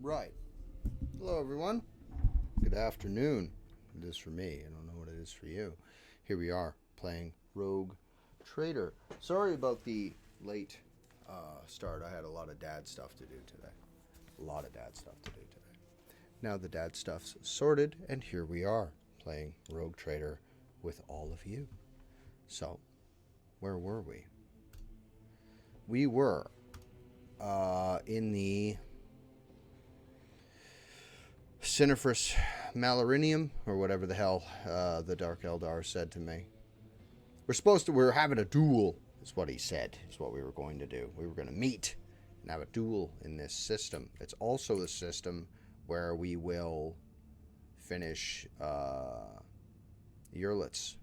Right. Hello, everyone. Good afternoon. It is for me. I don't know what it is for you. Here we are playing Rogue Trader. Sorry about the late start. I had a lot of dad stuff to do today. A lot of dad stuff to do today. Now the dad stuff's sorted, and here we are playing Rogue Trader with all of you. So, where were we? We were in the Ciniferous Malarinium, or whatever the hell the Dark Eldar said to me. We're having a duel, is what he said, is what we were going to do. We were going to meet and have a duel in this system. It's also the system where we will finish Yurlit's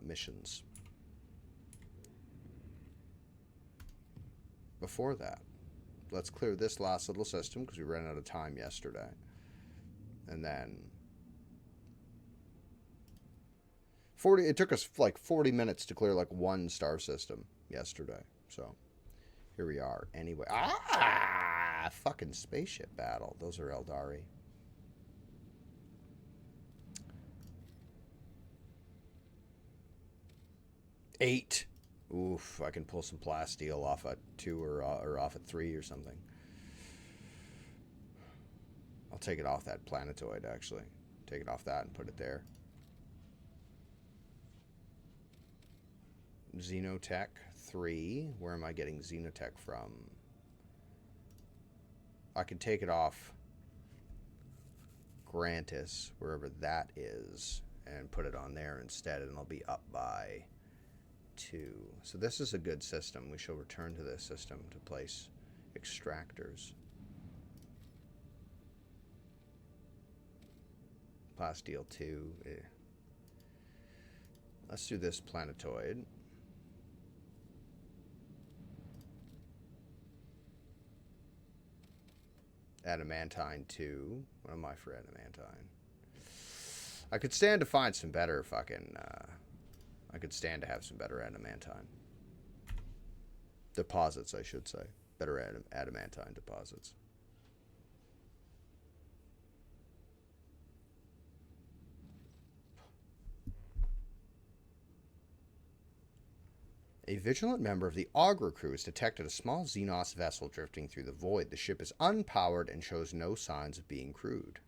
missions. Before that, let's clear this last little system because we ran out of time yesterday. And then 40. It took us like 40 minutes to clear like one star system yesterday. So here we are. Anyway, fucking spaceship battle. Those are Eldari. Eight. Oof, I can pull some plasteel off at 2 or off at 3 or something. I'll take it off that planetoid, actually. Take it off that and put it there. Xenotech 3. Where am I getting Xenotech from? I can take it off Grantis, wherever that is, and put it on there instead, and I'll be up by 2. So this is a good system. We shall return to this system to place extractors. Plasteel 2. Let's do this planetoid. Adamantine 2. What am I for adamantine? I could stand to find some better fucking... I could stand to have some better adamantine. Deposits, I should say. Better adamantine deposits. A vigilant member of the Augur crew has detected a small Xenos vessel drifting through the void. The ship is unpowered and shows no signs of being crewed.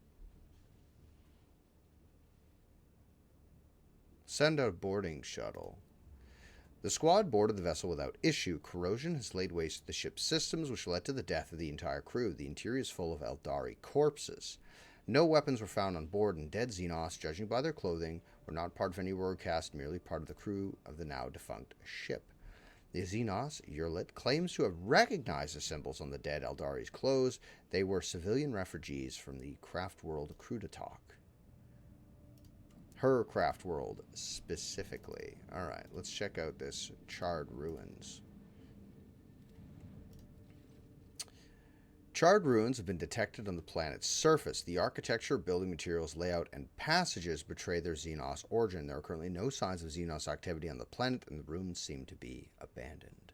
Send out boarding shuttle. The squad boarded the vessel without issue. Corrosion has laid waste to the ship's systems, which led to the death of the entire crew. The interior is full of Eldari corpses. No weapons were found on board, and dead Xenos, judging by their clothing, were not part of any broadcast, merely part of the crew of the now defunct ship. The Xenos, Yurlit, claims to have recognized the symbols on the dead Eldari's clothes. They were civilian refugees from the Craft World crew to talk. Her Craft World, specifically. Alright, let's check out this charred ruins. Charred ruins have been detected on the planet's surface. The architecture, building materials, layout, and passages betray their Xenos origin. There are currently no signs of Xenos activity on the planet, and the ruins seem to be abandoned.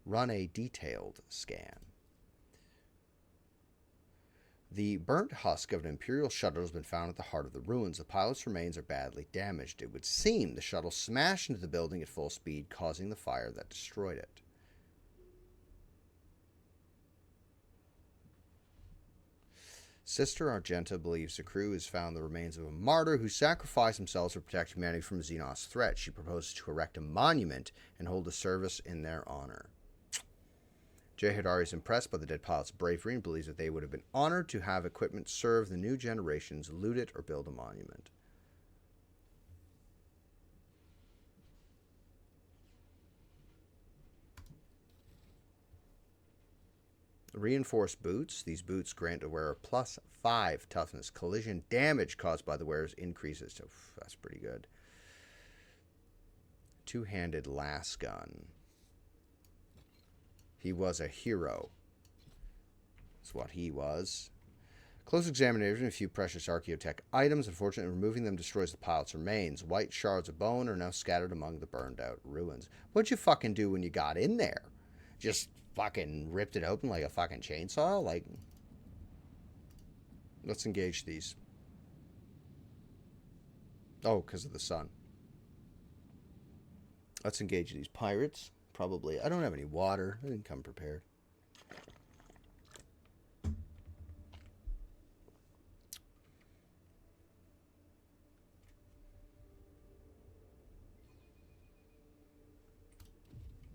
Run a detailed scan. The burnt husk of an Imperial shuttle has been found at the heart of the ruins. The pilot's remains are badly damaged. It would seem the shuttle smashed into the building at full speed, causing the fire that destroyed it. Sister Argenta believes the crew has found the remains of a martyr who sacrificed themselves to protect humanity from Xenos threat. She proposes to erect a monument and hold a service in their honor. Jehadari is impressed by the dead pilot's bravery and believes that they would have been honored to have equipment serve the new generations, loot it, or build a monument. Reinforced boots. These boots grant a wearer plus 5 toughness. Collision damage caused by the wearer's increases. So that's pretty good. Two-handed lasgun. He was a hero. That's what he was. Close examination of a few precious archaeotech items. Unfortunately, removing them destroys the pilot's remains. White shards of bone are now scattered among the burned-out ruins. What'd you fucking do when you got in there? Just fucking ripped it open like a fucking chainsaw? Like, Let's engage these. Oh, because of the sun. Let's engage these pirates. Probably. I don't have any water. I didn't come prepared.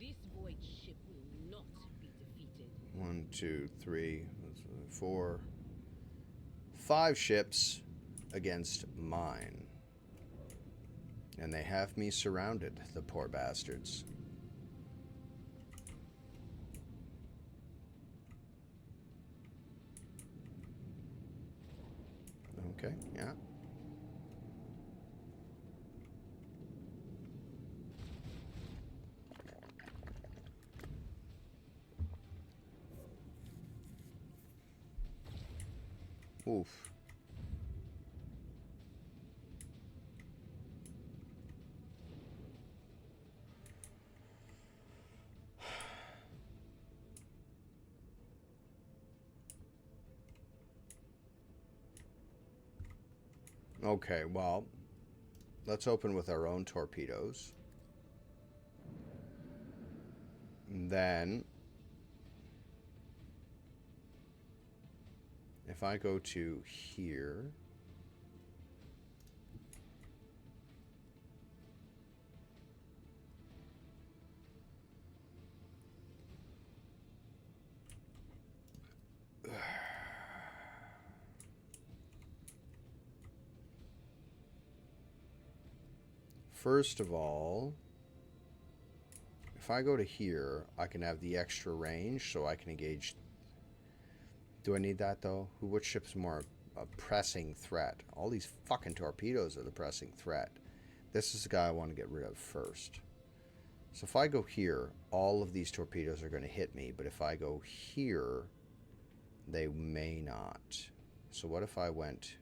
This void ship will not be defeated. 1, 2, 3, 4, 5 ships against mine. And they have me surrounded, the poor bastards. Okay, yeah. Oof. Okay, well, let's open with our own torpedoes. Then, if I go to here, first of all, if I go to here, I can have the extra range, so I can engage. Do I need that, though? Which ship's more a pressing threat? All these fucking torpedoes are the pressing threat. This is the guy I want to get rid of first. So if I go here, all of these torpedoes are going to hit me, but if I go here, they may not. So what if I went...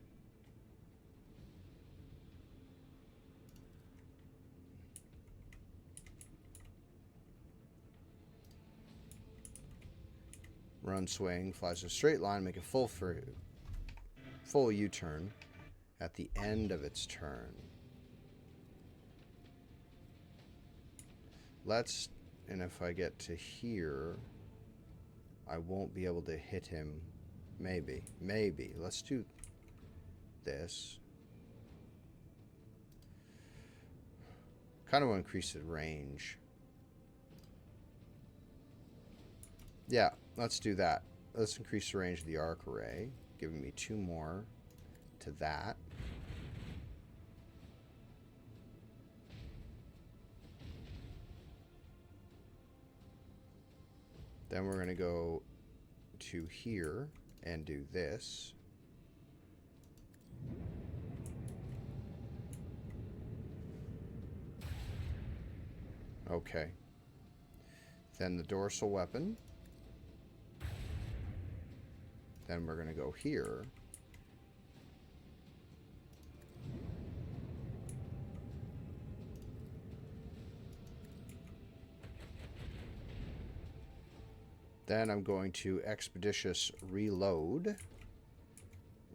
Run, swing, flies a straight line, make a full U-turn at the end of its turn. Let's, and if I get to here, I won't be able to hit him. Maybe. Let's do this. Kind of want to increase the range. Yeah, let's do that. Let's increase the range of the arc array, giving me 2 more to that. Then we're going to go to here and do this. Okay. Then the dorsal weapon. Then we're going to go here. Then I'm going to expeditious reload.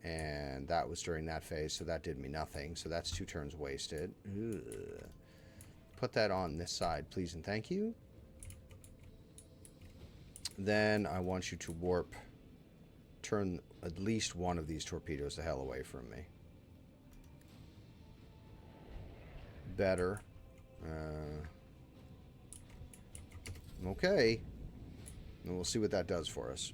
And that was during that phase, so that did me nothing. So that's 2 turns wasted. Ugh. Put that on this side, please and thank you. Then I want you to warp. Turn at least one of these torpedoes the hell away from me. Better. Okay. And we'll see what that does for us.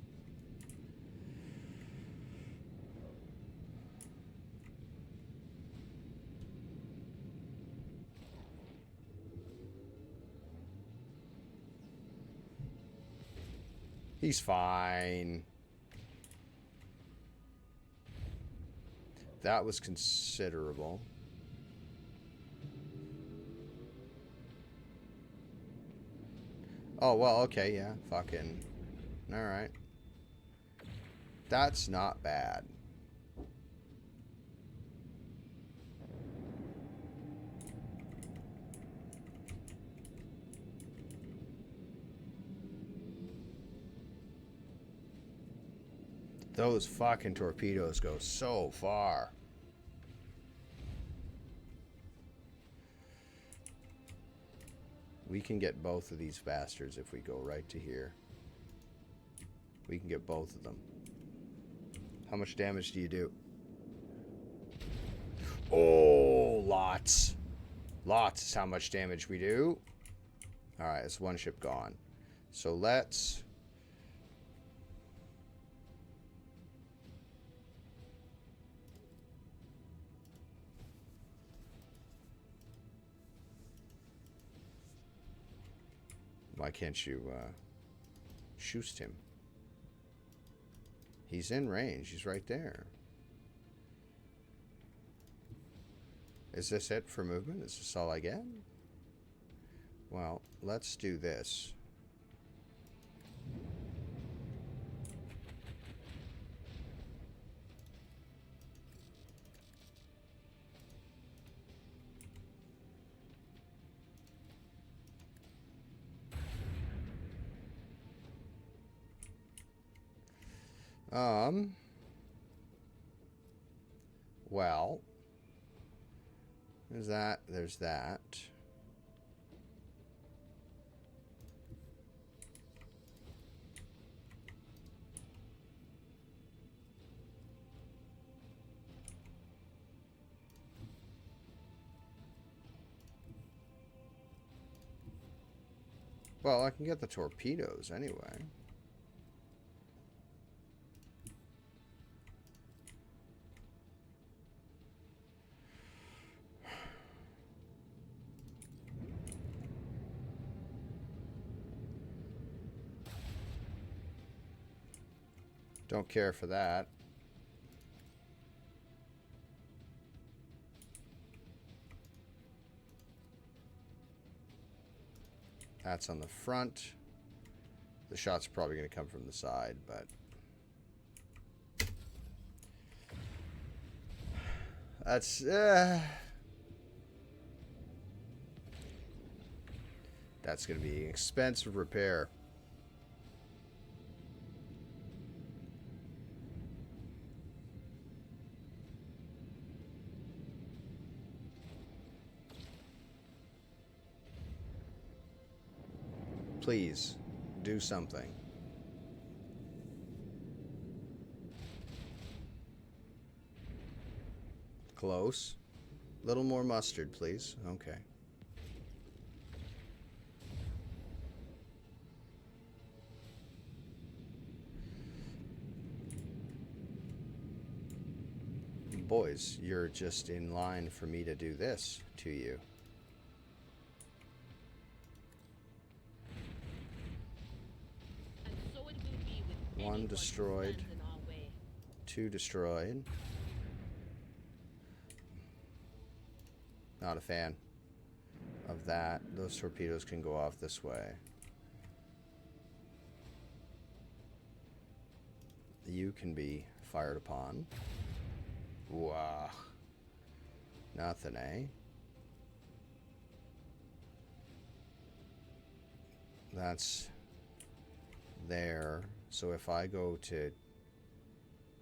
He's fine. That was considerable. Oh, well, okay, yeah. Fucking. Alright. That's not bad. Those fucking torpedoes go so far. We can get both of these bastards if we go right to here. We can get both of them. How much damage do you do? Oh, lots. Lots is how much damage we do. Alright, it's one ship gone. So let's... Why can't you shoot him? He's in range. He's right there. Is this it for movement? Is this all I get? Well, let's do this. Well, there's that, there's that. Well, I can get the torpedoes anyway. Don't care for that. That's on the front. The shot's probably going to come from the side, but... That's... That's going to be an expensive repair. Please, do something. Close. Little more mustard, please. Okay. Boys, you're just in line for me to do this to you. One destroyed. Two destroyed. Not a fan of that. Those torpedoes can go off this way. You can be fired upon. Wow. Nothing, eh? That's there. So if I go to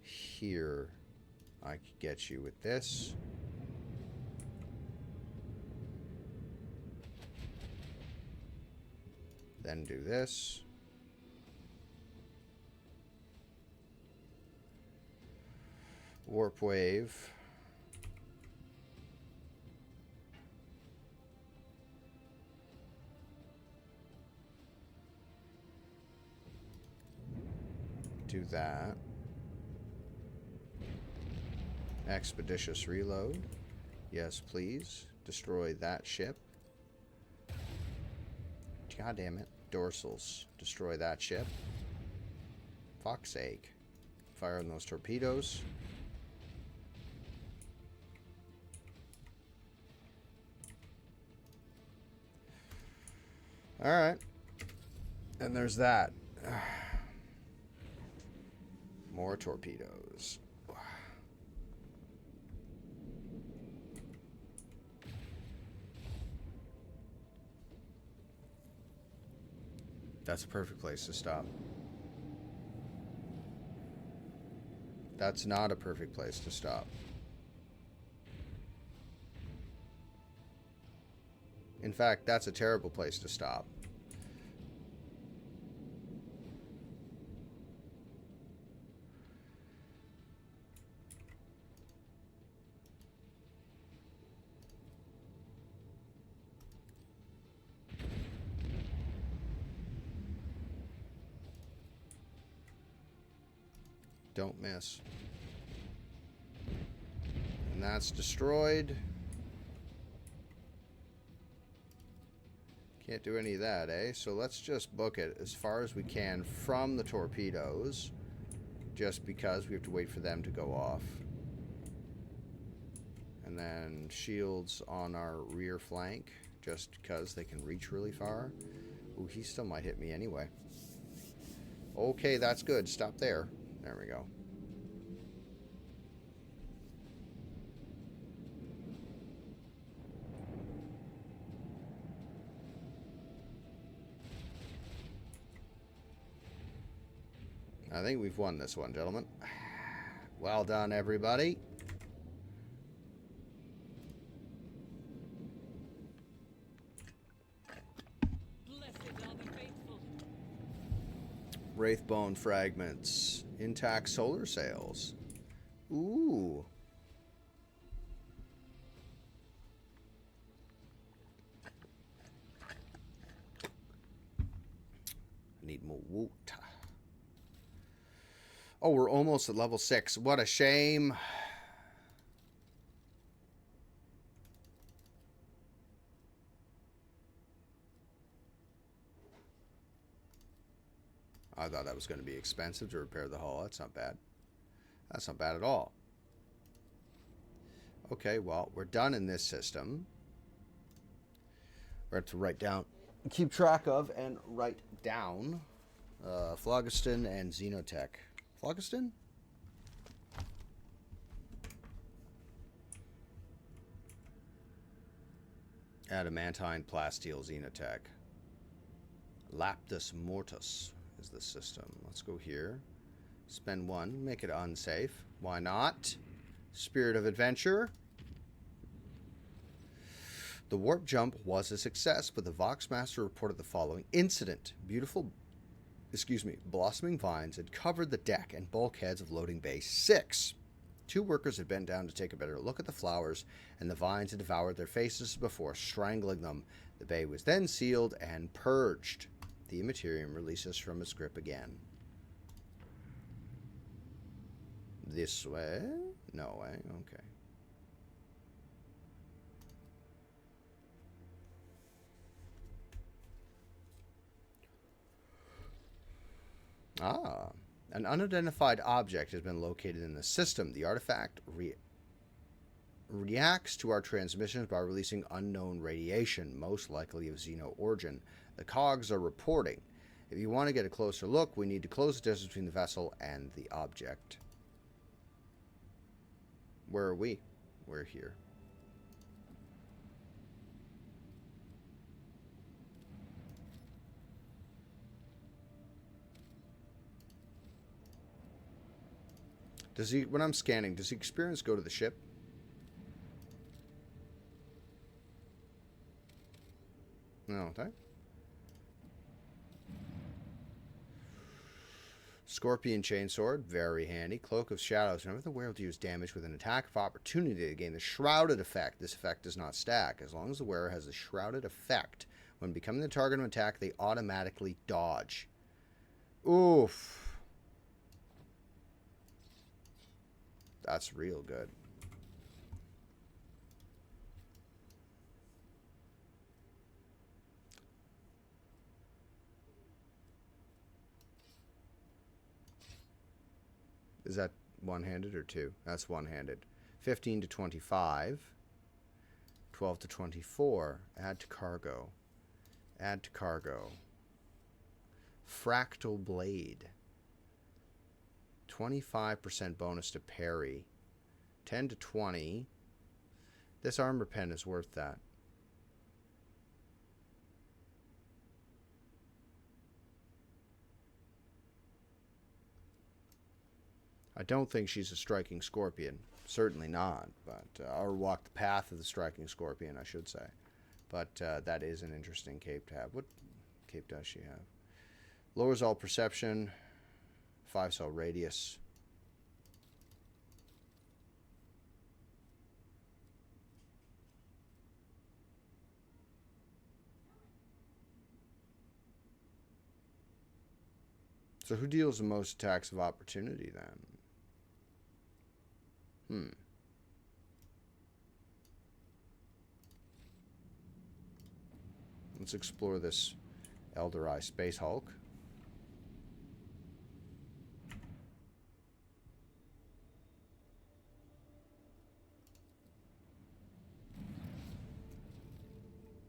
here, I could get you with this. Then do this. Warp wave. Do that. Expeditious reload. Yes, please. Destroy that ship. God damn it. Dorsals. Destroy that ship. Fuck's sake. Fire on those torpedoes. Alright. And there's that. More torpedoes. That's a perfect place to stop. That's not a perfect place to stop. In fact, that's a terrible place to stop. Don't miss. And that's destroyed. Can't do any of that, eh? So let's just book it as far as we can from the torpedoes, just because we have to wait for them to go off. And then shields on our rear flank, just because they can reach really far. Ooh, he still might hit me anyway. Okay, that's good. Stop there. There we go. I think we've won this one, gentlemen. Well done, everybody. Blessed are the faithful. Wraithbone fragments. Intact solar sails. Ooh. I need more water. Oh, we're almost at level 6. What a shame. I thought that was going to be expensive to repair the hull. That's not bad. That's not bad at all. Okay, well, we're done in this system. We're going to write down, keep track of, and write down Phlogiston and Xenotech. Phlogiston? Adamantine plasteel Xenotech. Laptus mortis is the system. Let's go here. Spend 1. Make it unsafe. Why not? Spirit of adventure. The warp jump was a success, but the Voxmaster reported the following incident. Blossoming vines had covered the deck and bulkheads of loading bay 6. 2 workers had bent down to take a better look at the flowers, and the vines had devoured their faces before strangling them. The bay was then sealed and purged. The Immaterium releases from its grip again. This way? No way. Okay. Ah, an unidentified object has been located in the system. The artifact reacts to our transmissions by releasing unknown radiation, most likely of Xeno origin. The cogs are reporting. If you want to get a closer look, we need to close the distance between the vessel and the object. Where are we? We're here. Does he, when I'm scanning, does the experience go to the ship? No, okay. Scorpion Chainsword, very handy. Cloak of Shadows. Whenever the wearer deals damage with an attack of opportunity to gain the Shrouded effect, this effect does not stack. As long as the wearer has the Shrouded effect, when becoming the target of an attack, they automatically dodge. Oof. That's real good. Is that one-handed or two? That's one-handed. 15 to 25. 12 to 24. Add to cargo. Add to cargo. Fractal Blade. 25% bonus to parry. 10 to 20. This armor pen is worth that. I don't think she's a striking scorpion. Certainly not, but or walk the path of the striking scorpion, I should say. But that is an interesting cape to have. What cape does she have? Lowers all perception, 5-cell radius. So who deals the most attacks of opportunity then? Let's explore this Elder Eye Space Hulk.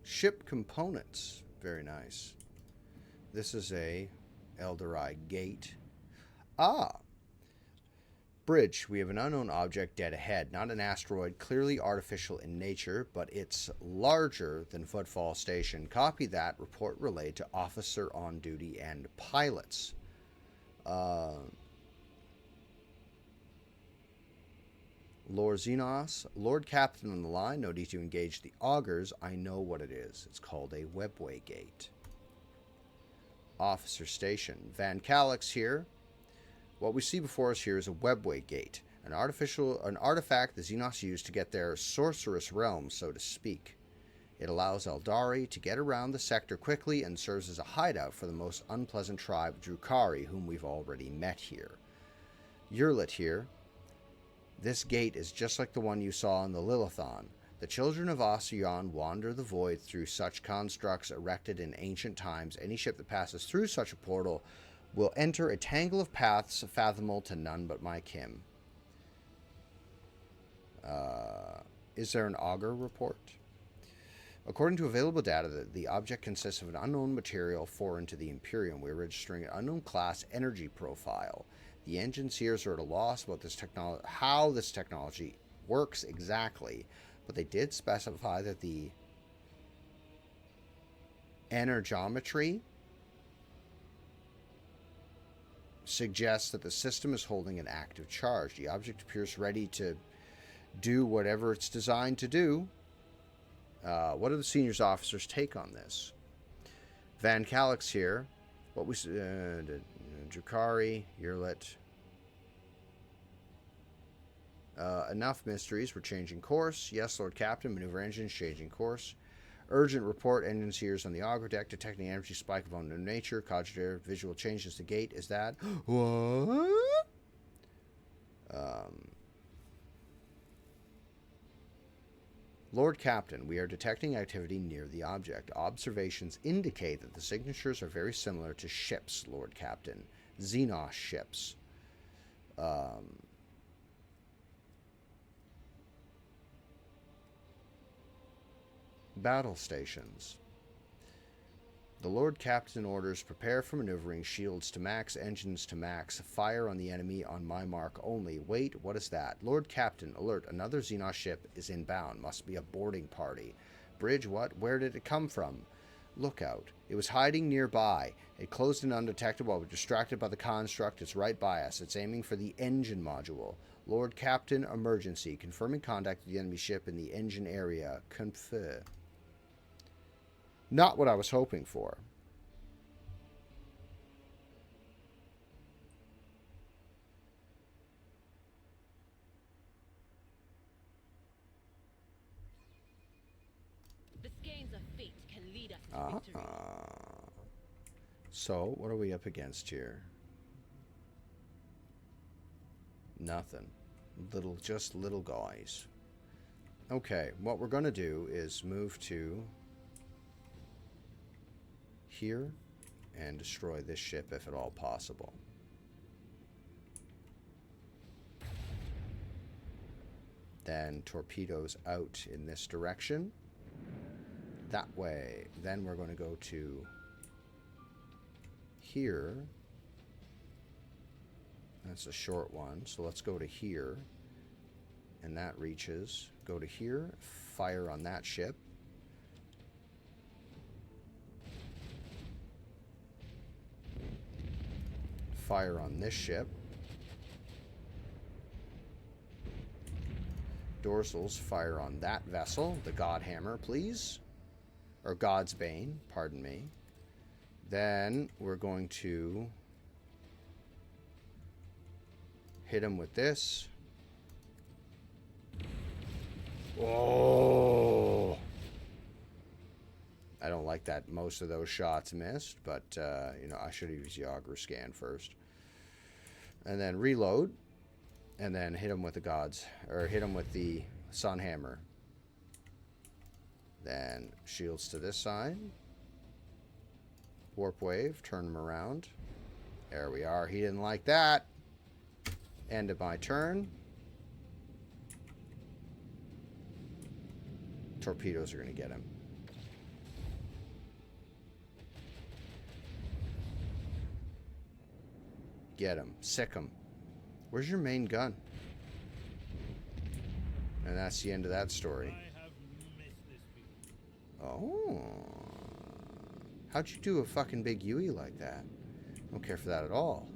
Ship components. Very nice. This is a Elder Eye gate. Bridge. We have an unknown object dead ahead. Not an asteroid, clearly artificial in nature, but it's larger than Footfall Station. Copy that. Report relayed to officer on duty and pilots. Lord Xenos, Lord Captain on the line. No need to engage the augurs. I know what it is. It's called a webway gate. Officer Station. Van Calix here. What we see before us here is a webway gate, an artifact the Xenos used to get their sorcerous realm, so to speak. It allows Eldari to get around the sector quickly and serves as a hideout for the most unpleasant tribe, Drukhari, whom we've already met here. Yurlit here. This gate is just like the one you saw in the Lilithon. The children of Ossian wander the void through such constructs erected in ancient times. Any ship that passes through such a portal will enter a tangle of paths fathomable to none but my kin. Is there an augur report? According to available data, the object consists of an unknown material foreign to the Imperium. We're registering an unknown class energy profile. The engineers are at a loss about this technology, how this technology works exactly, but they did specify that the energometry suggests that the system is holding an active charge. The object appears ready to do whatever it's designed to do. What are the senior officers' take on this? Van Calix here. What we Drukhari, Yurlit. Enough mysteries. We're changing course. Yes, Lord Captain. Maneuver engines changing course. Urgent report. Engine seers on the auger deck detecting energy spike of unknown nature. Cogitator. Visual changes to gate. Is that what? Lord Captain, we are detecting activity near the object. Observations indicate that the signatures are very similar to ships, Lord Captain. Xenos ships. Battle stations. The Lord Captain orders prepare for maneuvering, shields to max, engines to max, fire on the enemy on my mark only. Wait, what is that? Lord Captain, alert, another Xenos ship is inbound. Must be a boarding party. Bridge, what? Where did it come from? Lookout. It was hiding nearby. It closed and undetected while we're distracted by the construct. It's right by us. It's aiming for the engine module. Lord Captain, emergency. Confirming contact with the enemy ship in the engine area. Confer. Not what I was hoping for. The skeins of fate can lead us to victory. So, what are we up against here? Nothing. Just little guys. Okay, what we're going to do is move to here and destroy this ship if at all possible. Then torpedoes out in this direction. That way. Then we're going to go to here. That's a short one, so let's go to here. And that reaches. Go to here, fire on that ship. Fire on this ship. dorsals fire on that vessel, the God Hammer, please. Or God's Bane, pardon me. Then we're going to hit him with this. Oh! I don't like that most of those shots missed, but, you know, I should have used the auger scan first. And then reload, and then hit him with the gods, or hit him with the sun hammer. Then shields to this side. Warp wave, turn him around. There we are. He didn't like that. End of my turn. Torpedoes are going to get him. Get him. Sick him. Where's your main gun? And that's the end of that story. Oh. How'd you do a fucking big Yui like that? Don't care for that at all.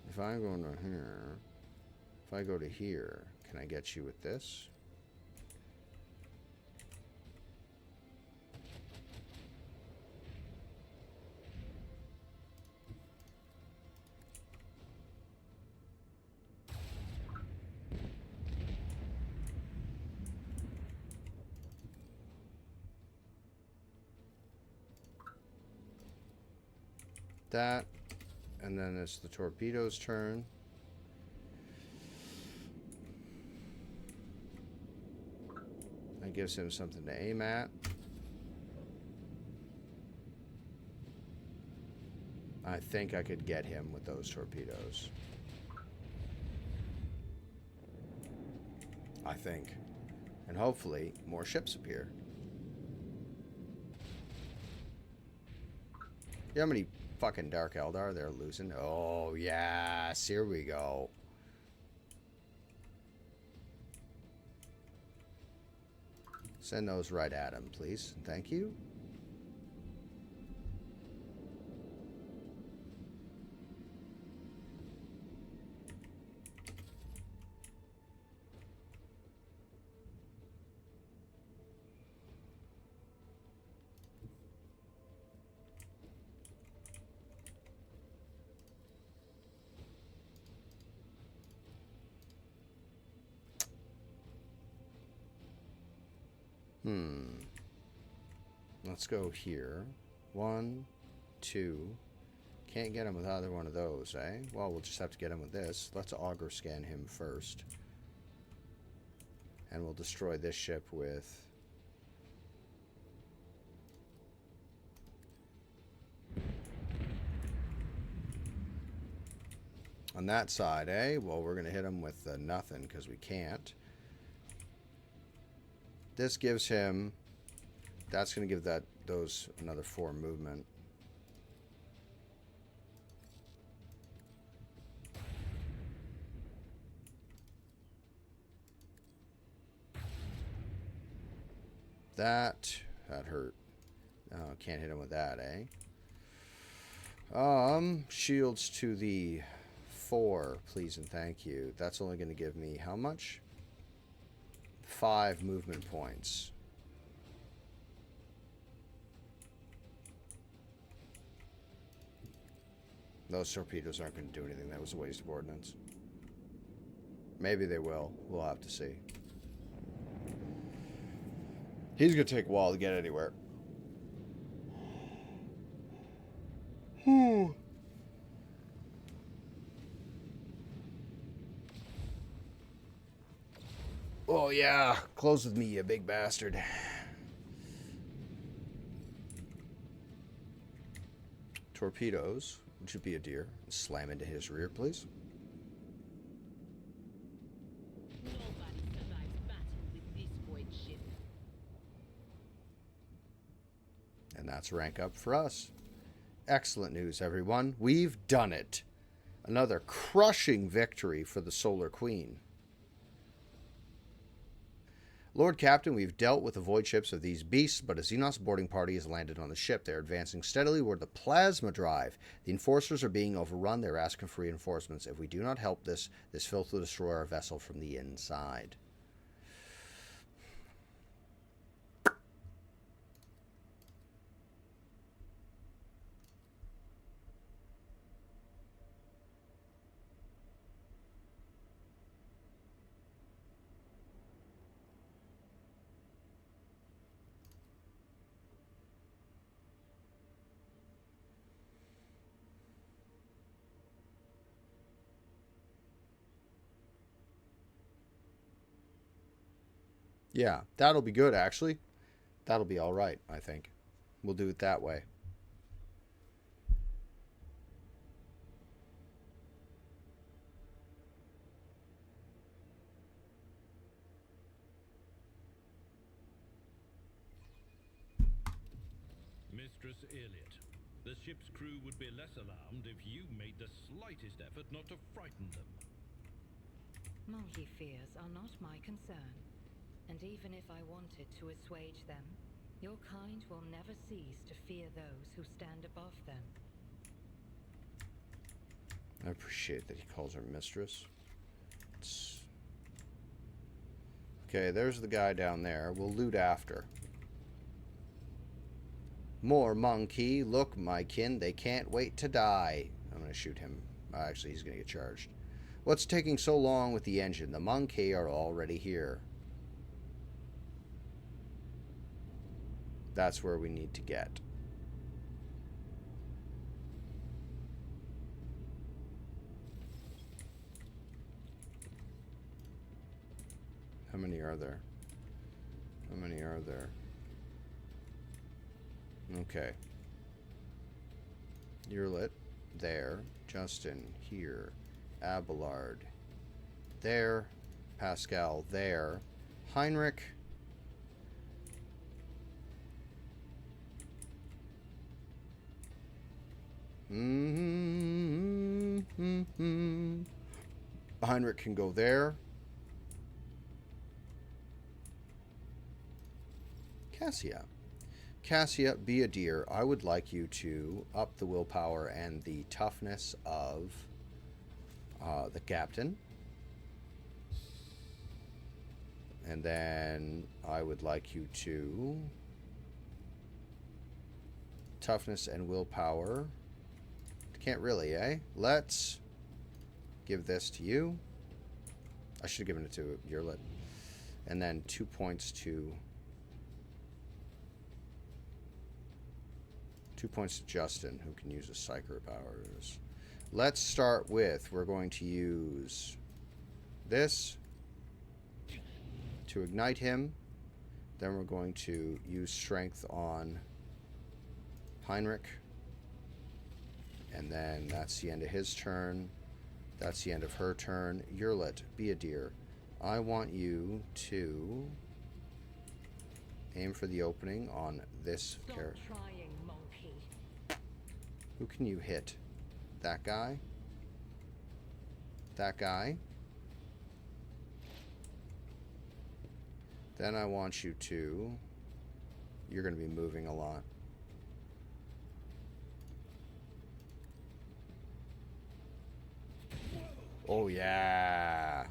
If I go to here, if I go to here, can I get you with this? That. And then it's the torpedo's turn. That gives him something to aim at. I think I could get him with those torpedoes. I think. And hopefully more ships appear. You know how many fucking Dark Eldar they're losing? Oh, yes. Here we go. Send those right at him, please. Thank you. Let's go here. 1, 2. Can't get him with either one of those, eh? Well, we'll just have to get him with this. Let's auger scan him first. And we'll destroy this ship with... On that side, eh? Well, we're going to hit him with nothing because we can't. This gives him... That's going to give those another 4 movement. That hurt. Oh, can't hit him with that, eh? Shields to the 4, please and thank you. That's only going to give me how much? 5 movement points. Those torpedoes aren't going to do anything. That was a waste of ordnance. Maybe they will. We'll have to see. He's going to take a while to get anywhere. Oh, yeah. Close with me, you big bastard. Torpedoes. Would you be a deer? Slam into his rear, please. Nobody survives battle with this void ship. And that's a rank up for us. Excellent news, everyone. We've done it. Another crushing victory for the Solar Queen. Lord Captain, we've dealt with the void ships of these beasts, but a Xenos boarding party has landed on the ship. They're advancing steadily toward the plasma drive. The enforcers are being overrun. They're asking for reinforcements. If we do not help this filth will destroy our vessel from the inside. Yeah, that'll be good, actually. That'll be all right, I think. We'll do it that way. Mistress Elliot, the ship's crew would be less alarmed if you made the slightest effort not to frighten them. Monkey fears are not my concern. And even if I wanted to assuage them, your kind will never cease to fear those who stand above them. I appreciate that he calls her mistress. Okay, there's the guy down there. We'll loot after. More monkey. Look, my kin, they can't wait to die. I'm going to shoot him. Actually, he's going to get charged. What's taking so long with the engine? The monkey are already here. That's where we need to get. How many are there? How many are there? Okay. Yerlit, there. Justin, here. Abelard, there. Pascal, there. Heinrich. Heinrich can go there. Cassia, be a dear. I would like you to up the willpower and the toughness of the captain. And then I would like you to toughness and willpower. Can't really, eh? Let's give this to you. I should have given it to Yerlit. And then 2 points to... 2 points to Justin, who can use his psycho powers. Let's start with, we're going to use this to ignite him. Then we're going to use strength on Heinrich. And then that's the end of his turn. That's the end of her turn. Yerlit, be a dear. I want you to aim for the opening on this character. Trying, monkey. Who can you hit? That guy? That guy? Then I want you to... You're going to be moving a lot. Oh, yeah.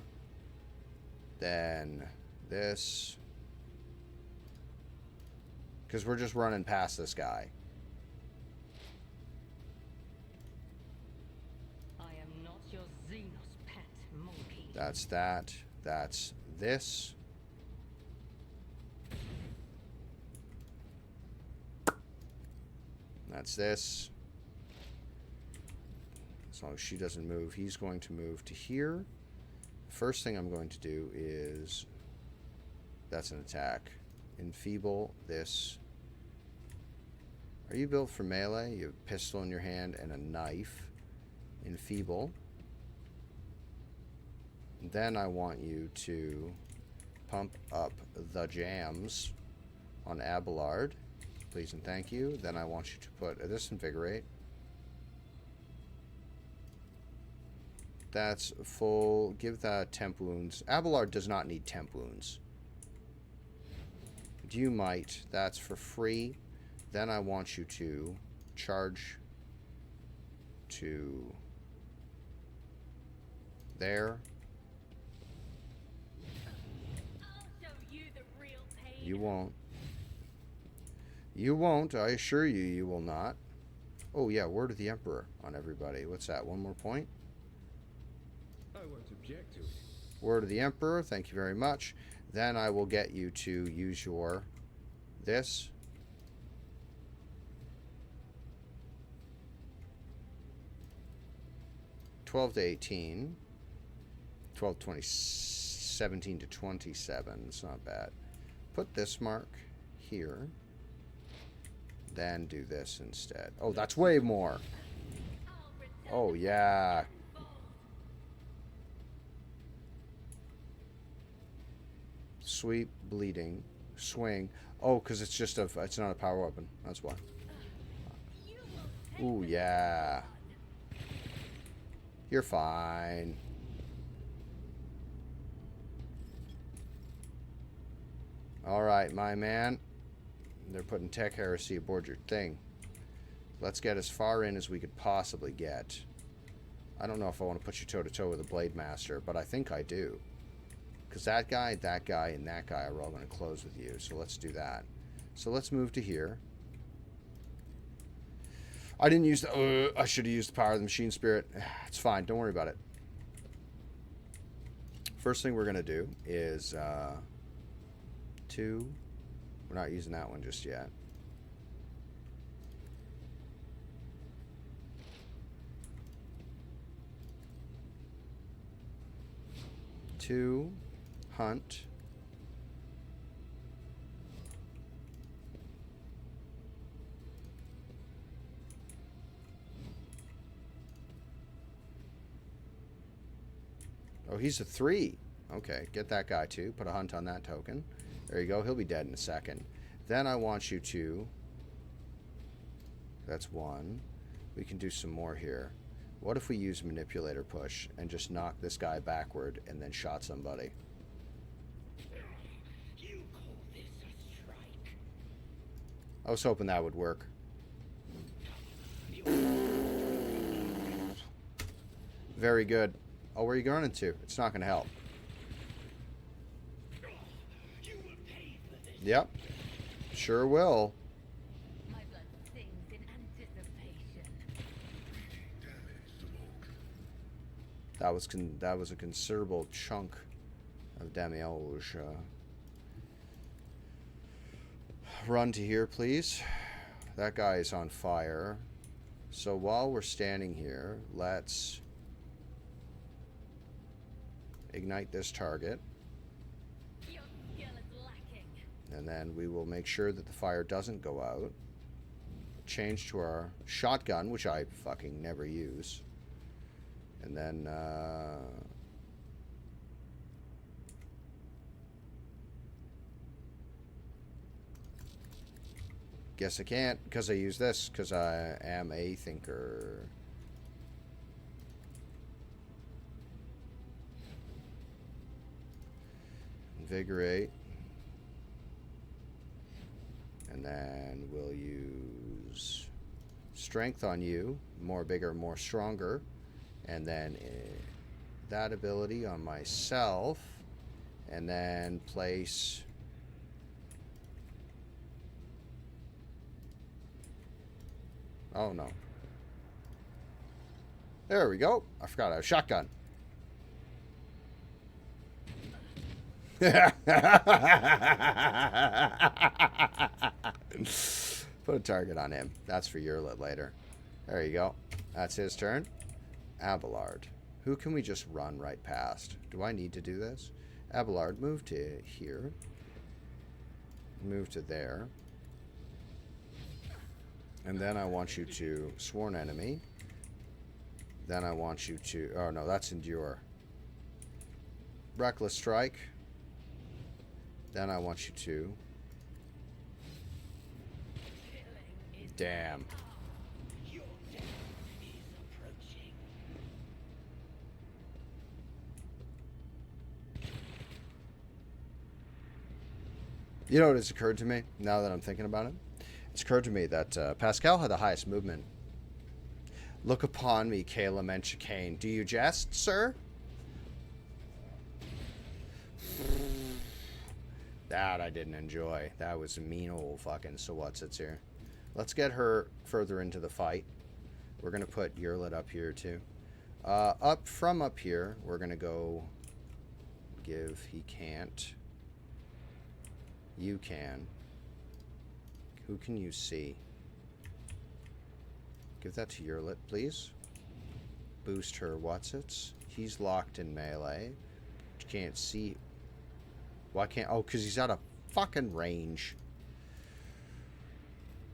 Then this. Because we're just running past this guy. I am not your Xenos pet, monkey. That's that. That's this. That's this. As long as she doesn't move, he's going to move to here. First thing I'm going to do is... That's an attack. Enfeeble this. Are you built for melee? You have a pistol in your hand and a knife. Enfeeble. Then I want you to pump up the jams on Abelard. please and thank you. Then I want you to put a disinvigorate. That's full. Give that temp wounds. Abelard does not need temp wounds. You might. That's for free. Then I want you to charge to there. I'll show you the real pain. You won't. You won't. I assure you, you will not. Oh, yeah. Word of the Emperor on everybody. What's that? One more point? I won't object to it. Word of the Emperor. Thank you very much. Then I will get you to use your this. (12 to 18). 12, 20, 17 to 27. It's not bad. Put this mark here. Then do this instead. Oh, that's way more. Oh, yeah. Sweep, bleeding, swing. Oh, because it's just a, it's not a power weapon. That's why. Ooh, yeah. You're fine. All right, my man. They're putting tech heresy aboard your thing. Let's get as far in as we could possibly get. I don't know if I want to put you toe-to-toe with a Blade Master, but I think I do. Because that guy, and that guy are all going to close with you. So let's do that. So let's move to here. I didn't use the... I should have used the power of the Machine Spirit. It's fine. Don't worry about it. First thing we're going to do is... 2. We're not using that one just yet. Two. Hunt. Oh, he's a 3. Okay, get that guy too. Put a hunt on that token. There you go. He'll be dead in a second. Then I want you to... That's 1. We can do some more here. What if we use Manipulator Push and just knock this guy backward and then shot somebody? You call this a strike? I was hoping that would work. Very good. Oh, where are you going into? It's not going to help. You will pay for this. Yep. Sure will. My blood sings in anticipation. That was a considerable chunk of damage. Run to here, please. That guy is on fire. So while we're standing here, let's ignite this target. Your skill is lacking. And then we will make sure that the fire doesn't go out. Change to our shotgun, which I fucking never use. And then, guess I can't, because I use this, because I am a thinker. Invigorate. And then we'll use strength on you. More bigger, more stronger. And then that ability on myself. And then place... Oh, no. There we go. I forgot I have a shotgun. Put a target on him. That's for Yurlit later. There you go. That's his turn. Abelard. Who can we just run right past? Do I need to do this? Abelard, move to here. Move to there. And then I want you to Sworn Enemy. Then I want you to... Oh, no, that's Endure. Reckless Strike. Then I want you to Damn. Your death is approaching. You know what has occurred to me, now that I'm thinking about it? It's occurred to me that Pascal had the highest movement. Look upon me, Caleb and Chicane. Do you jest, sir? That I didn't enjoy. That was a mean old fucking so-what's-its here. Let's get her further into the fight. We're going to put Yerlet up here, too. From up here, we're going to go give... He can't. You can. Who can you see? Give that to Yerlet, please. Boost her what's-its. He's locked in melee. You can't see... Why can't... Oh, because he's out of fucking range.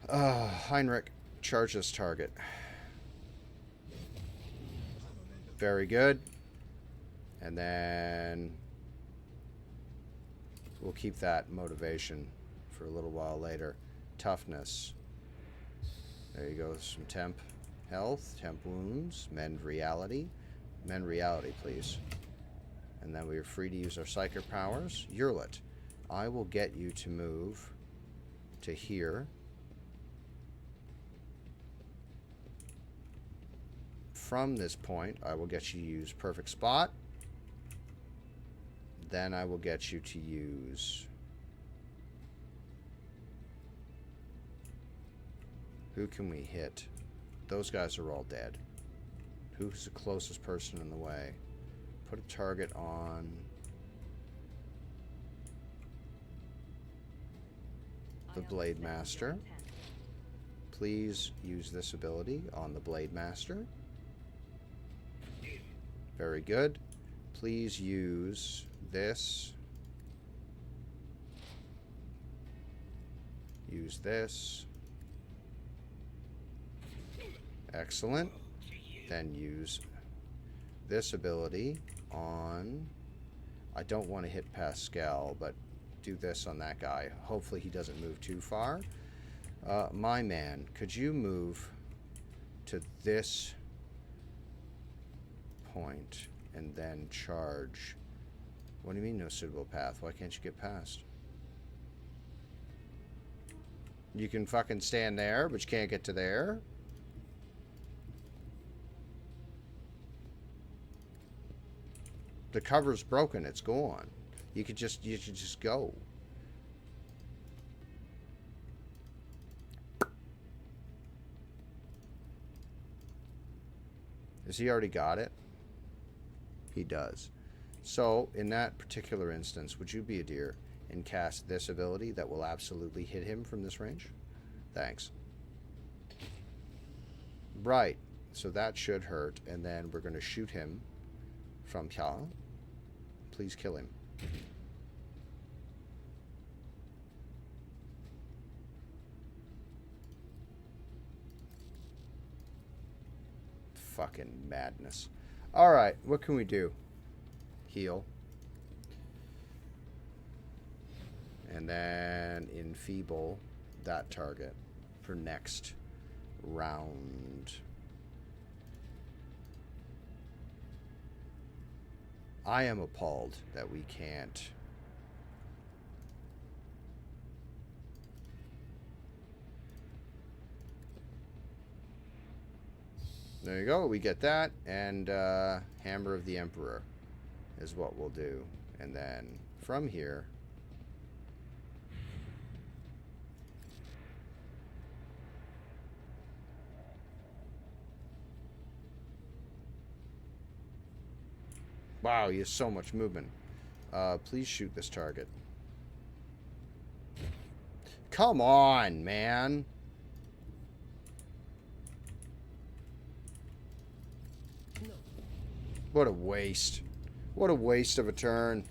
Heinrich, charge this target. Very good. And then... We'll keep that motivation for a little while later. Toughness. There you go. Some temp health, temp wounds, mend reality. Mend reality, please. And then we are free to use our psychic powers. Yerlet, I will get you to move to here. From this point, I will get you to use perfect spot. Then I will get you to use... Who can we hit? Those guys are all dead. Who's the closest person in the way? Put a target on... the Blade Master. Please use this ability on the Blade Master. Very good. Please use this. Use this. Excellent. Then use this ability on... I don't want to hit Pascal, but do this on that guy. Hopefully he doesn't move too far. My man, could you move to this point and then charge? What do you mean no suitable path? Why can't you get past? You can fucking stand there, but you can't get to there. The cover's broken. It's gone. You should just go. Has he already got it? He does. So, in that particular instance, would you be a dear and cast this ability that will absolutely hit him from this range? Thanks. Right. So that should hurt, and then we're going to shoot him from here. Please kill him. Fucking madness. Alright, what can we do? Heal. And then enfeeble that target for next round. I am appalled that we can't. There you go. We get that. And Hammer of the Emperor is what we'll do. And then from here... Wow, he has so much movement. Please shoot this target. Come on, man. What a waste. What a waste of a turn.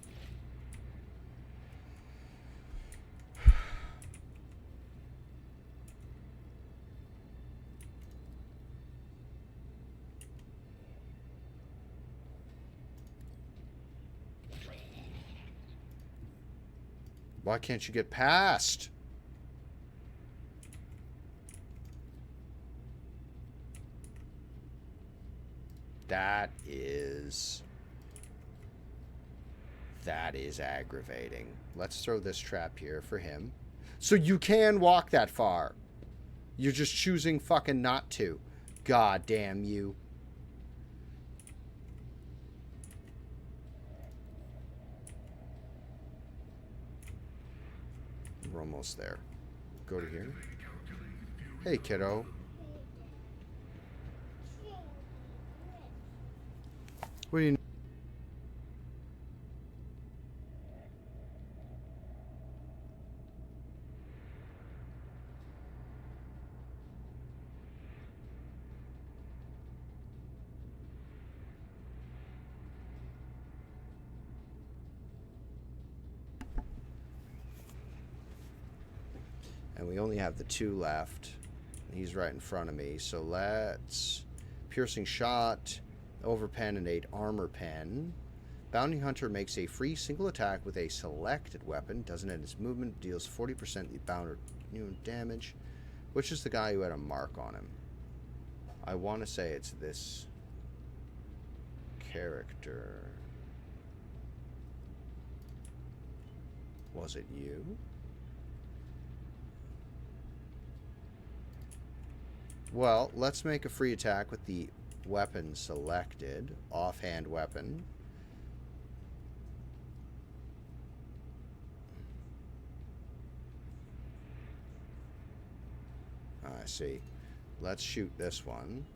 Why can't you get past? That is aggravating. Let's throw this trap here for him. So you can walk that far. You're just choosing fucking not to. God damn you. We're almost there. Go to here. Hey, kiddo. What do you... And we only have the 2 left. He's right in front of me. So let's... Piercing shot, overpen, and 8 armor pen. Bounty Hunter makes a free single attack with a selected weapon. Doesn't end its movement. Deals 40% the bounder damage. Which is the guy who had a mark on him? I want to say it's this character. Was it you? Well, let's make a free attack with the weapon selected. Offhand weapon. I see. Let's shoot this one.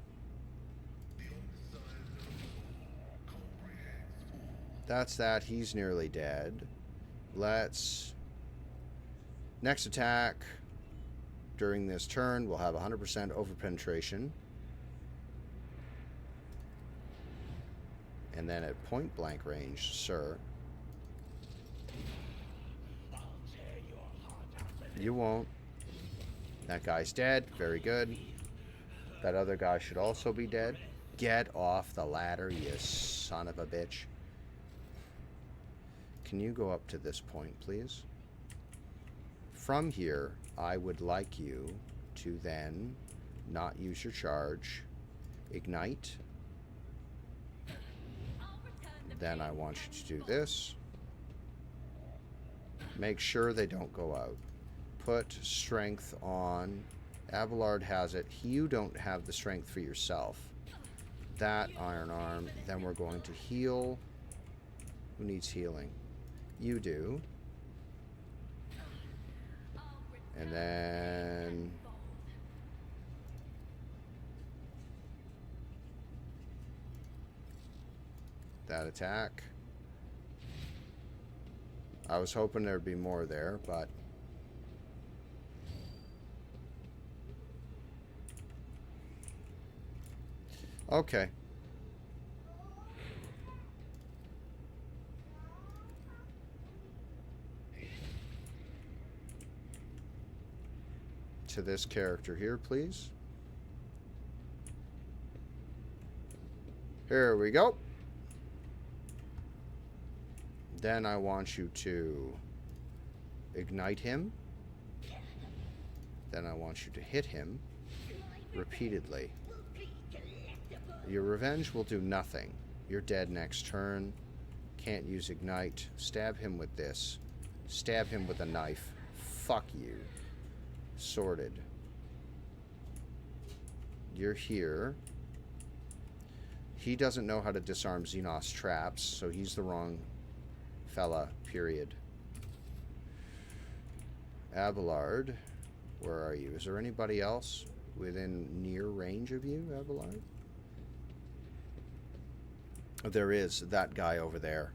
That's that. He's nearly dead. Let's... Next attack... During this turn, we'll have 100% overpenetration. And then at point blank range, sir. I'll tear your heart out. You won't. That guy's dead. Very good. That other guy should also be dead. Get off the ladder, you son of a bitch. Can you go up to this point, please? From here, I would like you to then not use your charge. Ignite. Then I want you to do this. Make sure they don't go out. Put strength on. Abelard has it. You don't have the strength for yourself. That Iron Arm. Then we're going to heal. Who needs healing? You do. And then... that attack. I was hoping there'd be more there, but... okay. To this character here, please. Here we go. Then I want you to ignite him. Then I want you to hit him repeatedly. Your revenge will do nothing. You're dead next turn. Can't use ignite. Stab him with this. Stab him with a knife. Fuck you. Sorted. You're here. He doesn't know how to disarm Xenos traps, so he's the wrong fella, period. Abelard, where are you? Is there anybody else within near range of you, Abelard? There is that guy over there.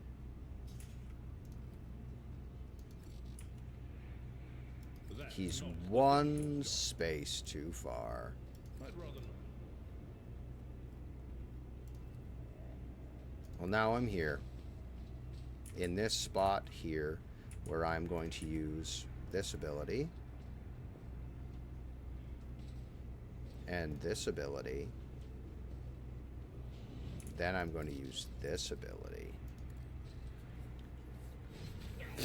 He's one space too far. I'd rather not. Well, now I'm here. In this spot here, where I'm going to use this ability. And this ability. Then I'm going to use this ability.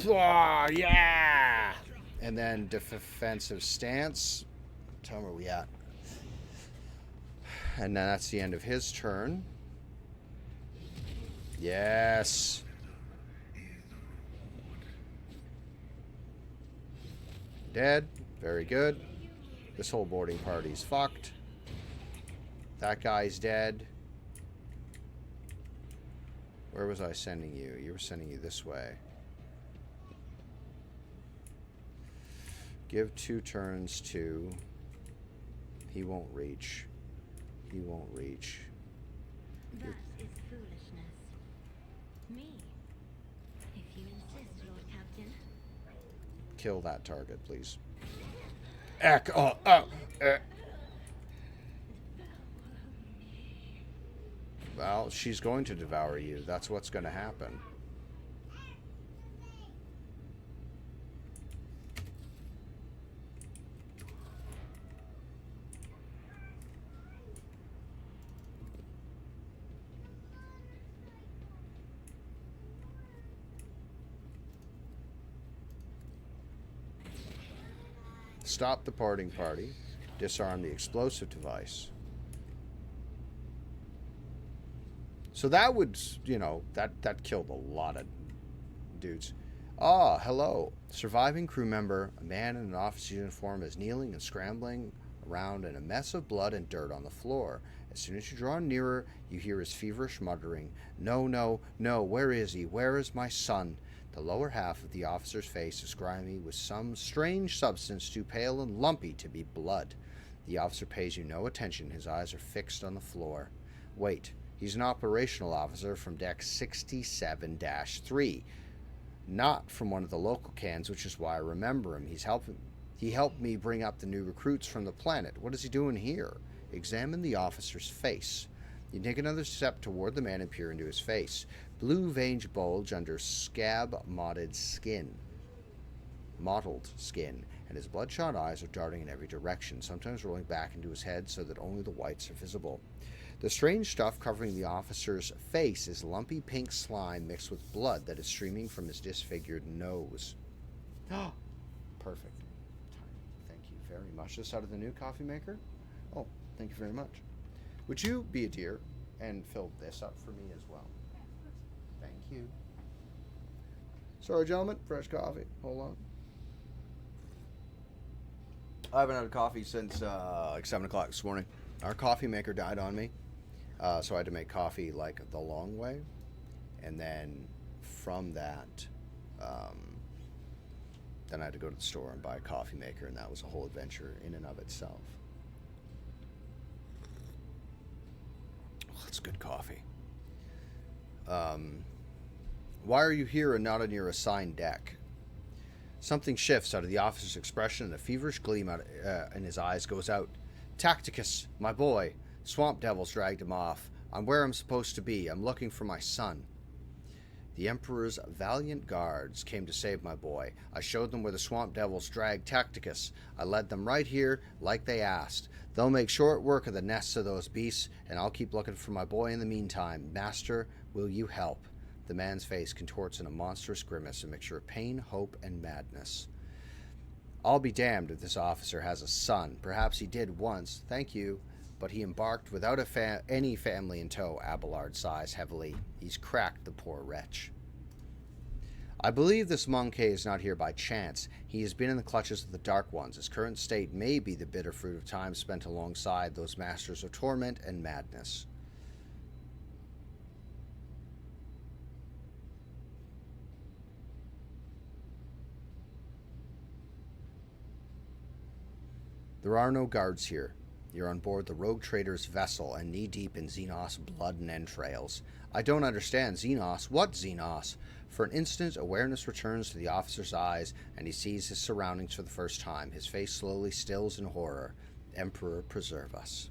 Oh, yeah! And then defensive stance. Tell me where we at. And then that's the end of his turn. Yes. Dead. Very good. This whole boarding party's fucked. That guy's dead. Where was I sending you? You were sending you this way. Give 2 turns to... He won't reach. He won't reach. That is foolishness. Me. If you insist, Lord Captain. Kill that target, please. Eck! Oh! Oh! Well, she's going to devour you. That's what's going to happen. Stop the boarding party. Disarm the explosive device. So that would, you know, that killed a lot of dudes. Ah, hello. Surviving crew member, a man in an office uniform, is kneeling and scrambling around in a mess of blood and dirt on the floor. As soon as you draw nearer, you hear his feverish muttering, "No, no, no, where is he? Where is my son?" The lower half of the officer's face is grimy with some strange substance too pale and lumpy to be blood. The officer pays you no attention. His eyes are fixed on the floor. Wait. He's an operational officer from Deck 67-3. Not from one of the local cans, which is why I remember him. He helped me bring up the new recruits from the planet. What is he doing here? Examine the officer's face. You take another step toward the man and peer into his face. Blue veins bulge under scab-mottled skin. And his bloodshot eyes are darting in every direction, sometimes rolling back into his head so that only the whites are visible. The strange stuff covering the officer's face is lumpy pink slime mixed with blood that is streaming from his disfigured nose. Perfect. Thank you very much. This out of the new coffee maker? Oh, thank you very much. Would you be a dear and fill this up for me as well? Thank you. Sorry, gentlemen. Fresh coffee. Hold on. I haven't had coffee since like 7 o'clock this morning. Our coffee maker died on me. So I had to make coffee like the long way. And then from that, then I had to go to the store and buy a coffee maker. And that was a whole adventure in and of itself. Oh, it's good coffee. Why are you here and not on your assigned deck? Something shifts out of the officer's expression and a feverish gleam in his eyes goes out. Tacticus, my boy. Swamp devils dragged him off. I'm where I'm supposed to be. I'm looking for my son. The Emperor's valiant guards came to save my boy. I showed them where the swamp devils dragged Tacticus. I led them right here, like they asked. They'll make short work of the nests of those beasts, and I'll keep looking for my boy in the meantime. Master, will you help? The man's face contorts in a monstrous grimace, a mixture of pain, hope, and madness. I'll be damned if this officer has a son. Perhaps he did once, thank you, but he embarked without any family in tow. Abelard sighs heavily. He's cracked, the poor wretch. I believe this Monkey is not here by chance. He has been in the clutches of the Dark Ones. His current state may be the bitter fruit of time spent alongside those masters of torment and madness. There are no guards here. You're on board the rogue trader's vessel and knee-deep in Xenos blood and entrails. I don't understand. Xenos? What Xenos? For an instant, awareness returns to the officer's eyes, and he sees his surroundings for the first time. His face slowly stills in horror. Emperor, preserve us.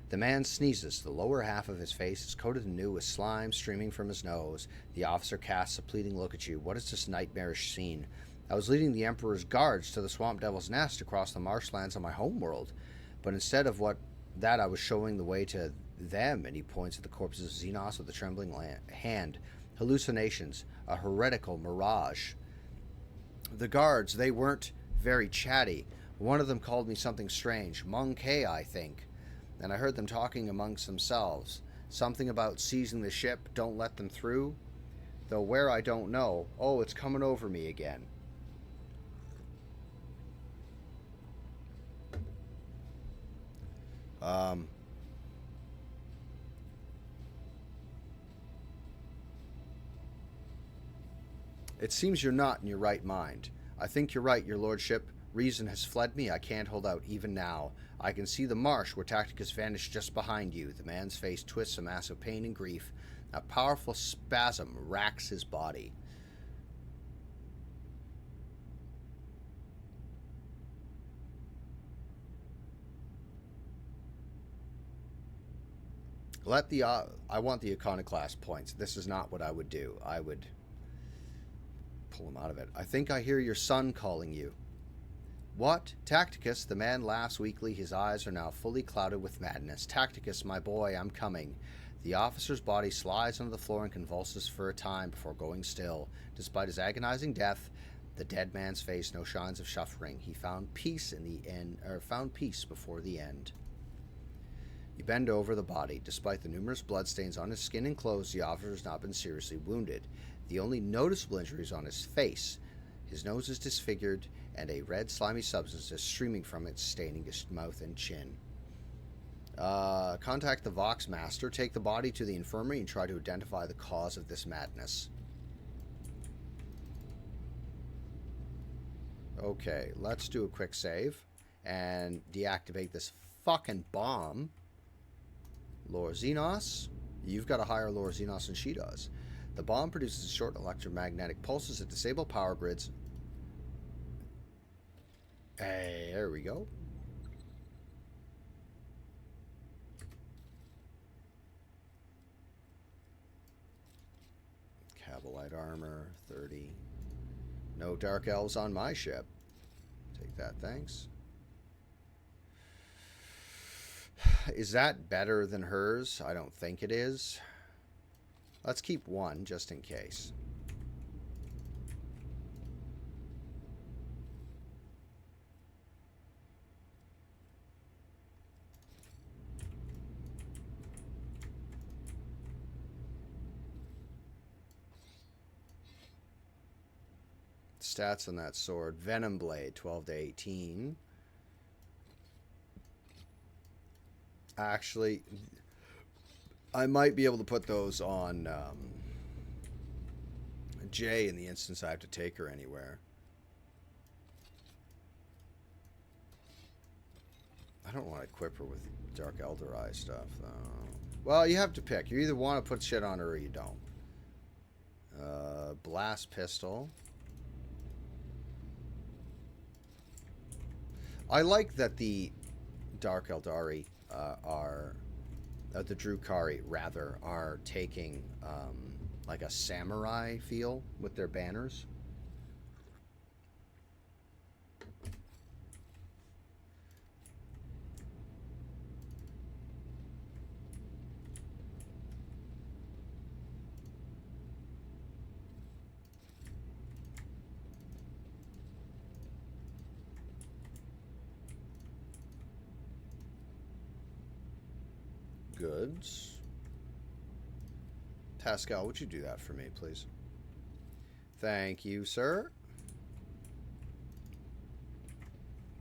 The man sneezes. The lower half of his face is coated anew with slime streaming from his nose. The officer casts a pleading look at you. What is this nightmarish scene? I was leading the Emperor's guards to the Swamp Devil's nest across the marshlands of my homeworld. But instead of that, I was showing the way to them, and he points at the corpses of Xenos with a trembling hand. Hallucinations, a heretical mirage. The guards, they weren't very chatty. One of them called me something strange. Monkey, I think. And I heard them talking amongst themselves. Something about seizing the ship, don't let them through. Though where I don't know. Oh, it's coming over me again. It seems you're not in your right mind. I think you're right, your lordship. Reason has fled me. I can't hold out even now. I can see the marsh where Tacticus vanished just behind you. The man's face twists a mass of pain and grief. A powerful spasm racks his body. I want the iconoclast points. This is not what I would do. I would pull him out of it. I think I hear your son calling you. What? Tacticus? The man laughs weakly. His eyes are now fully clouded with madness. Tacticus, my boy, I'm coming. The officer's body slides onto the floor and convulses for a time before going still. Despite his agonizing death, the dead man's face no signs of suffering. He found peace in the end, or found peace before the end. You bend over the body. Despite the numerous bloodstains on his skin and clothes, the officer has not been seriously wounded. The only noticeable injury is on his face. His nose is disfigured, and a red slimy substance is streaming from it, staining his mouth and chin. Contact the Vox Master, take the body to the infirmary, and try to identify the cause of this madness. Okay, let's do a quick save and deactivate this fucking bomb. Lord Xenos, you've got a higher Lord Xenos than she does. The bomb produces short electromagnetic pulses that disable power grids. Hey, there we go. Cavalite armor, 30. No dark elves on my ship. Take that, thanks. Is that better than hers? I don't think it is. Let's keep one, just in case. Stats on that sword. Venom Blade, 12 to 18. Actually, I might be able to put those on Jay in the instance I have to take her anywhere. I don't want to equip her with Dark Elder Eye stuff, though. Well, you have to pick. You either want to put shit on her or you don't. Blast Pistol. I like that the Dark Eldari the Drukari, rather, are taking like a samurai feel with their banners. Goods. Pascal, would you do that for me, please? Thank you, sir.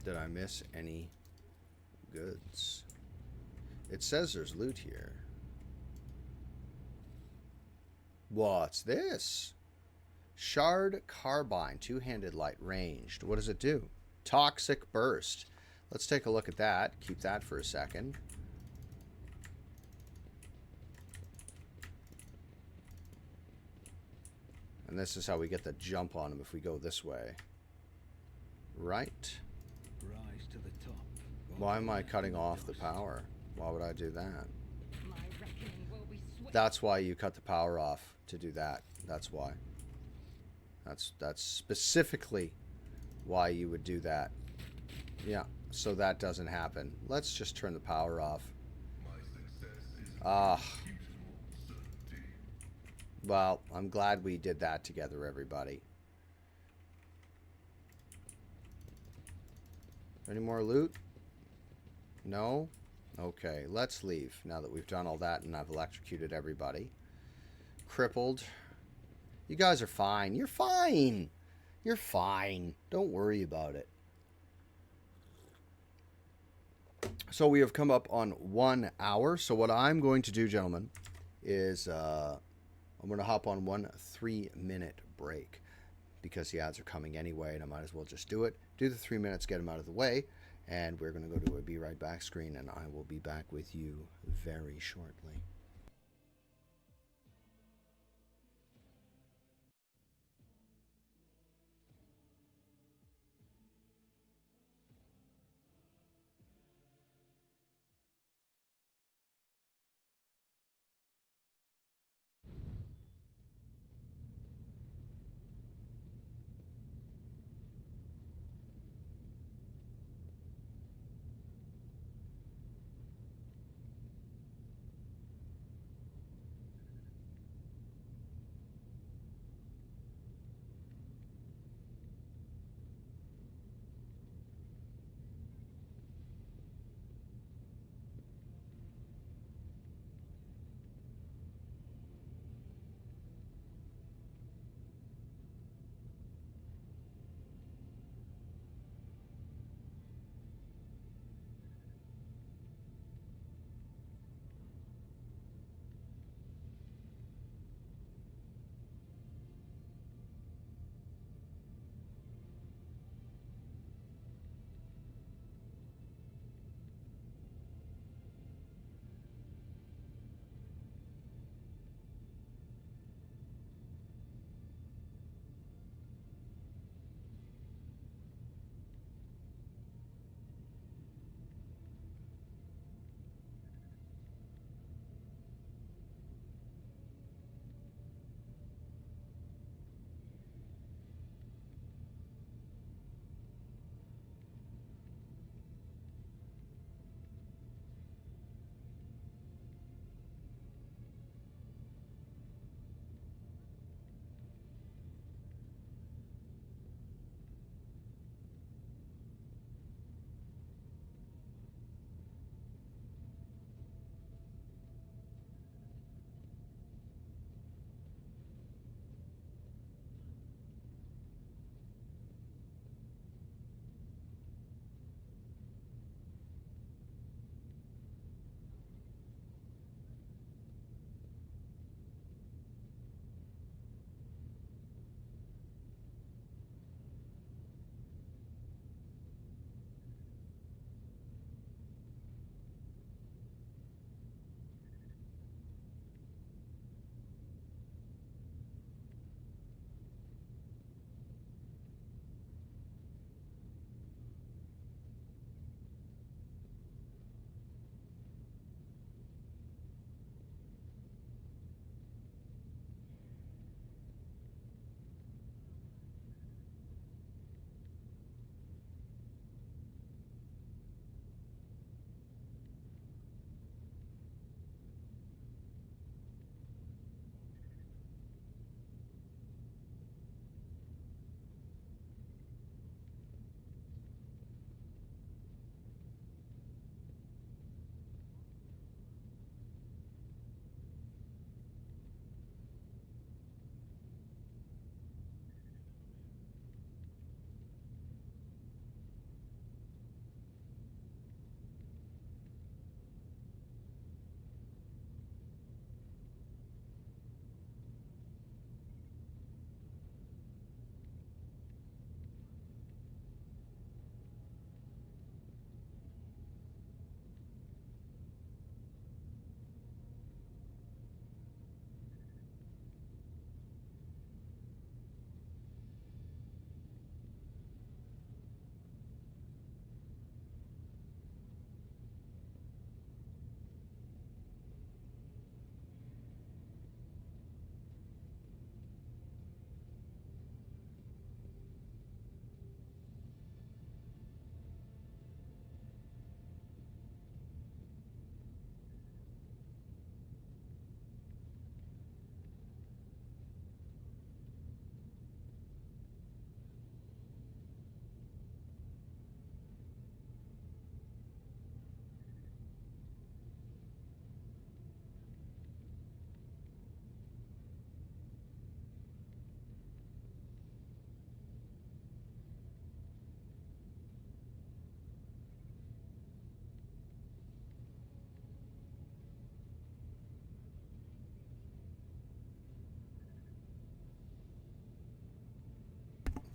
Did I miss any goods? It says there's loot here. What's this? Shard Carbine, two-handed light ranged. What does it do? Toxic Burst. Let's take a look at that. Keep that for a second. And this is how we get the jump on them if we go this way. Right? Rise to the top. Why am I cutting off the power? Why would I do that? My reckoning will be swift. That's why you cut the power off, to do that. That's why. That's specifically why you would do that. Yeah, so that doesn't happen. Let's just turn the power off. Well, I'm glad we did that together, everybody. Any more loot? No? Okay, let's leave now that we've done all that and I've electrocuted everybody. Crippled. You guys are fine. You're fine. You're fine. Don't worry about it. So we have come up on 1 hour. So what I'm going to do, gentlemen, is I'm going to hop on 1 3-minute break because the ads are coming anyway, and I might as well just do it. Do the 3 minutes, get them out of the way, and we're going to go to a Be Right Back screen, and I will be back with you very shortly.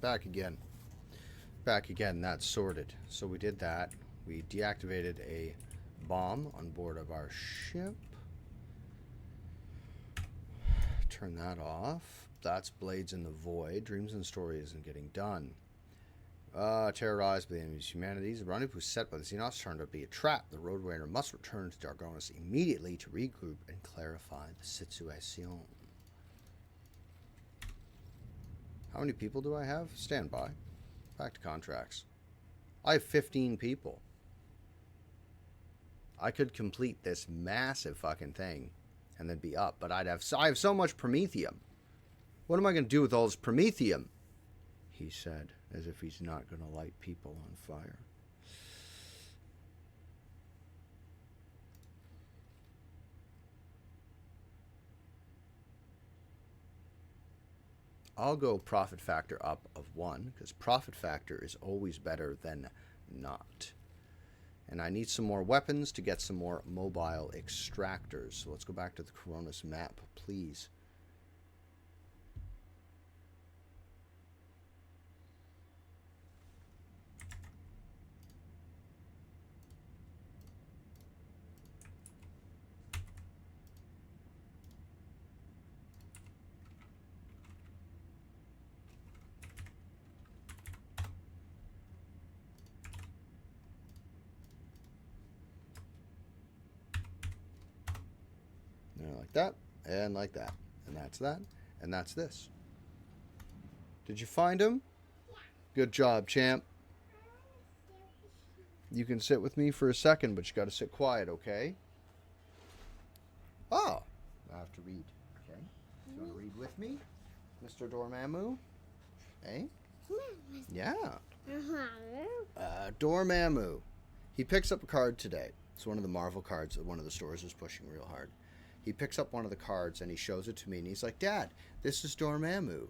back again. Back again, that's sorted. So we did that. We deactivated a bomb on board of our ship. Turn that off. That's Blades in the Void. Dreams and Story isn't getting done. Terrorized by the enemy's humanities, the rendezvous set by the Xenos turned out to be a trap. The Road Warrior must return to Dargonis immediately to regroup and clarify the situation. How many people do I have? Stand by. Back to contracts. I have 15 people. I could complete this massive fucking thing and then be up, but I have so much promethium. What am I going to do with all this promethium? He said, as if he's not going to light people on fire. I'll go profit factor up of 1, because profit factor is always better than not. And I need some more weapons to get some more mobile extractors. So let's go back to the Coronis map, please. Like that, and like that. And that's that, and that's this. Did you find him? Yeah. Good job, champ. You can sit with me for a second, but you got to sit quiet, okay? Oh, I have to read. Okay. You want to read with me, Mr. Dormammu? Eh? Yeah. Dormammu. He picks up a card today. It's one of the Marvel cards that one of the stores is pushing real hard. He picks up one of the cards and he shows it to me and he's like, Dad, this is Dormammu.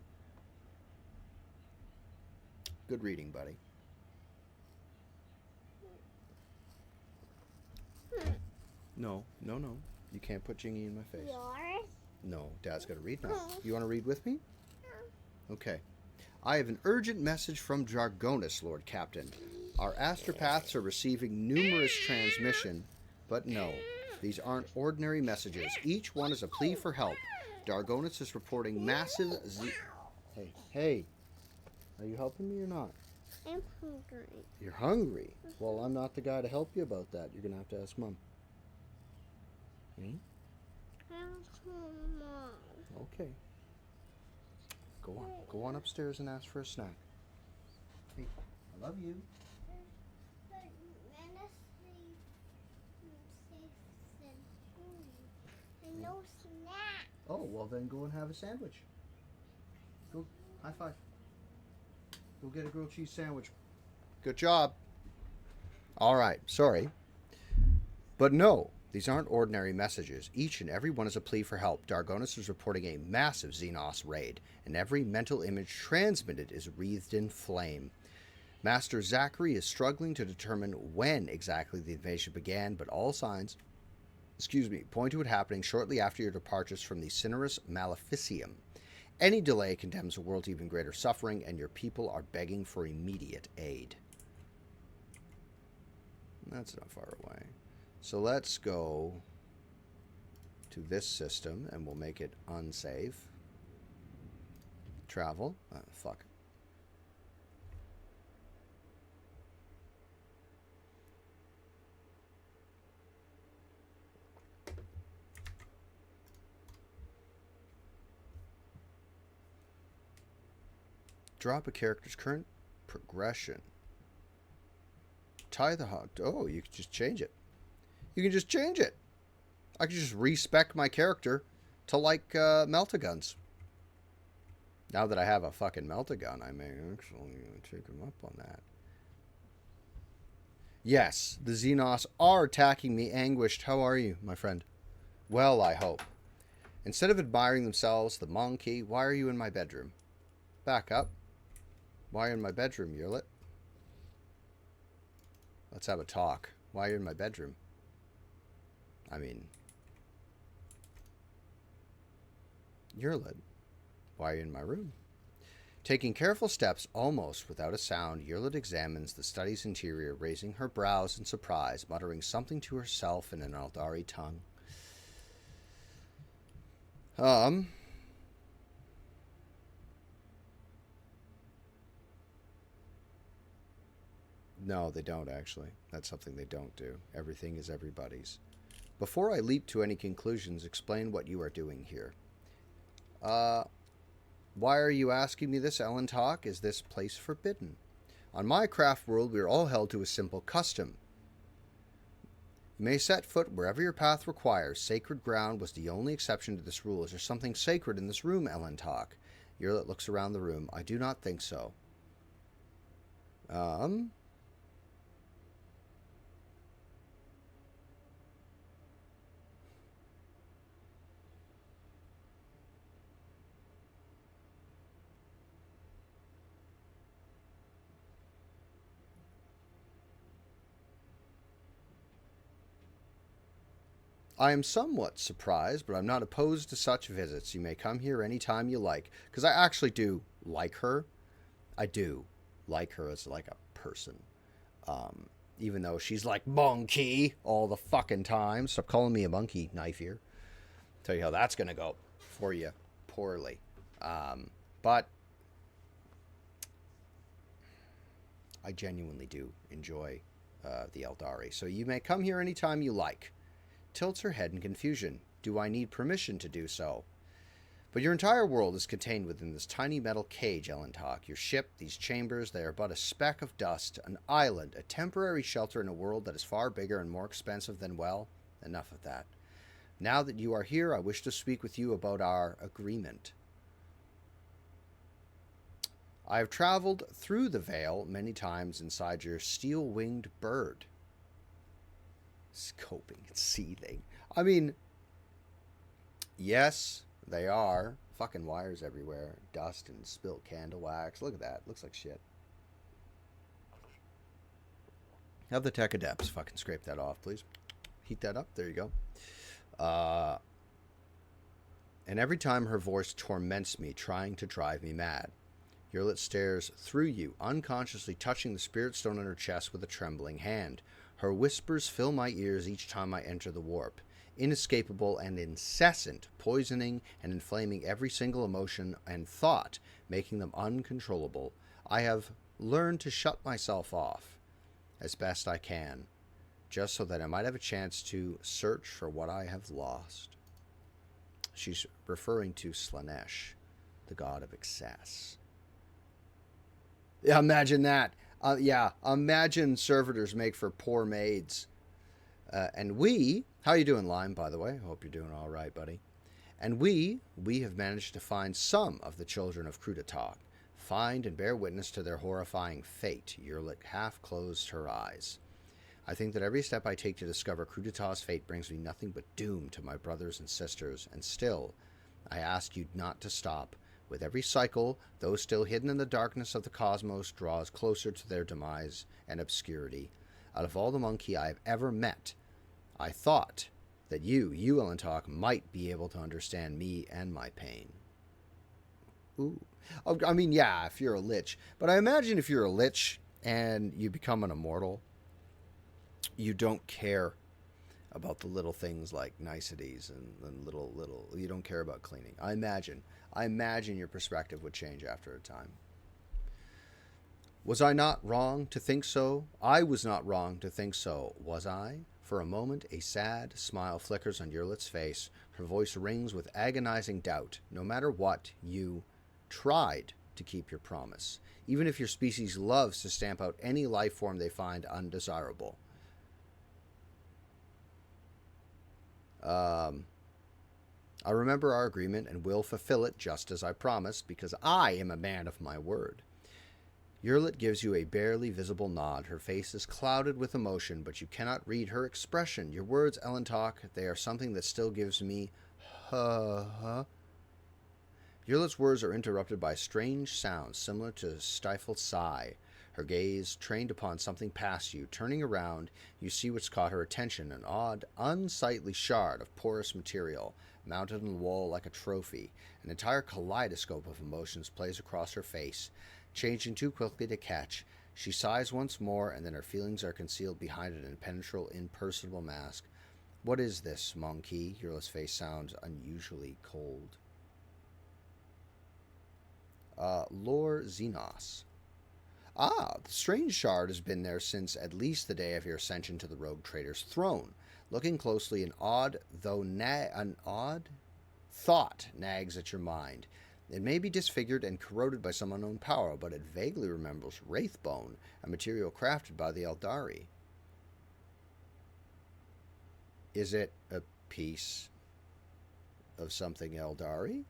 Good reading, buddy. No. You can't put Jingy in my face. Yours? No, Dad's got to read now. You want to read with me? Okay. I have an urgent message from Dargonis, Lord Captain. Our astropaths are receiving numerous transmission, but no. These aren't ordinary messages. Each one is a plea for help. Dargonis is reporting massive Hey. Are you helping me or not? I'm hungry. You're hungry? Well, I'm not the guy to help you about that. You're going to have to ask Mom. Mom. Okay. Go on. Go on upstairs and ask for a snack. Hey, I love you. No snack. Oh, well then go and have a sandwich. Go, high five. Go get a grilled cheese sandwich. Good job. All right, sorry. But no, these aren't ordinary messages. Each and every one is a plea for help. Dargonis is reporting a massive Xenos raid, and every mental image transmitted is wreathed in flame. Master Zachary is struggling to determine when exactly the invasion began, but all signs point to it happening shortly after your departures from the Cinerus Maleficium. Any delay condemns the world to even greater suffering, and your people are begging for immediate aid. That's not far away. So let's go to this system, and we'll make it unsafe. Travel. Fuck. Drop a character's current progression. Tie the hog. Oh, you can just change it. You can just change it. I can just respec my character to like Meltaguns. Now that I have a fucking Meltagun, I may actually take him up on that. Yes, the Xenos are attacking me, Anguished. How are you, my friend? Well, I hope. Instead of admiring themselves, the monkey, why are you in my bedroom? Back up. Why are you in my bedroom, Yurlit? Let's have a talk. Why are you in my bedroom? I mean... Yurlit, why are you in my room? Taking careful steps almost without a sound, Yurlit examines the study's interior, raising her brows in surprise, muttering something to herself in an Eldari tongue. No, they don't, actually. That's something they don't do. Everything is everybody's. Before I leap to any conclusions, explain what you are doing here. Why are you asking me this, Ellen Talk? Is this place forbidden? On my craft world, we are all held to a simple custom. You may set foot wherever your path requires. Sacred ground was the only exception to this rule. Is there something sacred in this room, Ellen Talk? Yurlit looks around the room. I do not think so. I am somewhat surprised, but I'm not opposed to such visits. You may come here any time you like. Because I actually do like her. I do like her as like a person. Even though she's like monkey all the fucking time. Stop calling me a monkey, knife ear. Tell you how that's going to go for you poorly. But I genuinely do enjoy the Eldari. So you may come here anytime you like. Tilts her head in confusion. Do I need permission to do so? But your entire world is contained within this tiny metal cage, Ellen Talk. Your ship, these chambers, they are but a speck of dust, an island, a temporary shelter in a world that is far bigger and more expensive than, well, enough of that. Now that you are here, I wish to speak with you about our agreement. I have traveled through the Veil many times inside your steel-winged bird. Scoping and seething. I mean, yes, they are. Fucking wires everywhere. Dust and spilt candle wax. Look at that. Looks like shit. Have the tech adepts fucking scrape that off, please. Heat that up. There you go. And every time her voice torments me, trying to drive me mad. Yurlit stares through you, unconsciously touching the spirit stone on her chest with a trembling hand. Her whispers fill my ears each time I enter the warp. Inescapable and incessant, poisoning and inflaming every single emotion and thought, making them uncontrollable. I have learned to shut myself off as best I can, just so that I might have a chance to search for what I have lost. She's referring to Slanesh, the god of excess. Yeah, imagine that. Imagine servitors make for poor maids. And we, how you doing, Lime, by the way? Hope you're doing all right, buddy. And we have managed to find some of the children of Krutatok. Find and bear witness to their horrifying fate. Yurlit half closed her eyes. I think that every step I take to discover Krutatok's fate brings me nothing but doom to my brothers and sisters. And still, I ask you not to stop. With every cycle, those still hidden in the darkness of the cosmos draws closer to their demise and obscurity. Out of all the monkey I have ever met, I thought that you Ellen Talk, might be able to understand me and my pain. Ooh. I mean, yeah, if you're a lich. But I imagine if you're a lich and you become an immortal, you don't care about the little things like niceties and little you don't care about cleaning. I imagine your perspective would change after a time. Was I not wrong to think so? I was not wrong to think so, was I? For a moment, a sad smile flickers on Yurlit's face. Her voice rings with agonizing doubt. No matter what, you tried to keep your promise, even if your species loves to stamp out any life form they find undesirable. I remember our agreement and will fulfill it just as I promised, because I am a man of my word. Yurlit gives you a barely visible nod. Her face is clouded with emotion, but you cannot read her expression. Your words, Ellen Talk, they are something that still gives me Yurlit's words are interrupted by strange sounds similar to a stifled sigh. her gaze trained upon something past you. Turning around, you see what's caught her attention, an odd, unsightly shard of porous material, mounted on the wall like a trophy. An entire kaleidoscope of emotions plays across her face, changing too quickly to catch. She sighs once more, and then her feelings are concealed behind an impenetrable, impersonal mask. What is this, monkey? Yurla's face sounds unusually cold. Lore Xenos. Ah, the strange shard has been there since at least the day of your ascension to the rogue trader's throne. Looking closely, an odd thought nags at your mind. It may be disfigured and corroded by some unknown power, but it vaguely remembers Wraithbone, a material crafted by the Eldari. Is it a piece of something Eldari?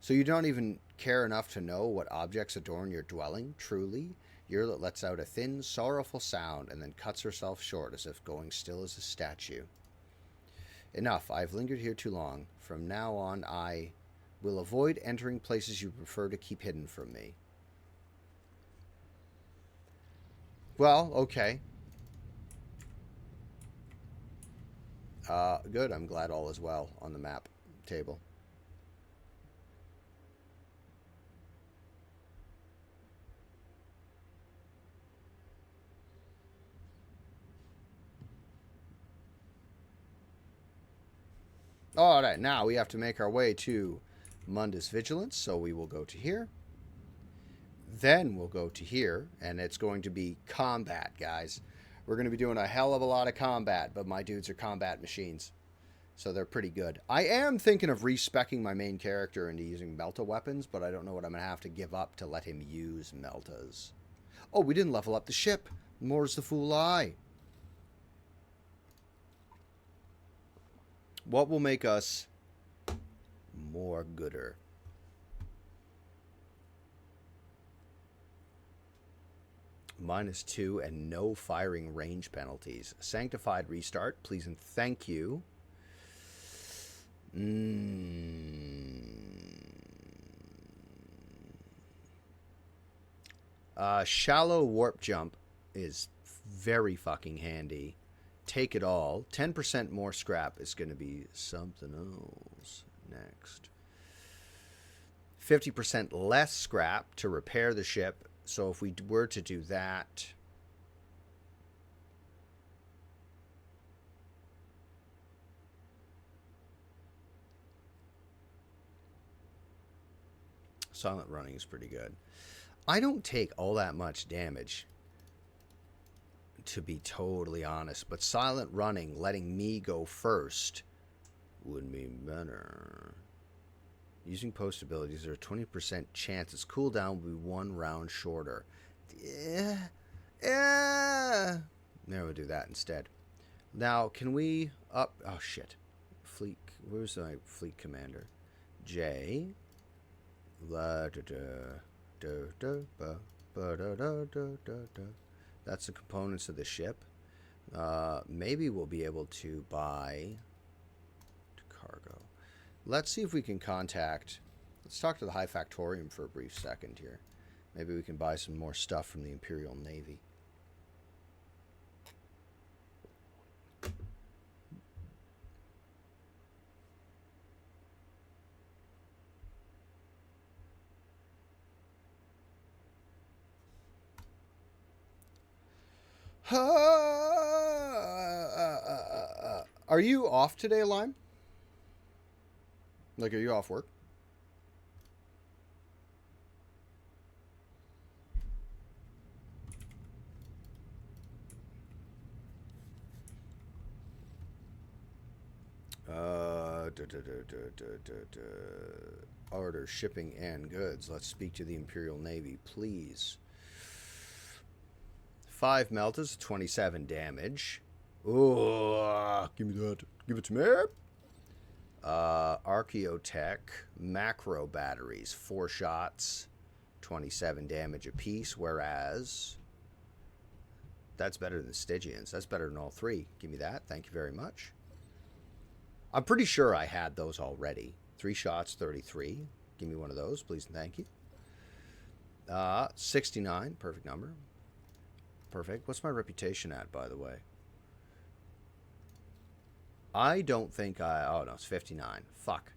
So you don't even care enough to know what objects adorn your dwelling, truly? Yurla lets out a thin, sorrowful sound and then cuts herself short as if going still as a statue. Enough, I've lingered here too long. From now on, I will avoid entering places you prefer to keep hidden from me. Well, okay. Good, I'm glad all is well on the map table. Alright, now we have to make our way to Mundus Vigilance, so we will go to here. Then we'll go to here, and it's going to be combat, guys. We're going to be doing a hell of a lot of combat, but my dudes are combat machines, so they're pretty good. I am thinking of respecking my main character into using Melta weapons, but I don't know what I'm going to have to give up to let him use Meltas. Oh, we didn't level up the ship. More's the fool I. What will make us more gooder? -2 and no firing range penalties. Sanctified restart, please and thank you. Shallow warp jump is very fucking handy. Take it all. 10% more scrap is going to be something else next. 50% less scrap to repair the ship. So if we were to do that, silent running is pretty good. I don't take all that much damage, to be totally honest, but silent running, letting me go first, would be better. Using post abilities, there's a 20% chance its cooldown will be 1 round shorter. Yeah. There, we'll do that instead. Now, can we up... Oh, shit. Fleet... Where's my fleet commander? J. That's the components of the ship. Maybe we'll be able to buy cargo. Let's see if we can contact... Let's talk to the High Factorium for a brief second here. Maybe we can buy some more stuff from the Imperial Navy. Are you off today, Lime? Like, are you off work? Order shipping and goods. Let's speak to the Imperial Navy, please. 5 meltas, 27 damage. Oh, give me that. Give it to me. Archaeotech macro batteries, 4 shots, 27 damage apiece, whereas that's better than Stygians. That's better than all 3. Give me that. Thank you very much. I'm pretty sure I had those already. 3 shots, 33. Give me one of those, please and thank you. 69, perfect number. Perfect. What's my reputation at, by the way? I don't think I... Oh, no, it's 59. Fuck.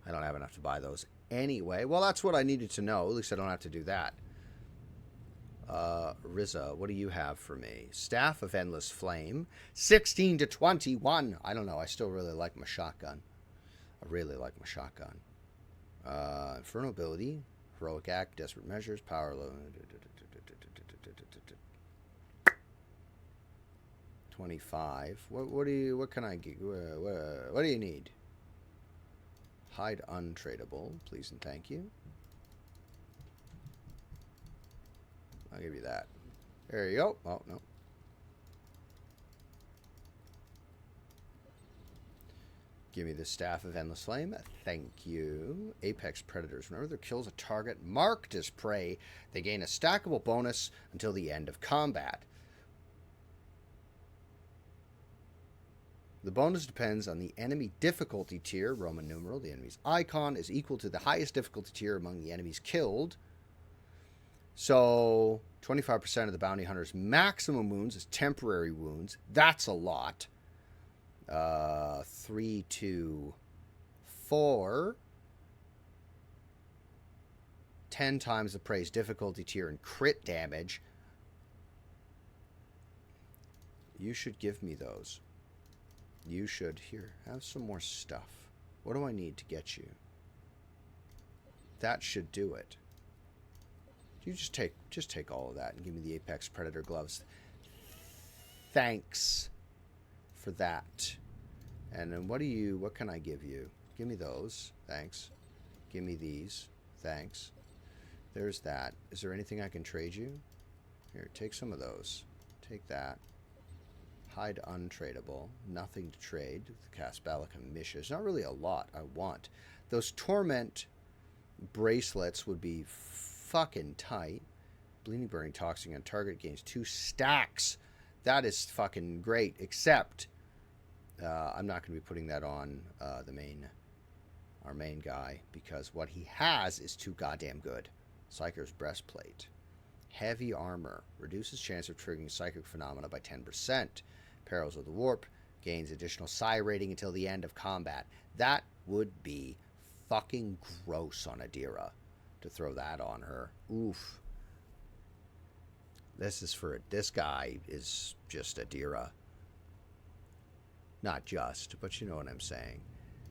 I don't have enough to buy those anyway. Well, that's what I needed to know. At least I don't have to do that. Riza, what do you have for me? Staff of Endless Flame. 16 to 21. I don't know. I still really like my shotgun. I really like my shotgun. Inferno ability. Heroic Act. Desperate Measures. Power low. 25. What can I get? What do you need? Hide untradeable, please and thank you. I'll give you that. There you go. Oh, no. Give me the Staff of Endless Flame. Thank you. Apex Predators. Whenever their kills a target marked as prey, they gain a stackable bonus until the end of combat. The bonus depends on the enemy difficulty tier, Roman numeral. The enemy's icon is equal to the highest difficulty tier among the enemies killed. So 25% of the bounty hunter's maximum wounds is temporary wounds. That's a lot. 3 to 4. 10 times the prey's difficulty tier and crit damage. You should give me those. You should. Here, have some more stuff. What do I need to get you? That should do it. You just take all of that and give me the Apex Predator gloves. Thanks for that. And then what can I give you? Give me those. Thanks. Give me these. Thanks. There's that. Is there anything I can trade you? Here, take some of those. Take that. Hide untradeable. Nothing to trade. The Caspalica Mishes. Not really a lot I want. Those Torment bracelets would be fucking tight. Bleeding Burning Toxic on target gains 2 stacks. That is fucking great. Except I'm not going to be putting that on our main guy, because what he has is too goddamn good. Psyker's Breastplate. Heavy Armor. Reduces chance of triggering psychic phenomena by 10%. Perils of the Warp. Gains additional psi rating until the end of combat. That would be fucking gross on Adira to throw that on her. Oof. This guy is just Adira. Not just, but you know what I'm saying.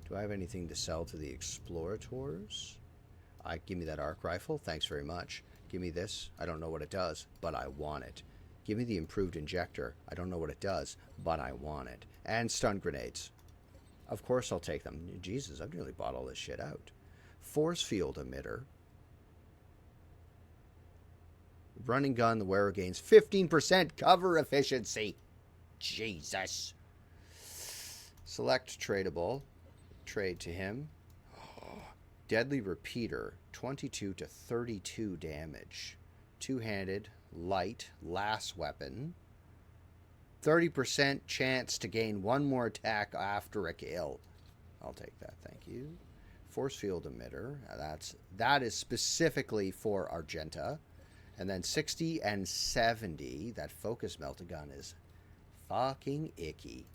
Do I have anything to sell to the Explorators? Give me that arc rifle. Thanks very much. Give me this. I don't know what it does, but I want it. Give me the improved injector. I don't know what it does, but I want it. And stun grenades. Of course I'll take them. Jesus, I've nearly bought all this shit out. Force field emitter. Running gun, the wearer gains 15% cover efficiency. Jesus. Select tradable. Trade to him. Deadly repeater. 22 to 32 damage. Two-handed, light, last weapon. 30% chance to gain one more attack after a kill. I'll take that, thank you. Force field emitter. That is specifically for Argenta. And then 60 and 70. That focus melta gun is fucking icky.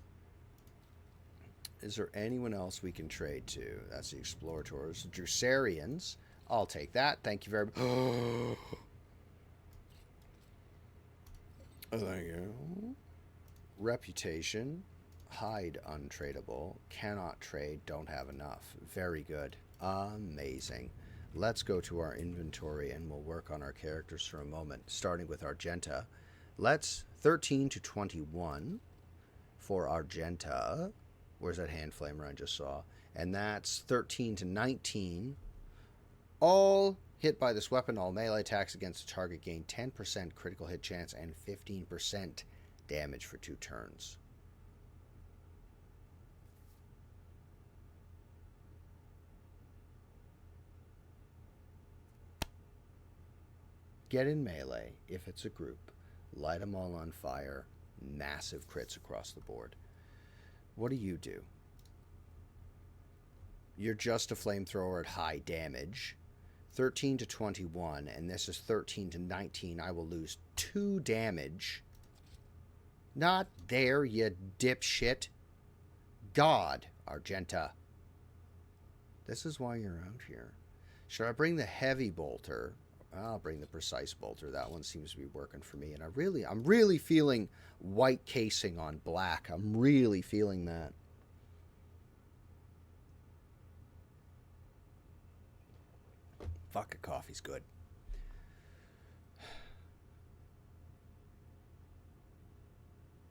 Is there anyone else we can trade to? That's the Explorators. Drusarians. I'll take that. Thank you very much. Thank you. Reputation. Hide untradeable. Cannot trade. Don't have enough. Very good. Amazing. Let's go to our inventory and we'll work on our characters for a moment, starting with Argenta. Let's 13 to 21 for Argenta. Where's that hand flamer I just saw? And that's 13 to 19. All hit by this weapon, all melee attacks against a target gain 10% critical hit chance and 15% damage for 2 turns. Get in melee if it's a group. Light them all on fire. Massive crits across the board. What do? You're just a flamethrower at high damage. 13 to 21, and this is 13 to 19. I will lose 2 damage. Not there, you dipshit. God, Argenta. This is why you're out here. Should I bring the heavy bolter? I'll bring the precise bolter. That one seems to be working for me. And I'm really feeling white casing on black. I'm really feeling that. Fuck, a coffee's good.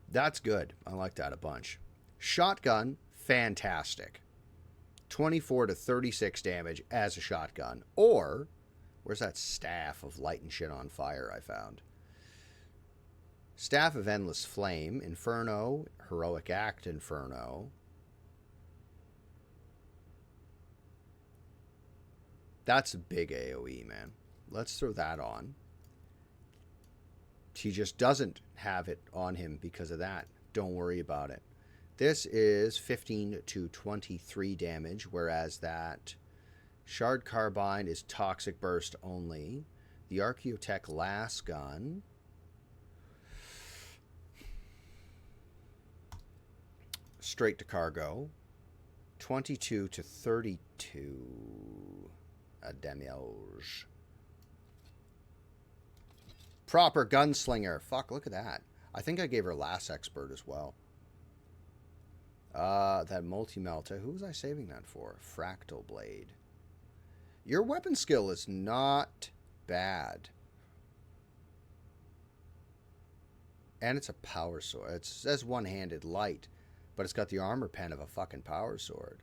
That's good. I like that a bunch. Shotgun, fantastic. 24 to 36 damage as a shotgun. Or, where's that staff of lighting shit on fire I found? Staff of Endless Flame, Inferno, Heroic Act Inferno. That's a big AoE, man. Let's throw that on. He just doesn't have it on him because of that. Don't worry about it. This is 15 to 23 damage, whereas that Shard Carbine is Toxic Burst only. The Archaeotech Last Gun. Straight to cargo. 22 to 32. A damage. Proper gunslinger. Fuck, look at that. I think I gave her last expert as well. That multi-melta. Who was I saving that for? Fractal Blade. Your weapon skill is not bad. And it's a power sword. It says one-handed light, but it's got the armor pen of a fucking power sword.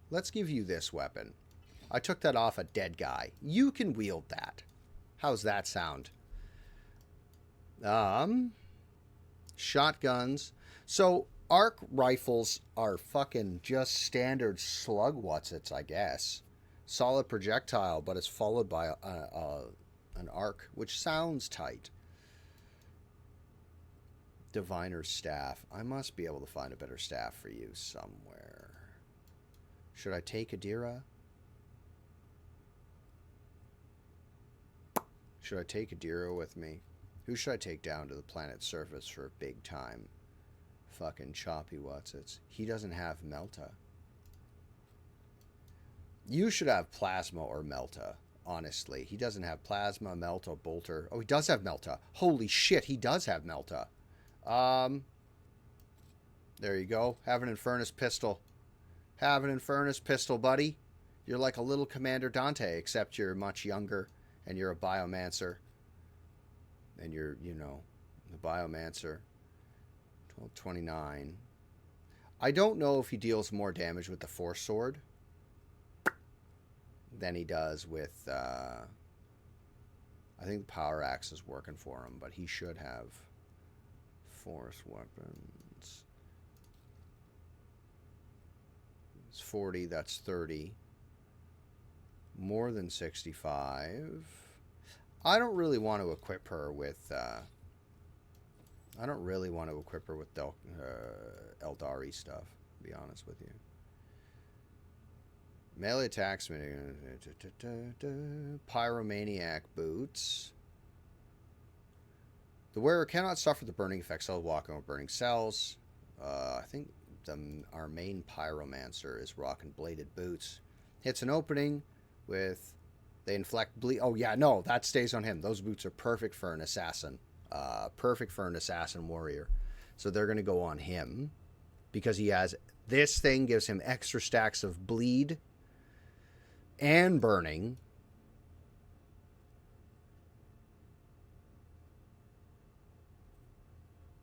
Let's give you this weapon. I took that off a dead guy. You can wield that. How's that sound? Shotguns. So, arc rifles are fucking just standard slug whatsits, I guess. Solid projectile, but it's followed by an arc, which sounds tight. Diviner's Staff. I must be able to find a better staff for you somewhere. Should I take Adira? Should I take Adira with me? Who should I take down to the planet's surface for a big time? Fucking choppy whatsits. He doesn't have Melta. You should have Plasma or Melta, honestly. He doesn't have Plasma, Melta, Bolter. Oh, he does have Melta. Holy shit, he does have Melta. There you go. Have an Infernus pistol. Have an Infernus pistol, buddy. You're like a little Commander Dante, except you're much younger, and you're a Biomancer. And you're, you know, the Biomancer. 1229. I don't know if he deals more damage with the Force Sword than he does with, I think the Power Axe is working for him, but he should have Force weapons. It's 40, that's 30. More than 65. I don't really want to equip her with, I don't really want to equip her with Eldari stuff, to be honest with you. Melee attacks, Pyromaniac boots. The wearer cannot suffer the burning effects of walking over burning cells. I think our main pyromancer is rocking bladed boots. Hits an opening with, they inflict bleed. Oh yeah, no, that stays on him. Those boots are perfect for an assassin. Perfect for an assassin warrior. So they're going to go on him because he has, this thing gives him extra stacks of bleed and burning.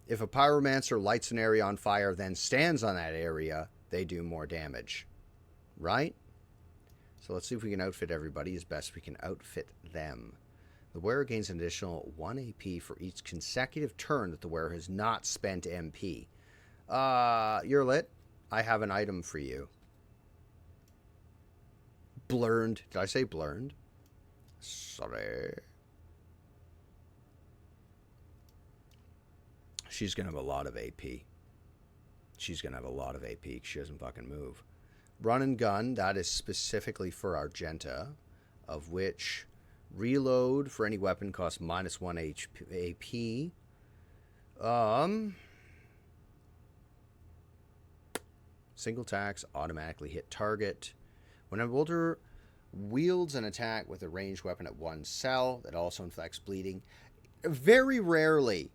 If a pyromancer lights an area on fire, then stands on that area, they do more damage. Right? So let's see if we can outfit everybody as best we can outfit them. The wearer gains an additional 1 AP for each consecutive turn that the wearer has not spent MP. You're lit. I have an item for you. Blurned. Did I say blurned? Sorry. She's going to have a lot of AP. She's going to have a lot of AP. She doesn't fucking move. Run and gun, that is specifically for Argenta, of which reload for any weapon costs -1 AP. Single attacks automatically hit target. When a bolter wields an attack with a ranged weapon at one cell, that also inflicts bleeding. Very rarely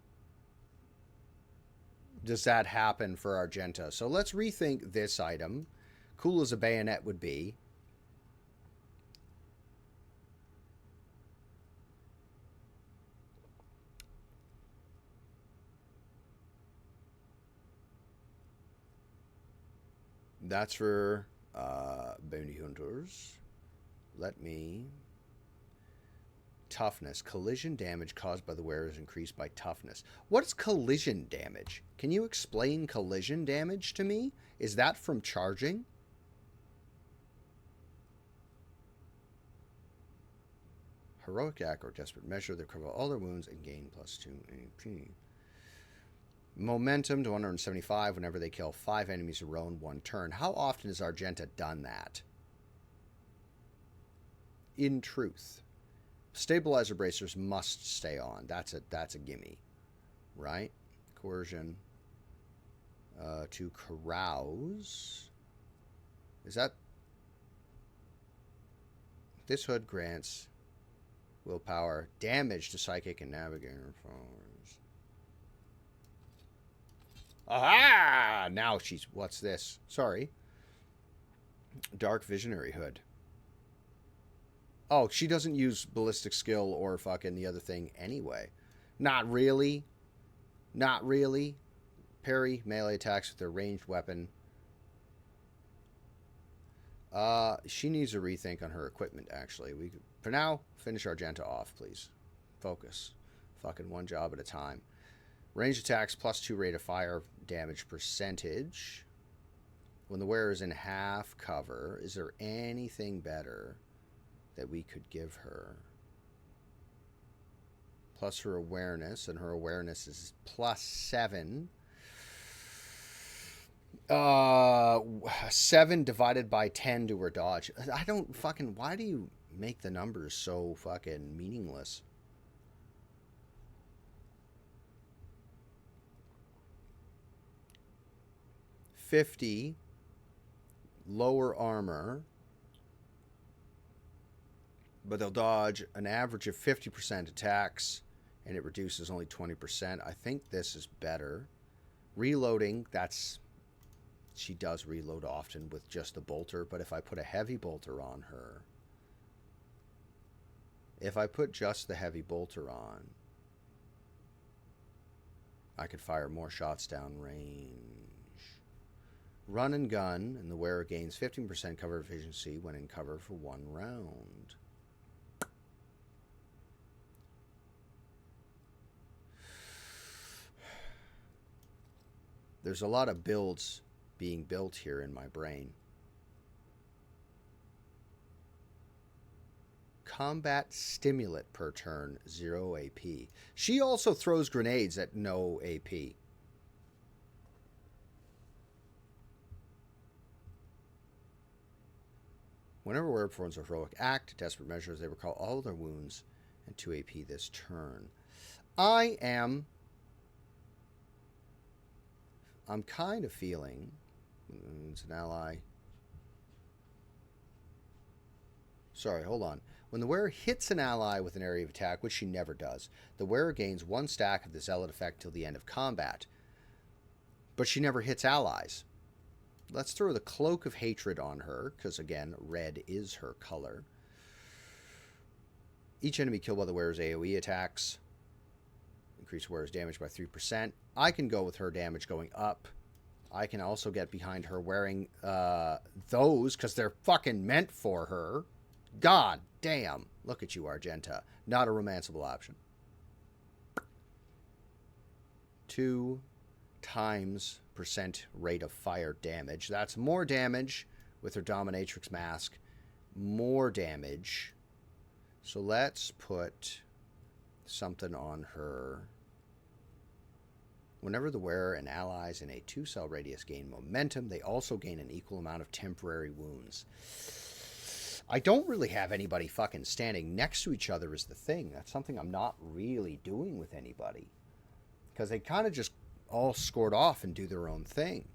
does that happen for Argenta. So let's rethink this item. Cool as a bayonet would be. That's for bounty hunters. Let me... Toughness. Collision damage caused by the wearer is increased by toughness. What is collision damage? Can you explain collision damage to me? Is that from charging? Heroic act or desperate measure. They cover all their wounds and gain +2 AP. Momentum to 175 whenever they kill 5 enemies a row in one turn. How often has Argenta done that? In truth. Stabilizer bracers must stay on. That's a gimme. Right? Coercion. To carouse. Is that... This hood grants willpower, damage to psychic and navigator followers. Aha! Now she's... What's this? Sorry. Dark Visionary Hood. Oh, she doesn't use ballistic skill or fucking the other thing anyway. Not really. Not really. Parry melee attacks with their ranged weapon. She needs a rethink on her equipment, actually. We could, for now, finish Argenta off, please. Focus. Fucking one job at a time. Range attacks +2 rate of fire damage percentage. When the wearer is in half cover, is there anything better that we could give her? Plus her awareness, and her awareness is +7. 7 divided by 10 to her dodge. I don't fucking... Why do you make the numbers so fucking meaningless? $50 lower armor, but they'll dodge an average of 50% attacks, and it reduces only 20%. I think this is better. Reloading, that's... She does reload often with just the bolter, but if I put a heavy bolter on her... If I put just the heavy bolter on, I could fire more shots down range. Run and gun, and the wearer gains 15% cover efficiency when in cover for 1 round. There's a lot of builds being built here in my brain. Combat stimulant per turn, 0 AP. She also throws grenades at no AP. Whenever a wearer performs a heroic act, desperate measures, they recall all their wounds and 2 AP this turn. I'm kind of feeling... It's an ally. Sorry, hold on. When the wearer hits an ally with an area of attack, which she never does, the wearer gains 1 stack of the zealot effect till the end of combat. But she never hits allies. Let's throw the Cloak of Hatred on her, because again, red is her color. Each enemy killed by the wearer's AoE attacks. Increase wearer's damage by 3%. I can go with her damage going up. I can also get behind her wearing those, because they're fucking meant for her. God damn. Look at you, Argenta. Not a romanceable option. 2 times % rate of fire damage. That's more damage with her dominatrix mask. More damage. So let's put something on her Whenever the wearer and allies in a 2-cell radius gain momentum, they also gain an equal amount of temporary wounds. I don't really have anybody fucking standing next to each other is the thing. That's something I'm not really doing with anybody. Because they kind of just all scored off and do their own thing.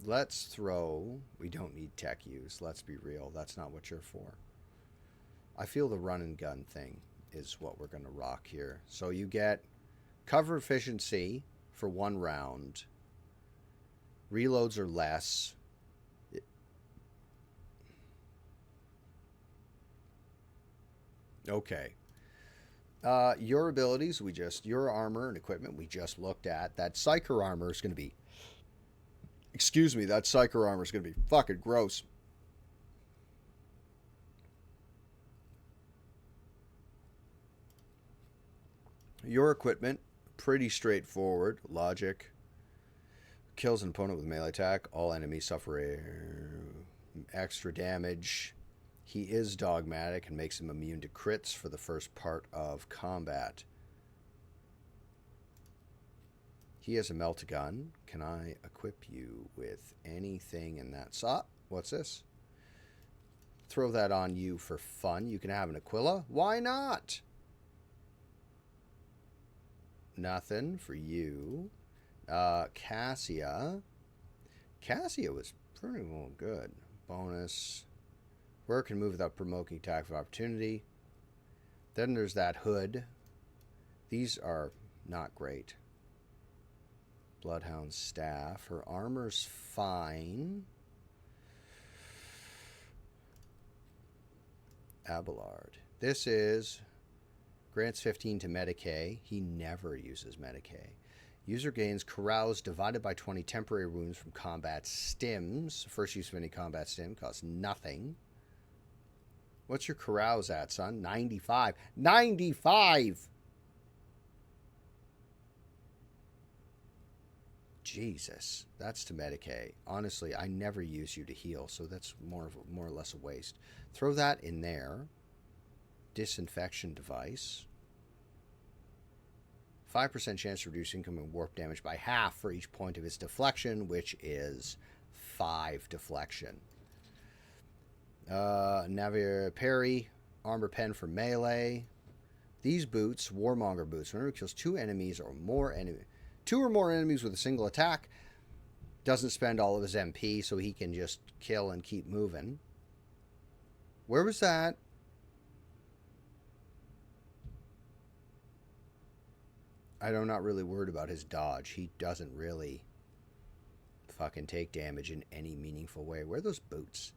Let's throw... We don't need tech use. Let's be real. That's not what you're for. I feel the run and gun thing is what we're going to rock here. So you get cover efficiency for 1 round. Reloads are less. Okay. Your abilities, your armor and equipment we just looked at. That Psyker armor is going to be... Excuse me, that Psyker armor is going to be fucking gross. Your equipment, pretty straightforward. Logic. Kills an opponent with melee attack. All enemies suffer extra damage. He is dogmatic and makes him immune to crits for the first part of combat. He has a melt-a-gun. Can I equip you with anything in that? What's this? Throw that on you for fun. You can have an Aquila. Why not? Nothing for you. Cassia. Cassia was pretty well good. Bonus. Work and move without provoking attack of opportunity. Then there's that hood. These are not great. Bloodhound staff. Her armor's fine. Abelard. This is... Grants 15 to Medicae. He never uses Medicae. User gains carouse divided by 20 temporary wounds from combat stims. First use of any combat stim costs nothing. What's your carouse at, son? 95. 95! Jesus. That's to Medicae. Honestly, I never use you to heal, so that's more or less a waste. Throw that in there. Disinfection device. 5% chance to reduce incoming warp damage by half for each point of its deflection, which is 5 deflection. Navier Parry, armor pen for melee. These boots, Warmonger boots, whenever it kills 2 enemies or more two or more enemies with a single attack, doesn't spend all of his MP, so he can just kill and keep moving. Where was that? I'm not really worried about his dodge. He doesn't really fucking take damage in any meaningful way. Where are those boots?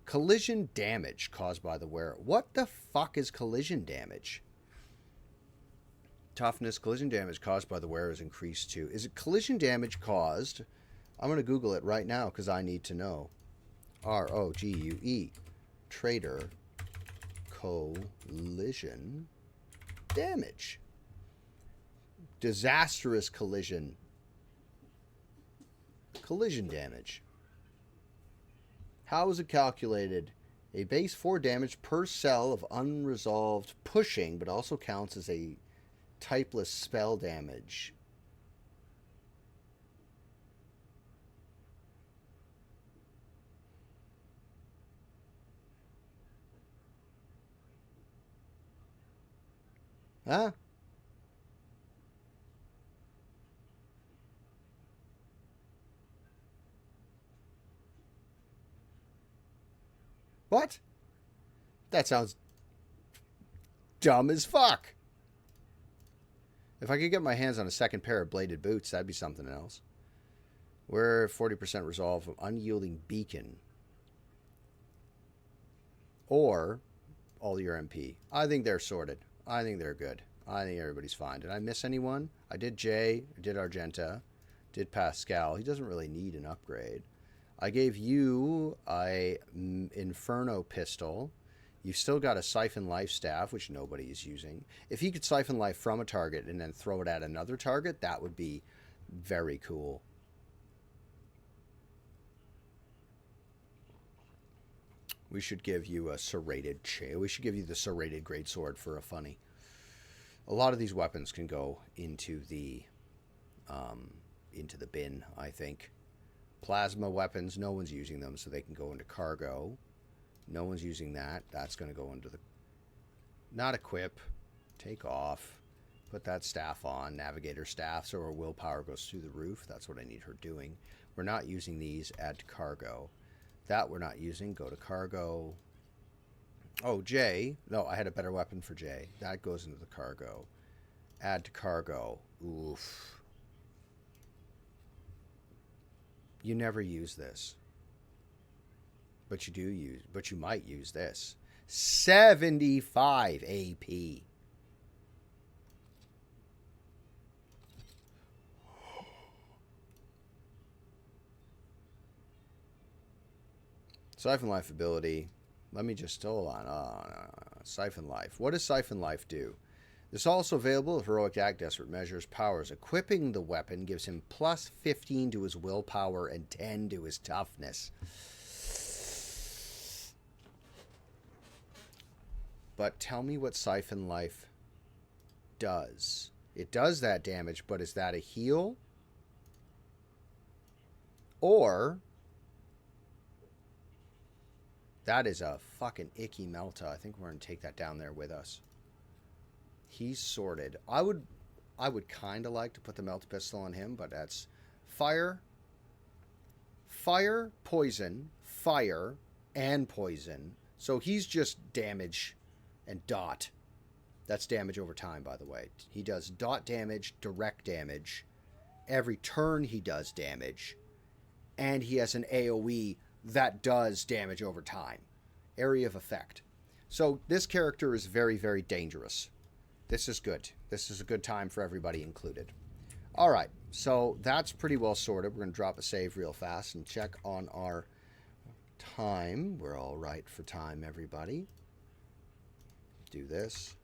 Collision damage caused by the wearer. What the fuck is collision damage? Toughness. Collision damage caused by the wearer is increased to... Is it collision damage caused? I'm going to Google it right now because I need to know. ROGUE. Trader. Collision damage. Disastrous collision. Collision damage. How is it calculated? A base 4 damage per cell of unresolved pushing, but also counts as a typeless spell damage. Huh? What? That sounds dumb as fuck. If I could get my hands on a second pair of bladed boots, that'd be something else. We're 40% resolve from unyielding beacon. Or all your MP. I think they're sorted. I think they're good. I think everybody's fine. Did I miss anyone? I did Jay, I did Argenta, did Pascal. He doesn't really need an upgrade. I gave you a Inferno pistol. You've still got a Siphon Life Staff, which nobody is using. If you could Siphon Life from a target and then throw it at another target, that would be very cool. We should give you a serrated we should give you the serrated greatsword for a funny. A lot of these weapons can go into the bin, I think. Plasma weapons, no one's using them, so they can go into cargo. No one's using that. That's going to go into the... Not equip. Take off. Put that staff on. Navigator staff, so her willpower goes through the roof. That's what I need her doing. We're not using these. Add to cargo. That we're not using. Go to cargo. Oh, J. No, I had a better weapon for J. That goes into the cargo. Add to cargo. Oof. You never use this. But you might use this. 75 AP. Siphon Life ability. Let me just hold on. Siphon Life. What does Siphon Life do? This is also available if Heroic Act, Desperate Measures, Powers. Equipping the weapon gives him plus 15 to his willpower and 10 to his toughness. But tell me what Siphon Life does. It does that damage, but is that a heal? Or... that is a fucking icky Melta. I think we're going to take that down there with us. He's sorted. I would kind of like to put the Melta pistol on him, but that's fire, poison, fire, and poison. So he's just damage and dot. That's damage over time, by the way. He does dot damage, direct damage. Every turn he does damage. And he has an AoE that does damage over time. Area of effect. So this character is very, very dangerous. This is good. This is a good time for everybody included. All right, so that's pretty well sorted. We're going to drop a save real fast and check on our time. We're all right for time, everybody. Do this.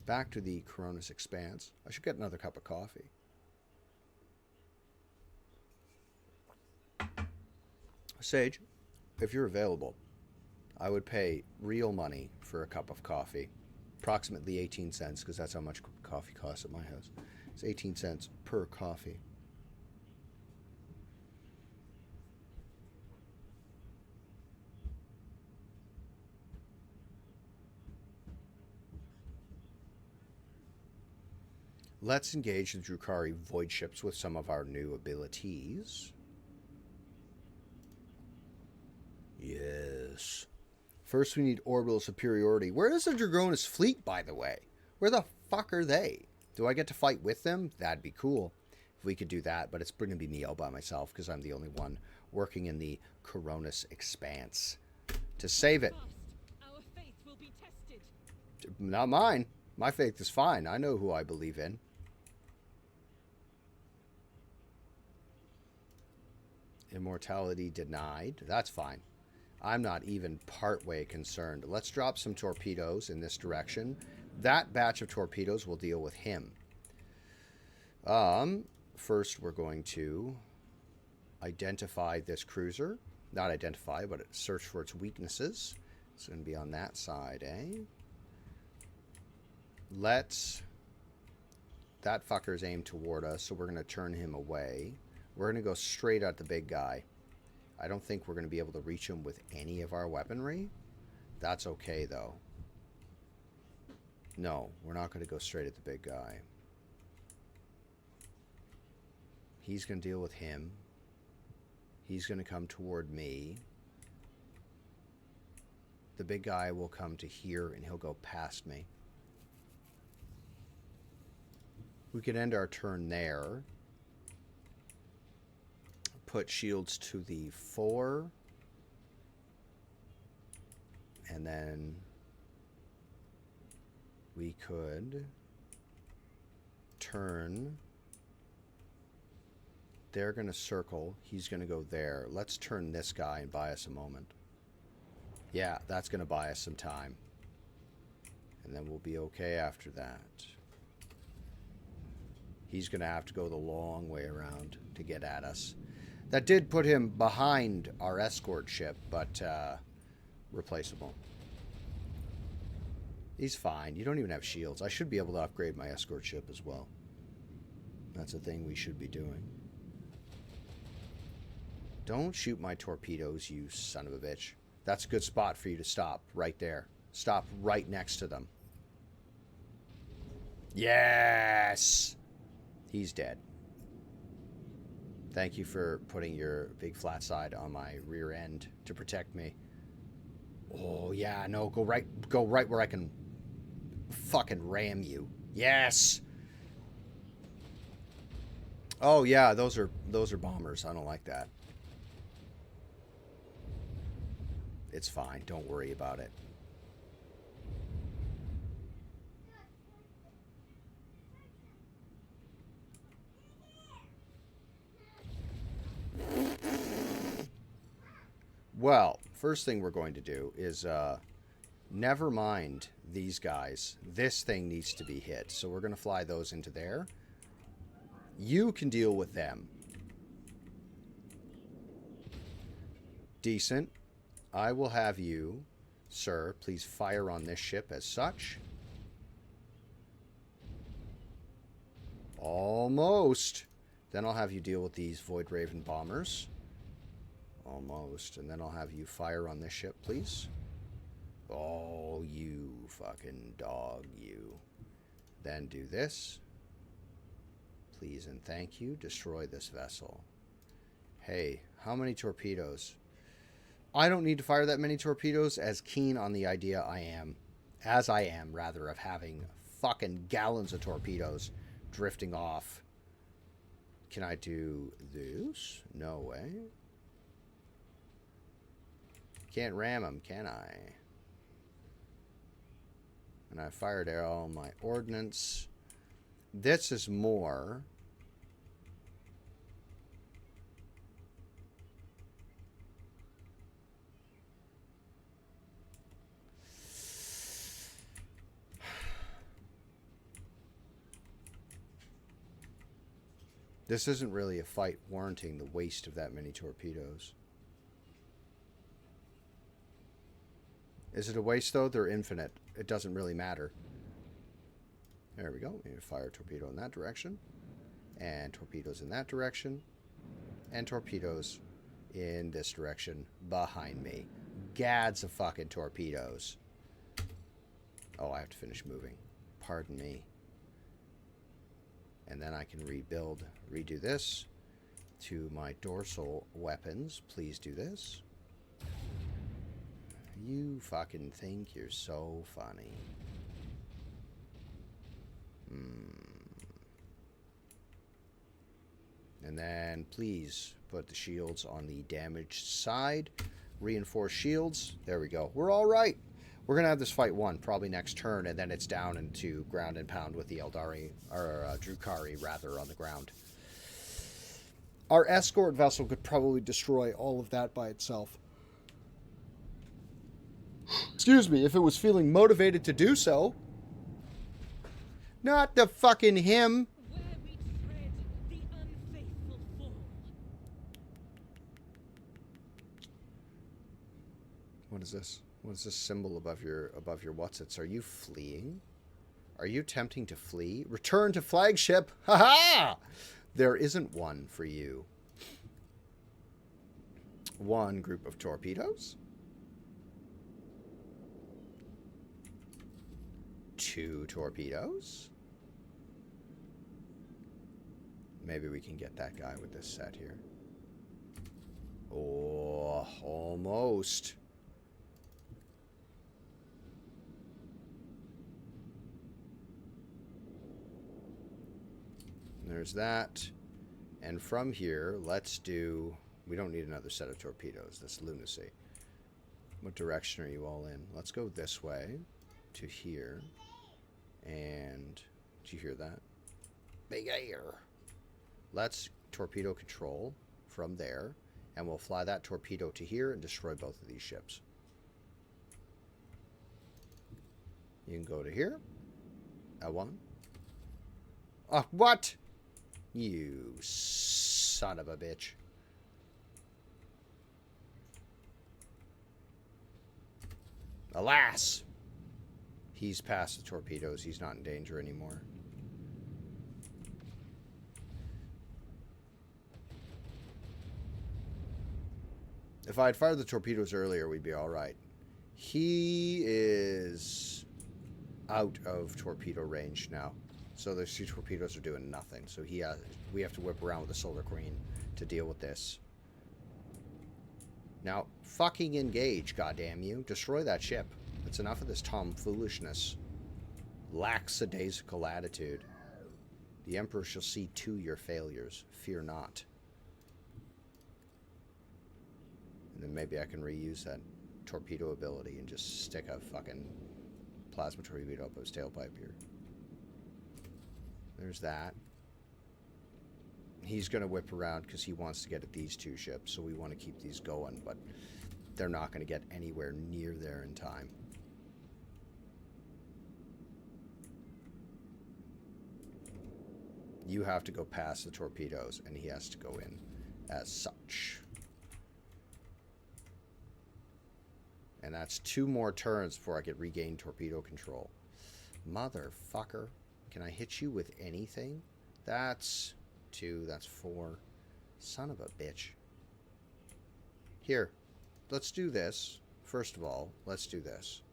Back to the Coronis Expanse. I should get another cup of coffee. Sage, if you're available, I would pay real money for a cup of coffee. Approximately 18 cents, because that's how much coffee costs at my house. It's 18 cents per coffee. Let's engage the Drukhari void ships with some of our new abilities. Yes. First, we need orbital superiority. Where is the Dragonis fleet, by the way? Where the fuck are they? Do I get to fight with them? That'd be cool if we could do that, but it's going to be me all by myself because I'm the only one working in the Coronis Expanse to save it. Our faith will be tested. Not mine. My faith is fine. I know who I believe in. Immortality denied. That's fine. I'm not even partway concerned. Let's drop some torpedoes in this direction. That batch of torpedoes will deal with him. First, we're going to identify this cruiser. Not identify, but search for its weaknesses. It's going to be on that side, eh? That fucker's aimed toward us, so we're going to turn him away. We're going to go straight at the big guy. I don't think we're going to be able to reach him with any of our weaponry. That's okay, though. No, we're not going to go straight at the big guy. He's going to deal with him. He's going to come toward me. The big guy will come to here, and he'll go past me. We could end our turn there. Put shields to the 4. And then we could turn. They're going to circle. He's going to go there. Let's turn this guy and buy us a moment. Yeah, that's going to buy us some time. And then we'll be okay after that. He's going to have to go the long way around to get at us. That did put him behind our escort ship, but replaceable. He's fine. You don't even have shields. I should be able to upgrade my escort ship as well. That's a thing we should be doing. Don't shoot my torpedoes, you son of a bitch. That's a good spot for you to stop, right there. Stop right next to them. Yes! He's dead. Thank you for putting your big flat side on my rear end to protect me. Oh, yeah, no, go right where I can fucking ram you. Yes! Oh, yeah, those are bombers. I don't like that. It's fine. Don't worry about it. Well, first thing we're going to do is never mind these guys. This thing needs to be hit. So we're going to fly those into there. You can deal with them. Decent. I will have you, sir, please fire on this ship as such. Almost. Then I'll have you deal with these Void Raven bombers. Almost. And then I'll have you fire on this ship, please. Oh, you fucking dog, you. Then do this. Please and thank you. Destroy this vessel. Hey, how many torpedoes? I don't need to fire that many torpedoes, as keen on the idea I am, rather, of having fucking gallons of torpedoes drifting off. Can I do this? No way. Can't ram them, can I? And I fired all my ordnance. This is more. This isn't really a fight warranting the waste of that many torpedoes. Is it a waste, though? They're infinite. It doesn't really matter. There we go. We fire a torpedo in that direction. And torpedoes in that direction. And torpedoes in this direction behind me. Gads of fucking torpedoes. Oh, I have to finish moving. Pardon me. And then I can redo this to my dorsal weapons. Please do this. You fucking think you're so funny. And then please put the shields on the damaged side. Reinforce shields. There we go. We're all right. We're going to have this fight won probably next turn, and then it's down into ground and pound with the Eldari, or Drukhari, rather, on the ground. Our escort vessel could probably destroy all of that by itself. Excuse me, if it was feeling motivated to do so. Not the fucking him. Where we tread, the unfaithful fall. What is this? What is this symbol above your whatsits? Are you fleeing? Are you attempting to flee? Return to flagship. Ha ha! There isn't one for you. One group of torpedoes. 2 torpedoes. Maybe we can get that guy with this set here. Oh, almost. There's that. And from here, let's do... We don't need another set of torpedoes. That's lunacy. What direction are you all in? Let's go this way to here. And... Did you hear that? Big air. Let's torpedo control from there. And we'll fly that torpedo to here and destroy both of these ships. You can go to here. L1. What? You son of a bitch. Alas! He's past the torpedoes. He's not in danger anymore. If I had fired the torpedoes earlier, we'd be alright. He is out of torpedo range now. So those two torpedoes are doing nothing. So we have to whip around with the Solar Queen to deal with this. Now, fucking engage, goddamn you. Destroy that ship. It's enough of this tomfoolishness. Lackadaisical attitude. The Emperor shall see to your failures. Fear not. And then maybe I can reuse that torpedo ability and just stick a fucking plasma torpedo up his tailpipe here. There's that. He's going to whip around because he wants to get at these two ships, so we want to keep these going, but they're not going to get anywhere near there in time. You have to go past the torpedoes, and he has to go in as such. And that's 2 more turns before I get regained torpedo control. Motherfucker. Can I hit you with anything? That's 2. That's 4. Son of a bitch. Here. Let's do this. First of all, let's do this.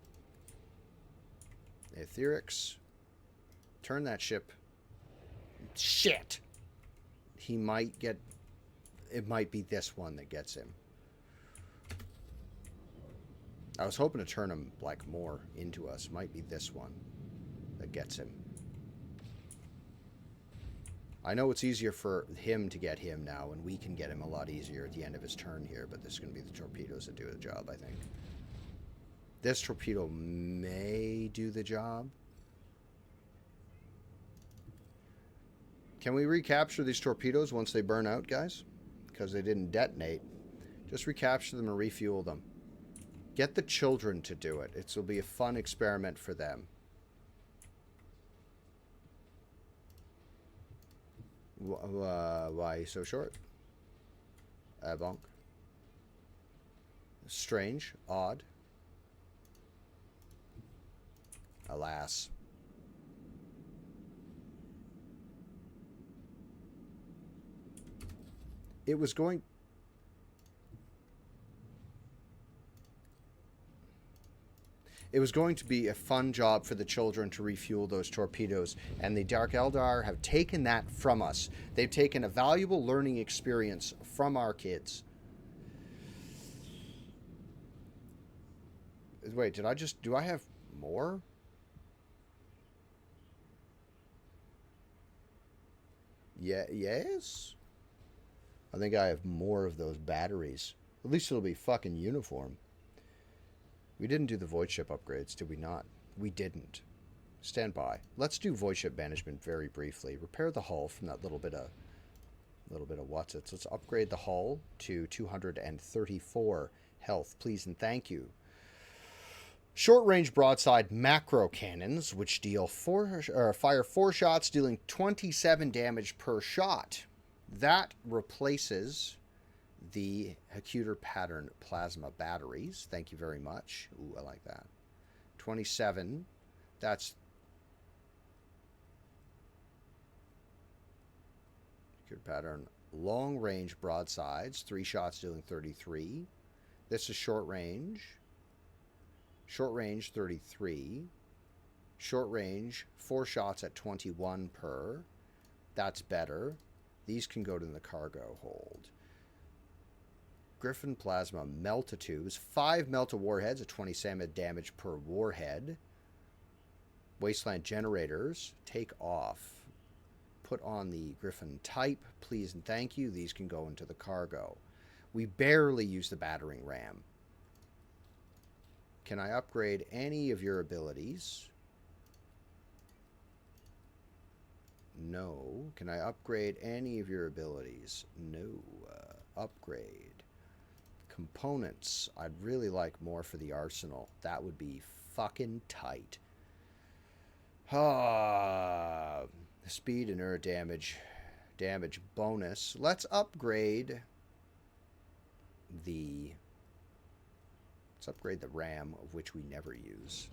Etherics. Turn that ship. Shit! He might get... It might be this one that gets him. I was hoping to turn him, like, more into us. Might be this one that gets him. I know it's easier for him to get him now, and we can get him a lot easier at the end of his turn here, but this is going to be the torpedoes that do the job, I think. This torpedo may do the job. Can we recapture these torpedoes once they burn out, guys? Because they didn't detonate. Just recapture them and refuel them. Get the children to do it. It will be a fun experiment for them. Why so short? Bonk. Strange. Odd. Alas. It was going... It was going to be a fun job for the children to refuel those torpedoes, and the Dark Eldar have taken that from us. They've taken a valuable learning experience from our kids. Wait, do I have more? Yeah, yes? I think I have more of those batteries. At least it'll be fucking uniform. We didn't do the void ship upgrades, did we not? We didn't. Stand by. Let's do void ship management very briefly. Repair the hull from that little bit of what's it. So let's upgrade the hull to 234 health, please and thank you. Short-range broadside macro cannons, which fire 4 shots, dealing 27 damage per shot. That replaces the Hecutor pattern plasma batteries. Thank you very much. Ooh, I like that. 27. That's Hecutor pattern long range broadsides. 3 shots dealing 33. This is short range. Short range 33. Short range 4 shots at 21 per. That's better. These can go to the cargo hold. Griffin Plasma Melta-Tubes. 5 Melta Warheads at 27 damage per warhead. Wasteland Generators. Take off. Put on the Griffin type. Please and thank you. These can go into the cargo. We barely use the battering ram. Can I upgrade any of your abilities? No. Can I upgrade any of your abilities? No. Upgrade. Components. I'd really like more for the arsenal. That would be fucking tight. Speed and air damage. damage bonus. Let's upgrade the... Let's upgrade the ram, of which we never use.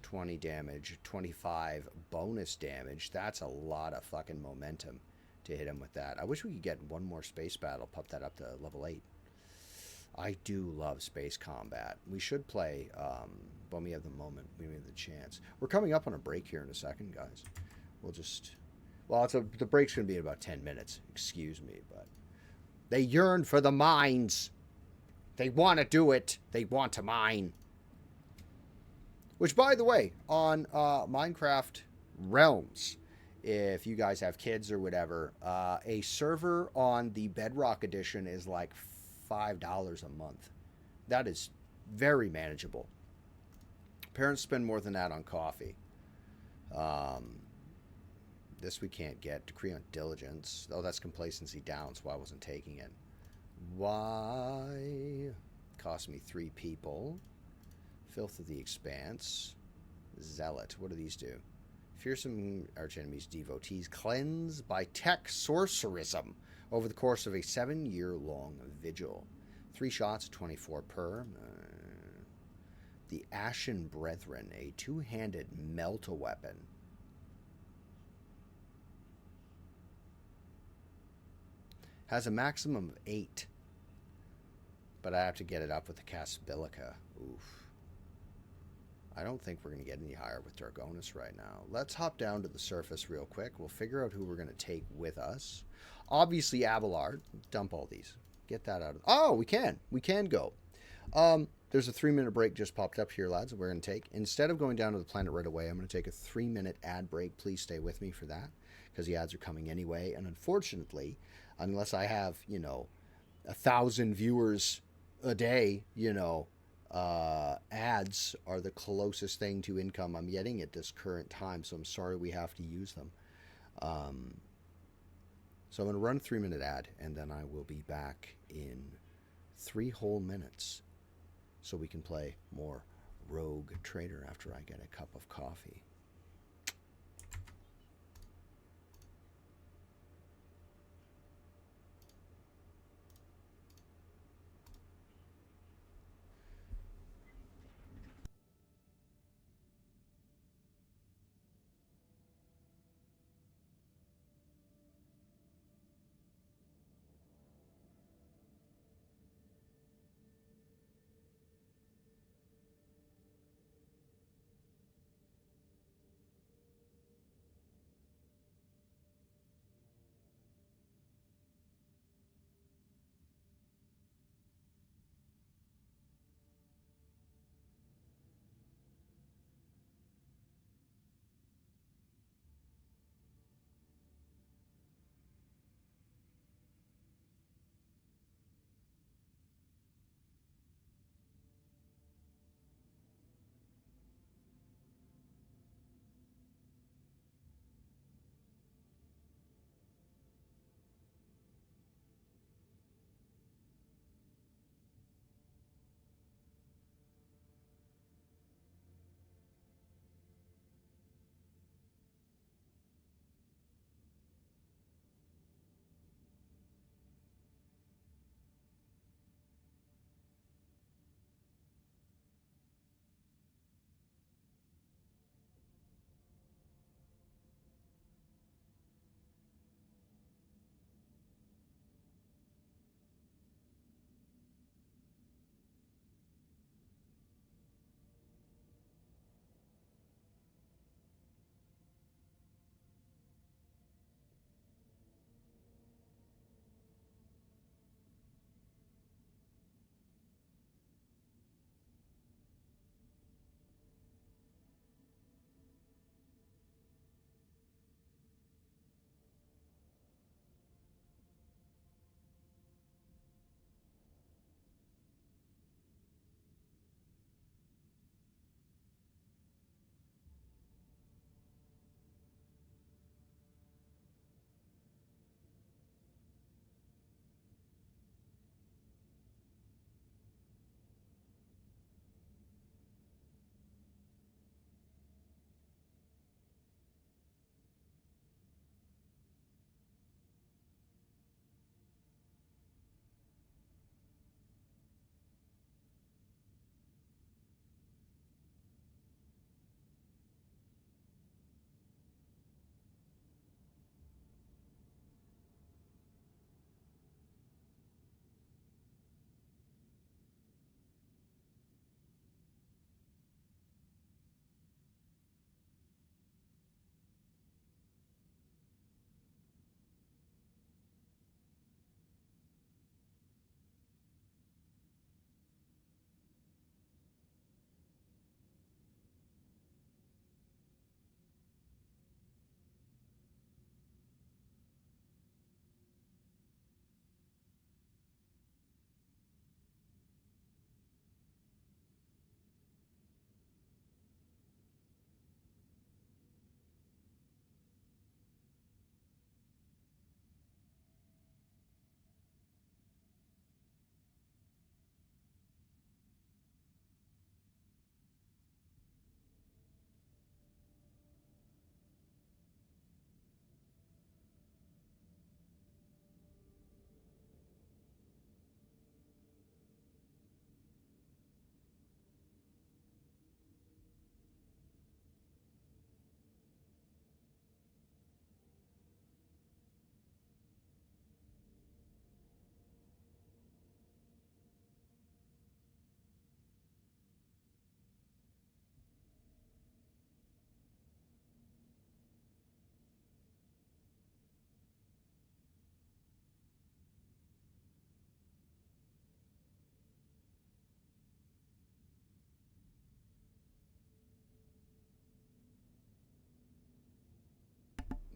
20 damage, 25 bonus damage. That's a lot of fucking momentum to hit him with that. I wish we could get one more space battle, pump that up to level 8. I do love space combat. We should play when we have the moment, when we have the chance. We're coming up on a break here in a second, guys. We'll just... Well, the break's going to be in about 10 minutes. Excuse me, but... They yearn for the mines. They want to do it. They want to mine. Which, by the way, on Minecraft Realms, if you guys have kids or whatever, a server on the Bedrock edition is like $5 a month. That is very manageable. Parents spend more than that on coffee. This we can't get. Decree on diligence. Oh, that's complacency down, so I wasn't taking it. Why? Cost me 3 people. Filth of the Expanse. Zealot. What do these do? Fearsome archenemies, devotees. Cleanse by tech sorcerism over the course of a 7-year-long vigil. 3 shots, 24 per. The Ashen Brethren. A 2-handed melt-a-weapon. Has a maximum of 8. But I have to get it up with the Casbilica. Oof. I don't think we're going to get any higher with Dragonus right now. Let's hop down to the surface real quick. We'll figure out who we're going to take with us. Obviously, Abelard. Dump all these. Get that out of... Oh, we can. We can go. There's a 3-minute break just popped up here, lads, that we're going to take. Instead of going down to the planet right away, I'm going to take a 3-minute ad break. Please stay with me for that, because the ads are coming anyway. And unfortunately, unless I have, 1,000 viewers a day, ads are the closest thing to income I'm getting at this current time, so I'm sorry we have to use them. So I'm going to run a 3-minute ad, and then I will be back in 3 whole minutes so we can play more Rogue Trader after I get a cup of coffee.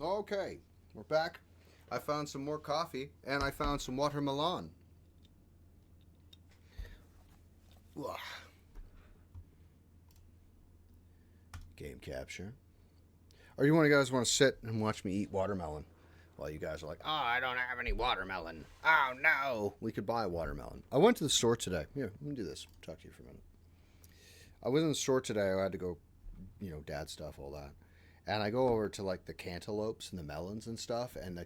Okay, we're back. I found some more coffee, and I found some watermelon. Ugh. Game capture. Or you guys want to sit and watch me eat watermelon? While you guys are like, oh, I don't have any watermelon. Oh, no. We could buy a watermelon. I went to the store today. Here, let me do this. Talk to you for a minute. I was in the store today. I had to go, dad stuff, all that. And I go over to, like, the cantaloupes and the melons and stuff. And,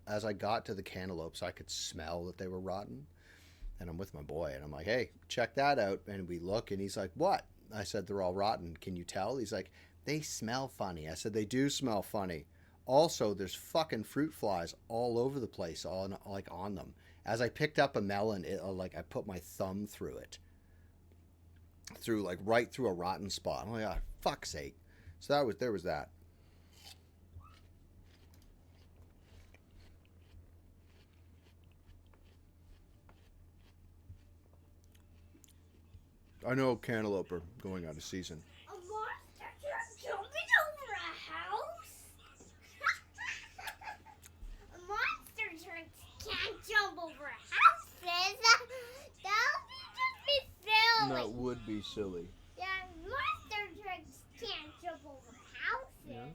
as I got to the cantaloupes, I could smell that they were rotten. And I'm with my boy. And I'm like, hey, check that out. And we look. And he's like, what? I said, they're all rotten. Can you tell? He's like, they smell funny. I said, they do smell funny. Also, there's fucking fruit flies all over the place, on them. As I picked up a melon, I put my thumb through it. Right through a rotten spot. Oh, yeah, fuck's sake. So there was that. I know cantaloupe are going out of season. A monster just jumping over a house? A monster just can't jump over houses. That would just be silly. That would be silly. Yeah, monster trucks can't jump over houses. Yeah.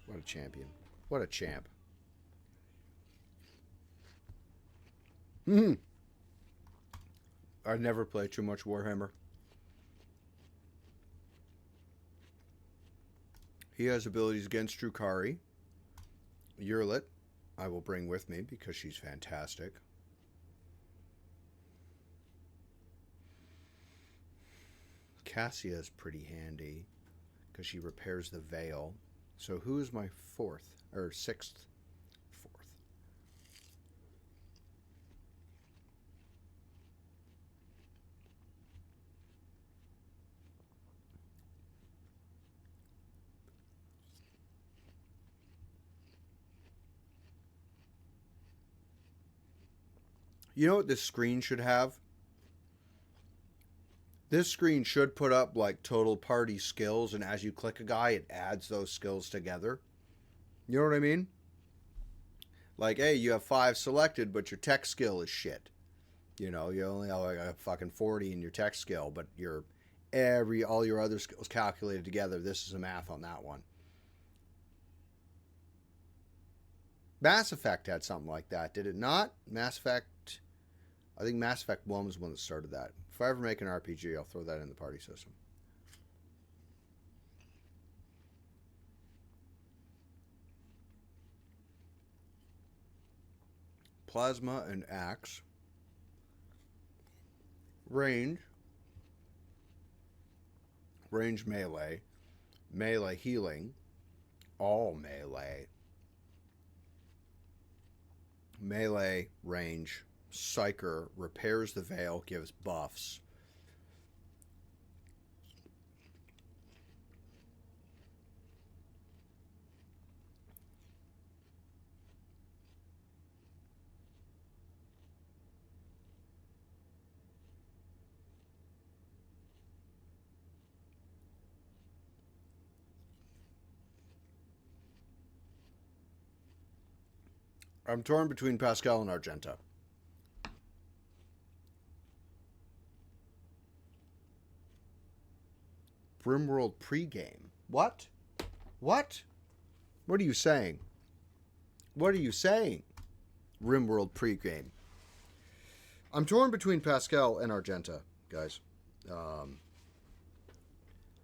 What a champion. What a champ. I never play too much Warhammer. He has abilities against Drukari. Yurlit, I will bring with me because she's fantastic. Cassia is pretty handy because she repairs the veil. So who is my sixth? Fourth. You know what this screen should have? This screen should put up like total party skills, and as you click a guy, it adds those skills together. You know what I mean? Like, hey, you have 5 selected, but your tech skill is shit. You only have like a fucking 40 in your tech skill, but all your other skills calculated together. This is the math on that one. Mass Effect had something like that, did it not? I think Mass Effect 1 was the one that started that. If I ever make an RPG, I'll throw that in the party system. Plasma and axe. Range. Range melee. Melee healing. All melee. Melee range. Psyker repairs the veil, gives buffs. I'm torn between Pascal and Argenta. Brimworld pregame. What? What? What are you saying? What are you saying? Rimworld pregame. I'm torn between Pascal and Argenta, guys.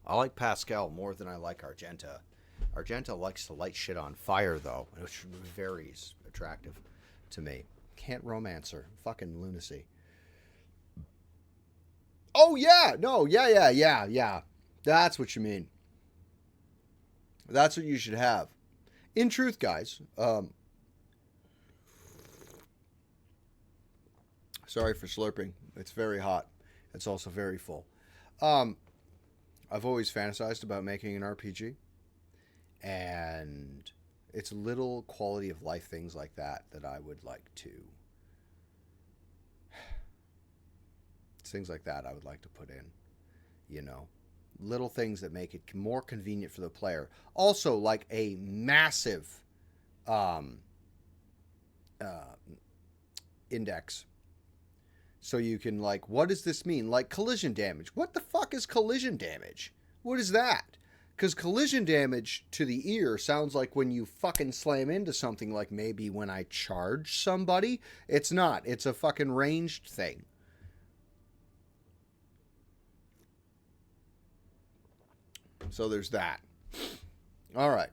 I like Pascal more than I like Argenta. Argenta likes to light shit on fire, though, which is very attractive to me. Can't romance her. Fucking lunacy. Oh, yeah. No, yeah. That's what you mean. That's what you should have. In truth, guys, sorry for slurping. It's very hot. It's also very full. I've always fantasized about making an RPG. And it's little quality of life things like that I would like to It's things like that I would like to put in. You know, little things that make it more convenient for the player. Also, like a massive index. So you can, like, what does this mean? Like collision damage. What the fuck is collision damage? What is that? Because collision damage to the ear sounds like when you fucking slam into something, like maybe when I charge somebody. It's not. It's a fucking ranged thing. So there's that. All right.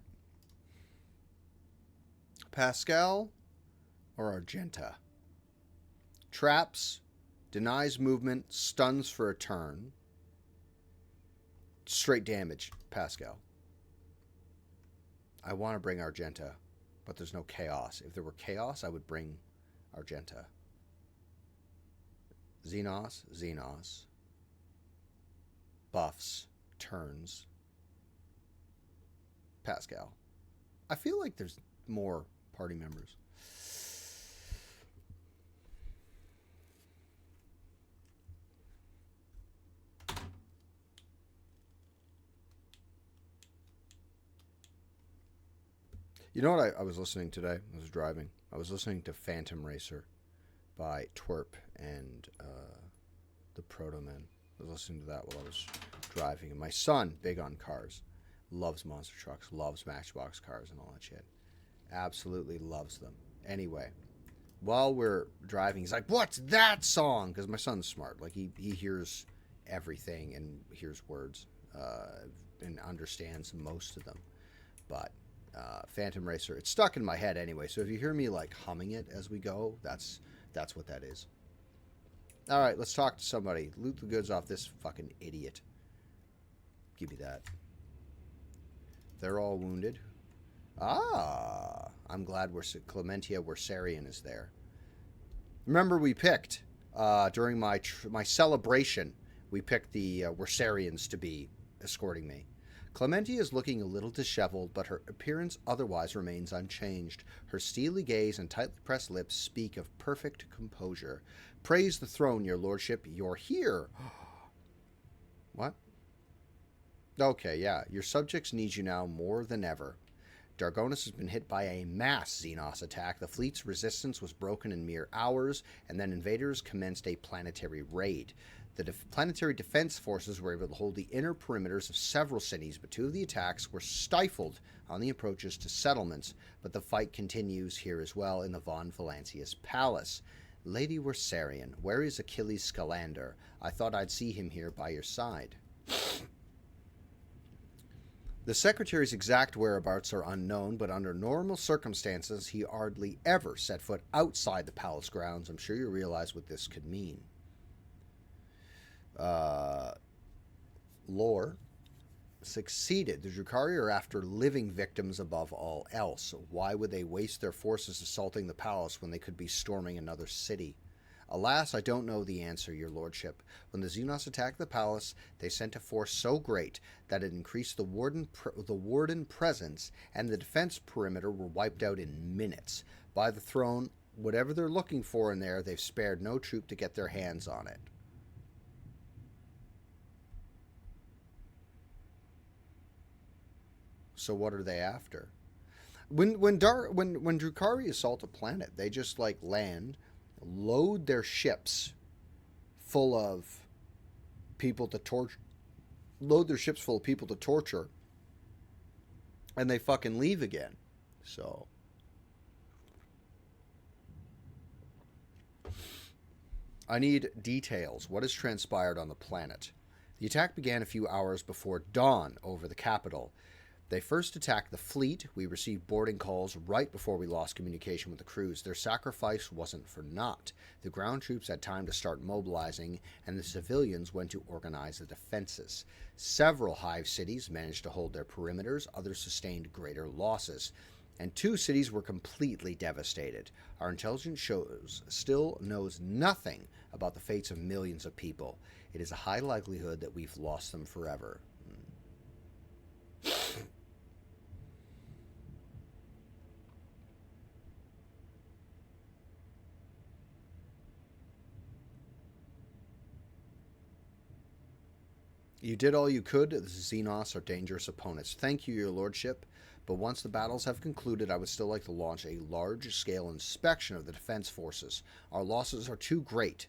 Pascal or Argenta? Traps, denies movement, stuns for a turn. Straight damage, Pascal. I want to bring Argenta, but there's no chaos. If there were chaos, I would bring Argenta. Xenos. Buffs, turns. Pascal. I feel like there's more party members. You know what I was listening today? I was driving. I was listening to Phantom Racer by Twerp and the Proto Men. I was listening to that while I was driving. And my son, big on cars, loves monster trucks, loves Matchbox cars and all that shit. Absolutely loves them. Anyway, while we're driving, he's like, "What's that song?" Because my son's smart. Like, he hears everything and hears words and understands most of them. But Phantom Racer, it's stuck in my head anyway. So if you hear me like humming it as we go, that's what that is. All right, let's talk to somebody. Loot the goods off this fucking idiot. Give me that. They're all wounded. Ah, I'm glad Clementia Wersarian is there. Remember, we picked during my celebration. We picked the Wersarians to be escorting me. Clementia is looking a little disheveled, but her appearance otherwise remains unchanged. Her steely gaze and tightly pressed lips speak of perfect composure. Praise the throne, your lordship. You're here. What? Okay, yeah. Your subjects need you now more than ever. Dargonis has been hit by a mass Xenos attack. The fleet's resistance was broken in mere hours, and then invaders commenced a planetary raid. The planetary defense forces were able to hold the inner perimeters of several cities, but 2 of the attacks were stifled on the approaches to settlements. But the fight continues here as well in the Von Valancius Palace. Lady Wersarian, where is Achilles Scalander? I thought I'd see him here by your side. The secretary's exact whereabouts are unknown, but under normal circumstances, he hardly ever set foot outside the palace grounds. I'm sure you realize what this could mean. Lore succeeded. The Drukhari are after living victims above all else. Why would they waste their forces assaulting the palace when they could be storming another city? Alas, I don't know the answer, your lordship. When the Xenos attacked the palace, they sent a force so great that it increased the warden presence, and the defense perimeter were wiped out in minutes. By the throne, whatever they're looking for in there, they've spared no troop to get their hands on it. So what are they after? When Drukhari assault a planet, they just like land, load their ships full of people to torture, and they fucking leave again. So I need details. What has transpired on the planet? The attack began a few hours before dawn over the capital. They first attacked the fleet. We received boarding calls right before we lost communication with the crews. Their sacrifice wasn't for naught. The ground troops had time to start mobilizing, and the civilians went to organize the defenses. Several hive cities managed to hold their perimeters. Others sustained greater losses. And 2 cities were completely devastated. Our intelligence still knows nothing about the fates of millions of people. It is a high likelihood that we've lost them forever. You did all you could. The Xenos are dangerous opponents. Thank you, your lordship. But once the battles have concluded, I would still like to launch a large-scale inspection of the defense forces. Our losses are too great.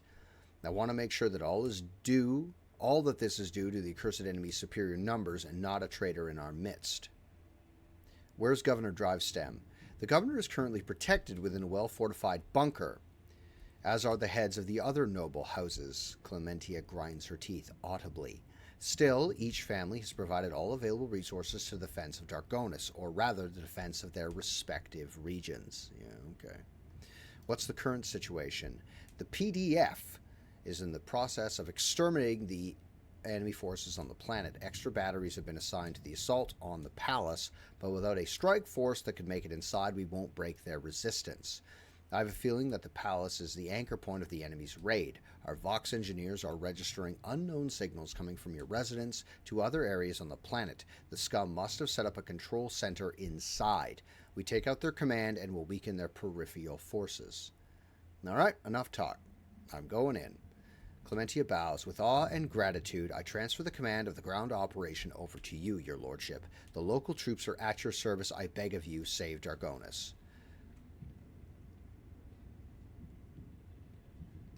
I want to make sure that all that this is due to the accursed enemy's superior numbers and not a traitor in our midst. Where's Governor Drivestem? The governor is currently protected within a well-fortified bunker, as are the heads of the other noble houses. Clementia grinds her teeth audibly. Still, each family has provided all available resources to the defense of Dargonis, or rather the defense of their respective regions. Yeah, okay. What's the current situation? The PDF is in the process of exterminating the enemy forces on the planet. Extra batteries have been assigned to the assault on the palace, but without a strike force that could make it inside, we won't break their resistance. I have a feeling that the palace is the anchor point of the enemy's raid. Our Vox engineers are registering unknown signals coming from your residence to other areas on the planet. The scum must have set up a control center inside. We take out their command and will weaken their peripheral forces. All right, enough talk. I'm going in. Clementia bows. With awe and gratitude, I transfer the command of the ground operation over to you, your lordship. The local troops are at your service. I beg of you, save Dargonis.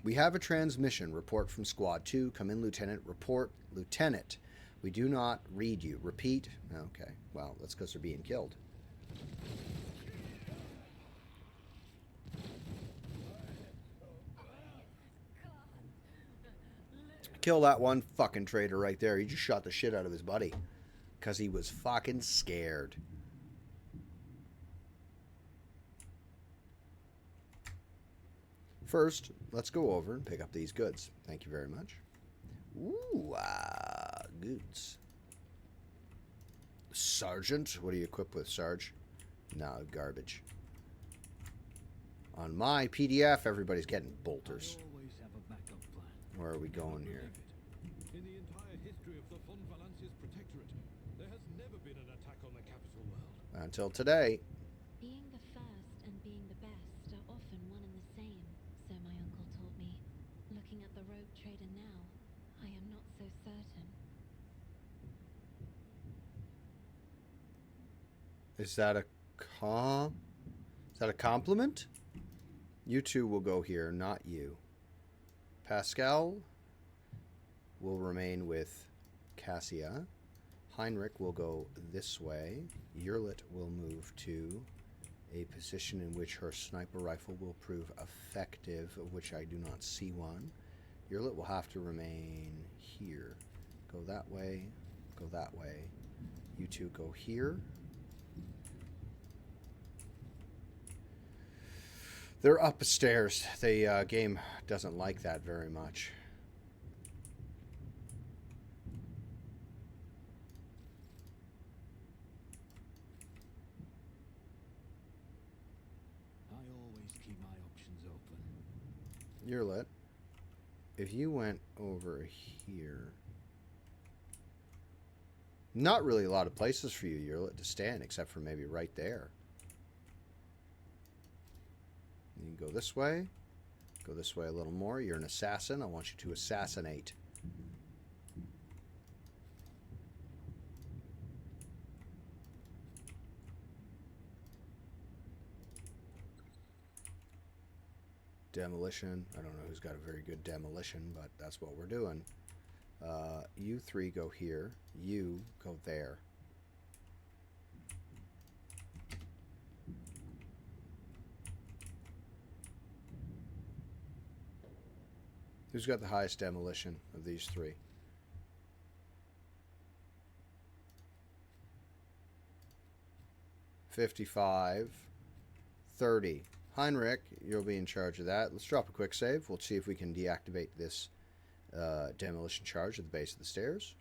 We have a transmission. Report from Squad 2. Come in, Lieutenant. Report, Lieutenant. We do not read you. Repeat. Okay. Well, that's because they're being killed. Kill that one fucking traitor right there. He just shot the shit out of his buddy. Because he was fucking scared. First, let's go over and pick up these goods. Thank you very much. Ooh, goods. Sergeant, what are you equipped with, Sarge? No, garbage. On my PDF, everybody's getting bolters. Always have a backup plan. Where are we going here? In the entire history of the Von Valancius Protectorate, there has never been an attack on the capital world. Until today. Being the first and being the best are often one and the same, so my uncle told me. Looking at the rogue trader now, I am not so certain. Is that a compliment? You two will go here, not you. Pascal will remain with Cassia. Heinrich will go this way. Yerlit will move to a position in which her sniper rifle will prove effective, of which I do not see one. Yerlit will have to remain here. Go that way. Go that way. You two go here. They're upstairs. The game doesn't like that very much. I always keep my options open. You're lit. If you went over here... Not really a lot of places for you, Yerlit, to stand, except for maybe right there. You can go this way a little more. You're an assassin. I want you to assassinate. Demolition. I don't know who's got a very good demolition, but that's what we're doing. You three go here. You go there. Who's got the highest demolition of these three? $55, $30. Heinrich, you'll be in charge of that. Let's drop a quick save. We'll see if we can deactivate this demolition charge at the base of the stairs.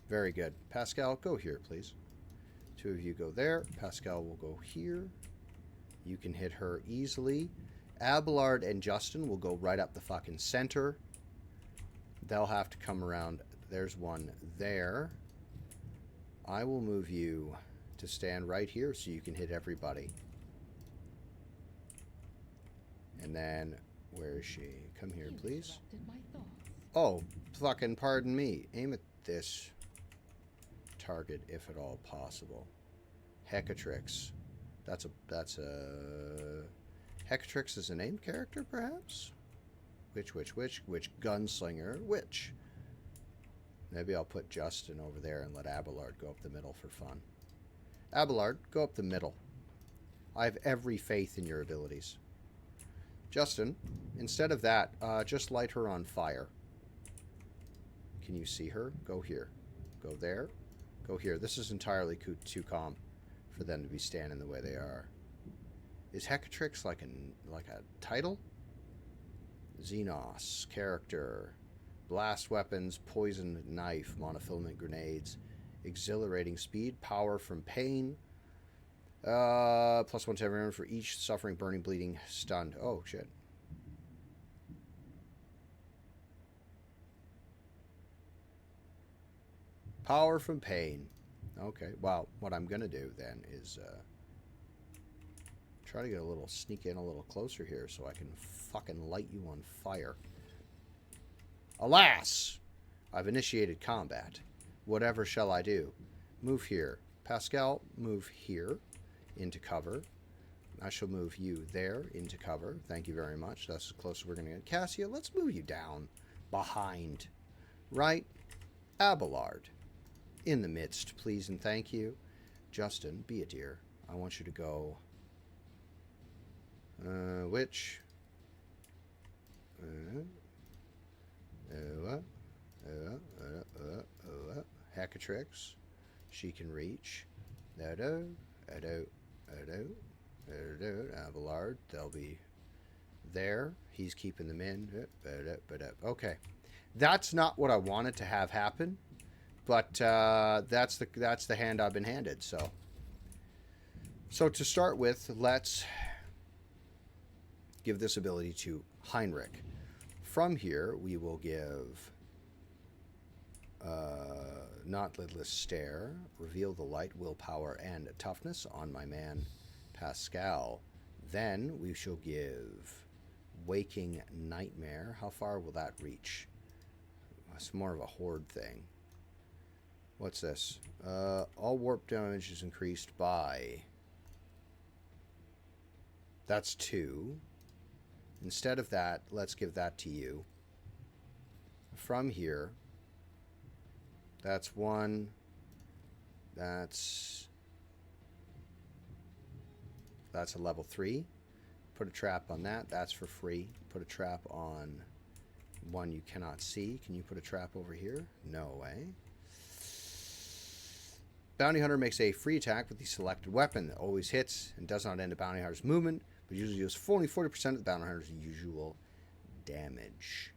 Very good. Pascal, go here, please. Two of you go there. Pascal will go here. You can hit her easily. Abelard and Justin will go right up the fucking center. They'll have to come around. There's one there. I will move you to stand right here so you can hit everybody. And then, where is she? Come here, You please. interrupted my thoughts. Oh, fucking pardon me. Aim at this target if at all possible. Hecatrix. That's a... Hecatrix is a named character, perhaps? Which gunslinger? Which? Maybe I'll put Justin over there and let Abelard go up the middle for fun. Abelard, go up the middle. I have every faith in your abilities. Justin, instead of that, just light her on fire. Can you see her? Go here. Go there. Go here. This is entirely too calm for them to be standing the way they are. Is Hecatrix like a title? Xenos, character, blast weapons, poisoned knife, monofilament grenades, exhilarating speed, power from pain, +1 to everyone for each suffering, burning, bleeding, stunned. Oh, shit. Power from pain. Okay, well, what I'm going to do then is try to get sneak in a little closer here so I can fucking light you on fire. Alas! I've initiated combat. Whatever shall I do? Move here. Pascal, move here into cover. I shall move you there into cover. Thank you very much. That's as close as we're going to get. Cassia, let's move you down behind. Right? Abelard. In the midst, please and thank you. Justin, be a dear. I want you to go... which? Hecatrix. She can reach. Abelard. They'll be there. He's keeping them in. Okay. That's not what I wanted to have happen. But that's the hand I've been handed. So to start with, let's give this ability to Heinrich. From here, we will give Not Lidless Stare, Reveal the Light, Willpower, and Toughness on my man Pascal. Then we shall give Waking Nightmare. How far will that reach? It's more of a horde thing. What's this? All warp damage is increased by... That's 2. Instead of that, let's give that to you. From here, that's 1. That's a level 3. Put a trap on that. That's for free. Put a trap on one you cannot see. Can you put a trap over here? No way. Bounty Hunter makes a free attack with the selected weapon that always hits and does not end a Bounty Hunter's movement, but usually deals only 40% of the Bounty Hunter's usual damage.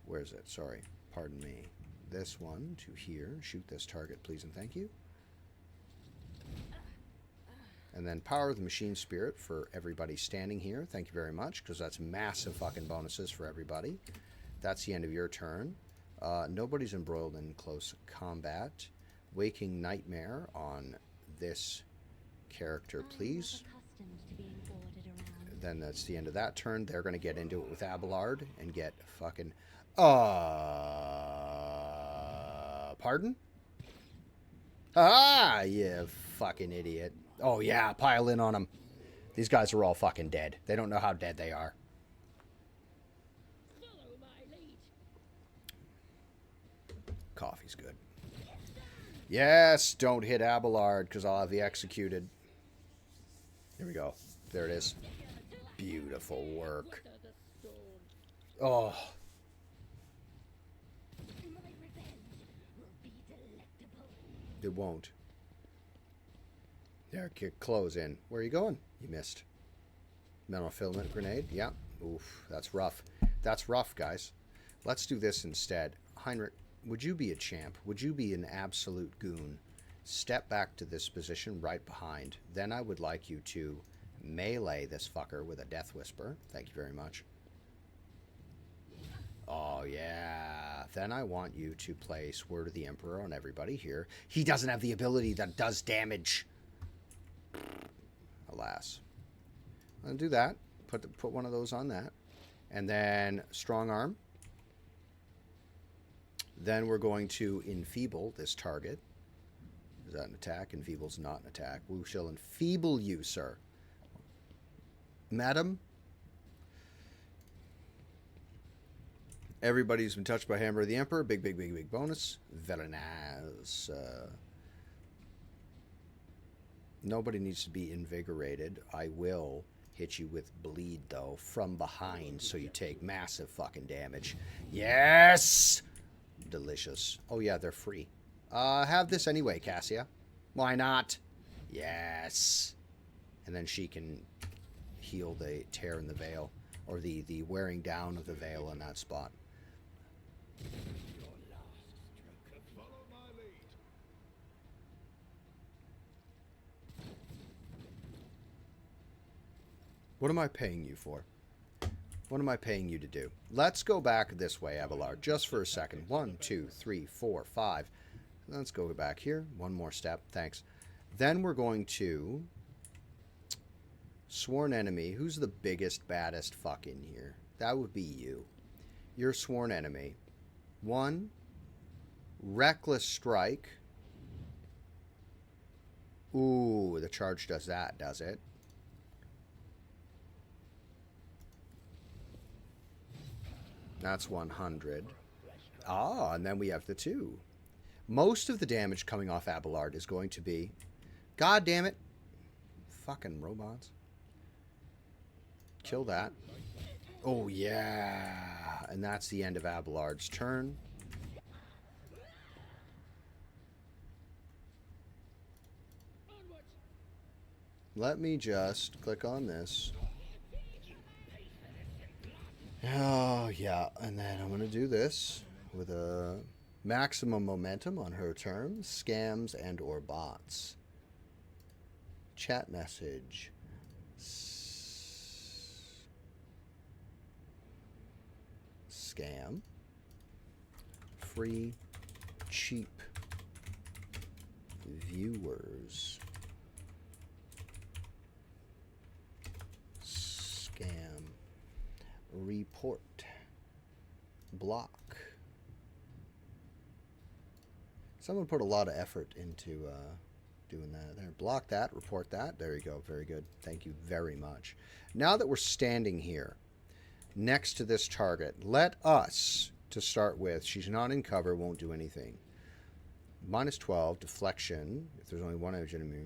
Where is it? Sorry. Pardon me. This one to here. Shoot this target, please and thank you. And then Power of the Machine Spirit for everybody standing here. Thank you very much, because that's massive fucking bonuses for everybody. That's the end of your turn. Nobody's embroiled in close combat. Waking Nightmare on this character, please. Then that's the end of that turn. They're going to get into it with Abelard and get fucking... Pardon? Ah, you fucking idiot. Oh, yeah, pile in on them. These guys are all fucking dead. They don't know how dead they are. Follow my lead. Coffee's good. Yes, don't hit Abelard, because I'll have you executed. Here we go. There it is. Beautiful work. Oh. It won't. There, close in. Where are you going? You missed. Metal filament grenade. Yeah. Oof, that's rough. That's rough, guys. Let's do this instead. Heinrich, would you be a champ? Would you be an absolute goon? Step back to this position right behind. Then I would like you to melee this fucker with a Death Whisper. Thank you very much. Oh, yeah. Then I want you to place Word of the Emperor on everybody here. He doesn't have the ability that does damage. Alas. I'll do that. Put one of those on that. And then strong arm. Then we're going to enfeeble this target. Is that an attack? Enfeeble's not an attack. We shall enfeeble you, sir. Madam. Everybody's been touched by Hammer of the Emperor. Big, big, big, big bonus. Very nice. Nobody needs to be invigorated. I will hit you with bleed, though, from behind, so you take massive fucking damage. Yes! Delicious. Oh, yeah, they're free. Have this anyway, Cassia. Why not? Yes. And then she can heal the tear in the veil, or the wearing down of the veil in that spot. What am I paying you for? What am I paying you to do? Let's go back this way, Abelard, just for a second. 1, 2, 3, 4, 5. Let's go back here. One more step. Thanks. Then we're going to... Sworn enemy. Who's the biggest, baddest fuck in here? That would be you. You're sworn enemy. 1. Reckless strike. Ooh, the charge does that, does it? That's 100. Ah, and then we have the 2. Most of the damage coming off Abelard is going to be... God damn it. Fucking robots. Kill that. Oh, yeah. And that's the end of Abelard's turn. Let me just click on this. Oh, yeah. And then I'm going to do this with a maximum momentum on her turn. Scams and or bots. Chat message. Scam. Free. Cheap. Viewers. Scam. Report. Block. Someone put a lot of effort into doing that there. Block that, report that. There you go. Very good. Thank you very much. Now that we're standing here next to this target, let us, to start with, she's not in cover, won't do anything. Minus 12, deflection. If there's only one edge enemy,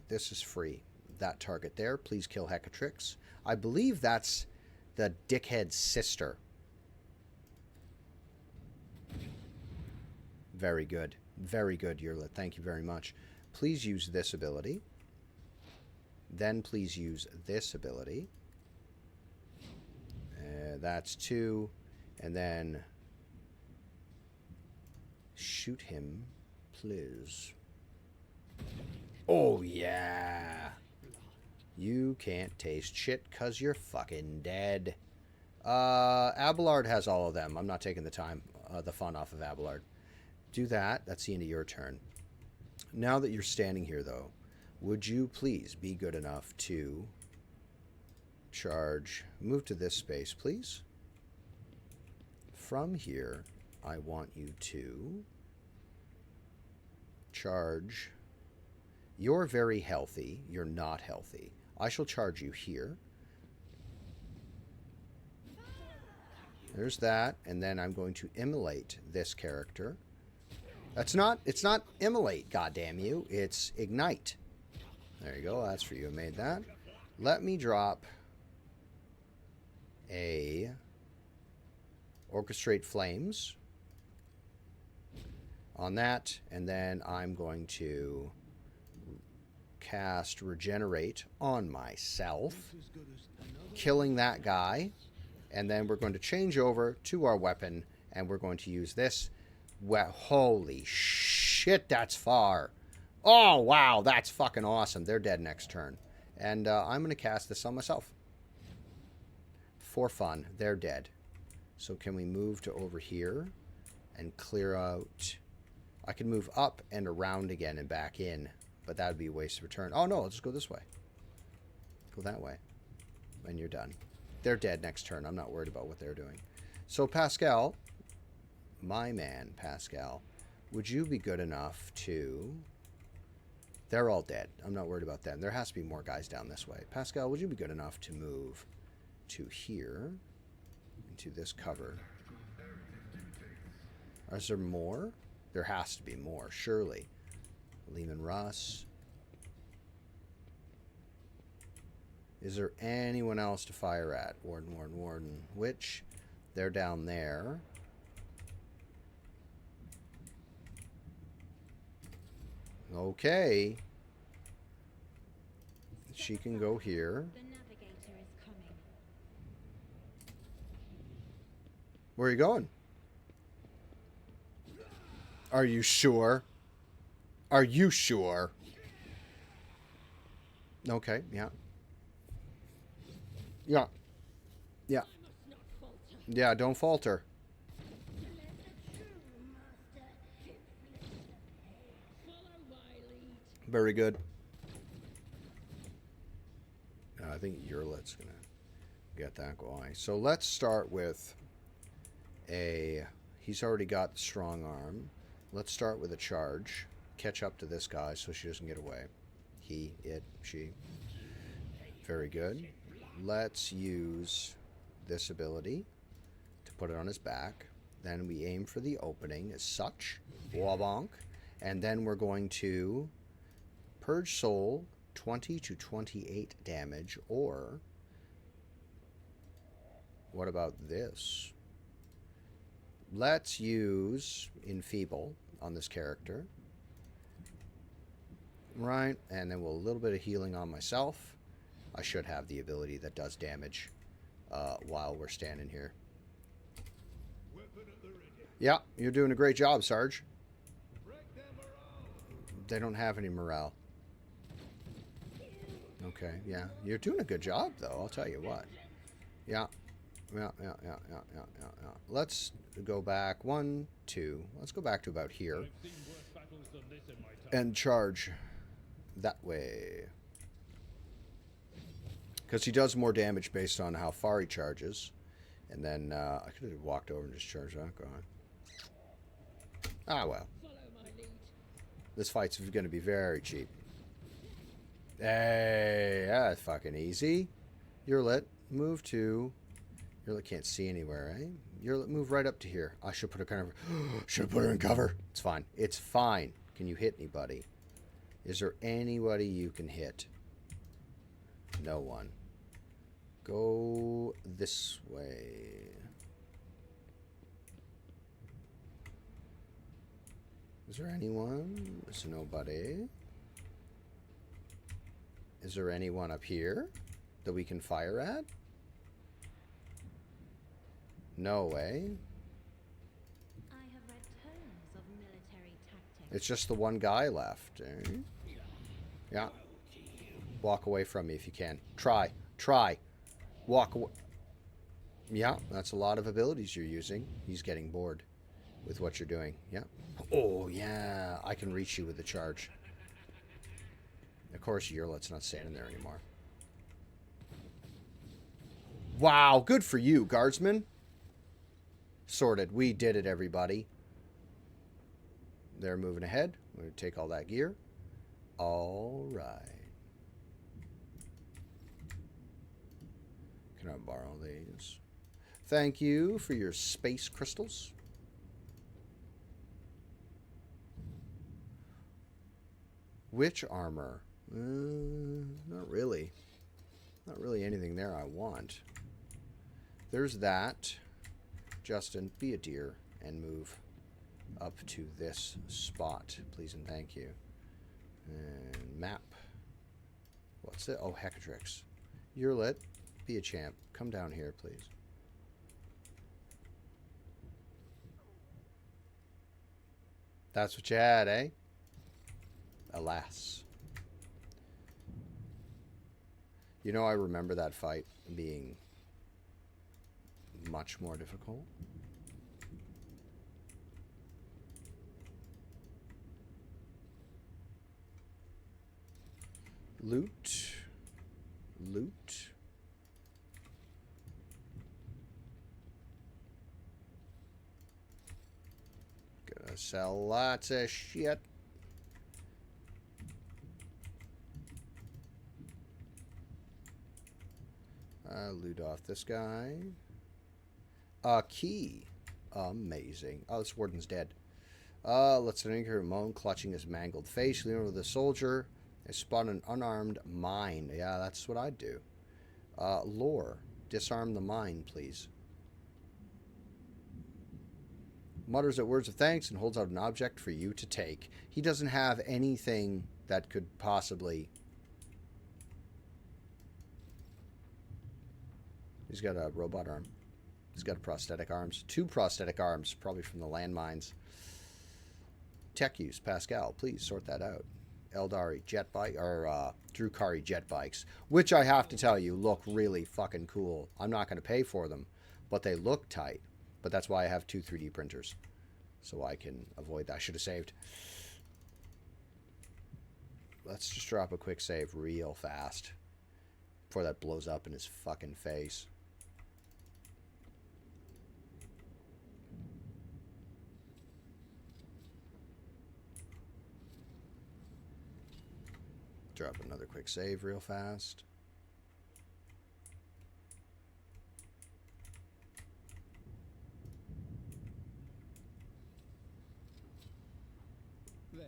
this is free. That target there, please kill Hecatrix. I believe that's the dickhead's sister. Very good. Very good, Yerla. Thank you very much. Please use this ability. Then please use this ability. That's 2. And then shoot him, please. Oh, yeah. You can't taste shit because you're fucking dead. Abelard has all of them. I'm not taking the fun off of Abelard. Do that. That's the end of your turn. Now that you're standing here, though, would you please be good enough to charge? Move to this space, please. From here, I want you to charge. You're very healthy. You're not healthy. I shall charge you here. There's that. And then I'm going to immolate this character. It's not immolate, goddamn you. It's ignite. There you go. That's for you. I made that. Let me drop a orchestrate flames on that, and then I'm going to cast regenerate on myself, killing that guy, and then we're going to change over to our weapon, and we're going to use this. Holy shit, that's far. Oh, wow, that's fucking awesome. They're dead next turn. And I'm going to cast this on myself. For fun. They're dead. So can we move to over here and clear out... I can move up and around again and back in, but that would be a waste of a turn. Oh, no, let's just go this way. Go that way. And you're done. They're dead next turn. I'm not worried about what they're doing. So, Pascal, my man, Pascal, would you be good enough to... They're all dead. I'm not worried about them. There has to be more guys down this way. Pascal, would you be good enough to move to here, into this cover? Is there more? There has to be more, surely. Lehman Russ. Is there anyone else to fire at? Warden, Warden, Warden. Which? They're down there. Okay. She can go here. The navigator is coming. Where are you going? Are you sure? Are you sure? Okay, yeah. Yeah. Yeah. Yeah, don't falter. Very good. I think Yurlet's going to get that going. So let's start with a... He's already got the strong arm. Let's start with a charge. Catch up to this guy so she doesn't get away. He, it, she. Very good. Let's use this ability to put it on his back. Then we aim for the opening as such. Wabonk. And then we're going to Purge Soul 20 to 28 damage, or what about this? Let's use Enfeeble on this character. Right, and then we'll a little bit of healing on myself. I should have the ability that does damage while we're standing here. Yeah, you're doing a great job, Sarge. They don't have any morale. Okay, yeah. You're doing a good job, though, I'll tell you what. Yeah. Yeah. Let's go back. 1, 2. Let's go back to about here. And charge that way. Because he does more damage based on how far he charges. And then I could have walked over and just charged that guy. Ah, well. This fight's going to be very cheap. Hey, that's fucking easy. Yurlet, move to... Yurlet can't see anywhere, eh? Yurlet, move right up to here. I should put her kind of... should have put her in cover. It's fine. It's fine. Can you hit anybody? Is there anybody you can hit? No one. Go this way. Is there anyone? There's nobody. Is there anyone up here that we can fire at? No way. I have read tomes of military tactics. It's just the one guy left. Eh? Yeah. Walk away from me if you can. Try. Walk away. Yeah, that's a lot of abilities you're using. He's getting bored with what you're doing. Yeah. Oh, yeah. I can reach you with the charge. Of course, Yurlet's not standing there anymore. Wow, good for you, Guardsman. Sorted. We did it, everybody. They're moving ahead. We're going to take all that gear. All right. Can I borrow these? Thank you for your space crystals. Which armor? Not really. Not really anything there I want. There's that. Justin, be a dear and move up to this spot, please and thank you. And map. What's it? Oh, Hecatrix. Yurlet, be a champ. Come down here, please. That's what you had, eh? Alas. You know, I remember that fight being much more difficult. Loot. loot. Gonna sell lots of shit. Loot off this guy. A key. Amazing. Oh, this warden's dead. Let's hear moan, clutching his mangled face. Lean over the soldier. I spot an unarmed mine. Yeah, that's what I'd do. Lore. Disarm the mine, please. Mutters at words of thanks and holds out an object for you to take. He doesn't have anything that could possibly... He's got a robot arm. He's got prosthetic arms. 2 prosthetic arms, probably from the landmines. Tech use, Pascal. Please sort that out. Eldari jet bike, or Drukhari jet bikes, which I have to tell you look really fucking cool. I'm not going to pay for them, but they look tight. But that's why I have 2 3D printers, so I can avoid that. I should have saved. Let's just drop a quick save real fast before that blows up in his fucking face. Drop another quick save real fast. There.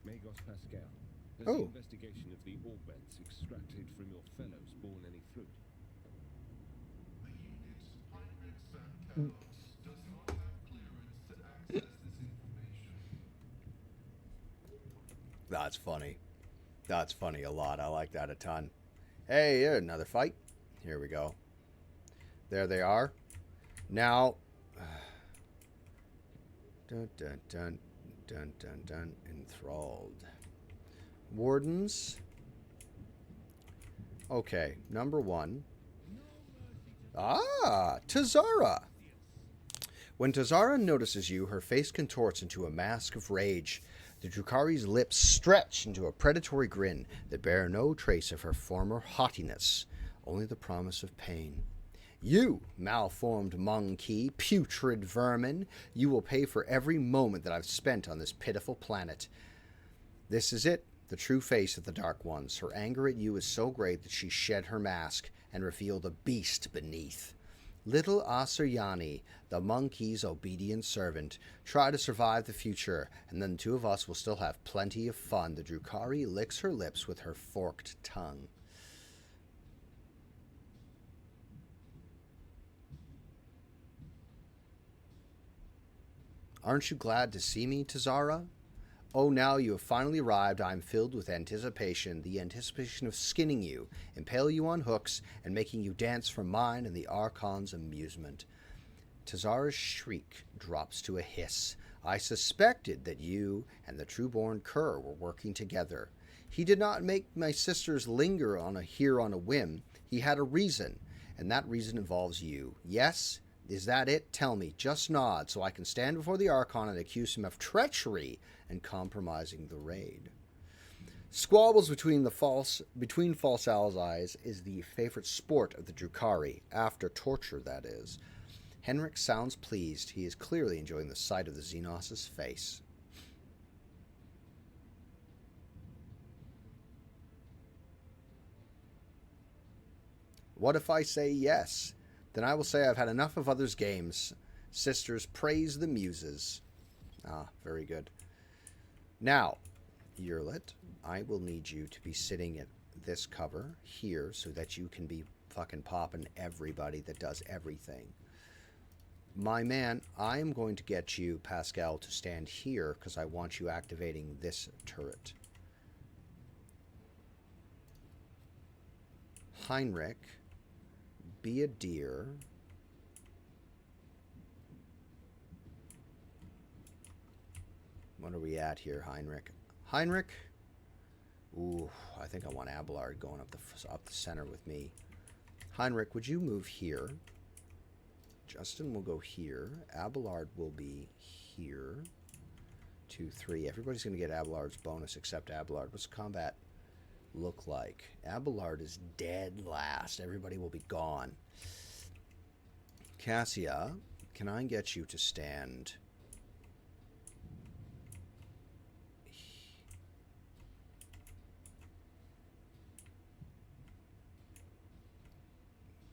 Magos Pascal, has Oh. the investigation of the orbits extracted from your fellows borne any fruit? That's funny. That's funny a lot. I like that a ton. Hey, another fight. Here we go. There they are. Now, dun dun dun dun dun dun. Enthralled. Wardens. Okay, number 1. Tazara. When Tazara notices you, her face contorts into a mask of rage. The Drukhari's lips stretch into a predatory grin that bear no trace of her former haughtiness, only the promise of pain. You, malformed monkey, putrid vermin, you will pay for every moment that I've spent on this pitiful planet. This is it, the true face of the Dark Ones. Her anger at you is so great that she shed her mask and revealed a beast beneath. Little Asuryani, the monkey's obedient servant, try to survive the future, and then the 2 of us will still have plenty of fun. The Drukhari licks her lips with her forked tongue. Aren't you glad to see me, Tazara? Oh, now you have finally arrived, I am filled with anticipation, the anticipation of skinning you, impale you on hooks, and making you dance for mine and the Archon's amusement. Tazara's shriek drops to a hiss. I suspected that you and the trueborn cur were working together. He did not make my sisters linger here on a whim. He had a reason, and that reason involves you. Yes? Is that it? Tell me. Just nod, so I can stand before the Archon and accuse him of treachery and compromising the raid. Squabbles between false allies is the favorite sport of the Drukhari, after torture, that is. Henrik sounds pleased. He is clearly enjoying the sight of the Xenos' face. What if I say yes? Then I will say I've had enough of others' games. Sisters, praise the muses. Ah, very good. Now, Yerlit, I will need you to be sitting at this cover here so that you can be fucking popping everybody that does everything. My man, I am going to get you, Pascal, to stand here because I want you activating this turret. Heinrich, be a deer. What are we at here, Heinrich? Heinrich? Ooh, I think I want Abelard going up the center with me. Heinrich, would you move here? Justin will go here. Abelard will be here. 2, 3. Everybody's going to get Abelard's bonus except Abelard. What's combat look like? Abelard is dead last. Everybody will be gone. Cassia, can I get you to stand?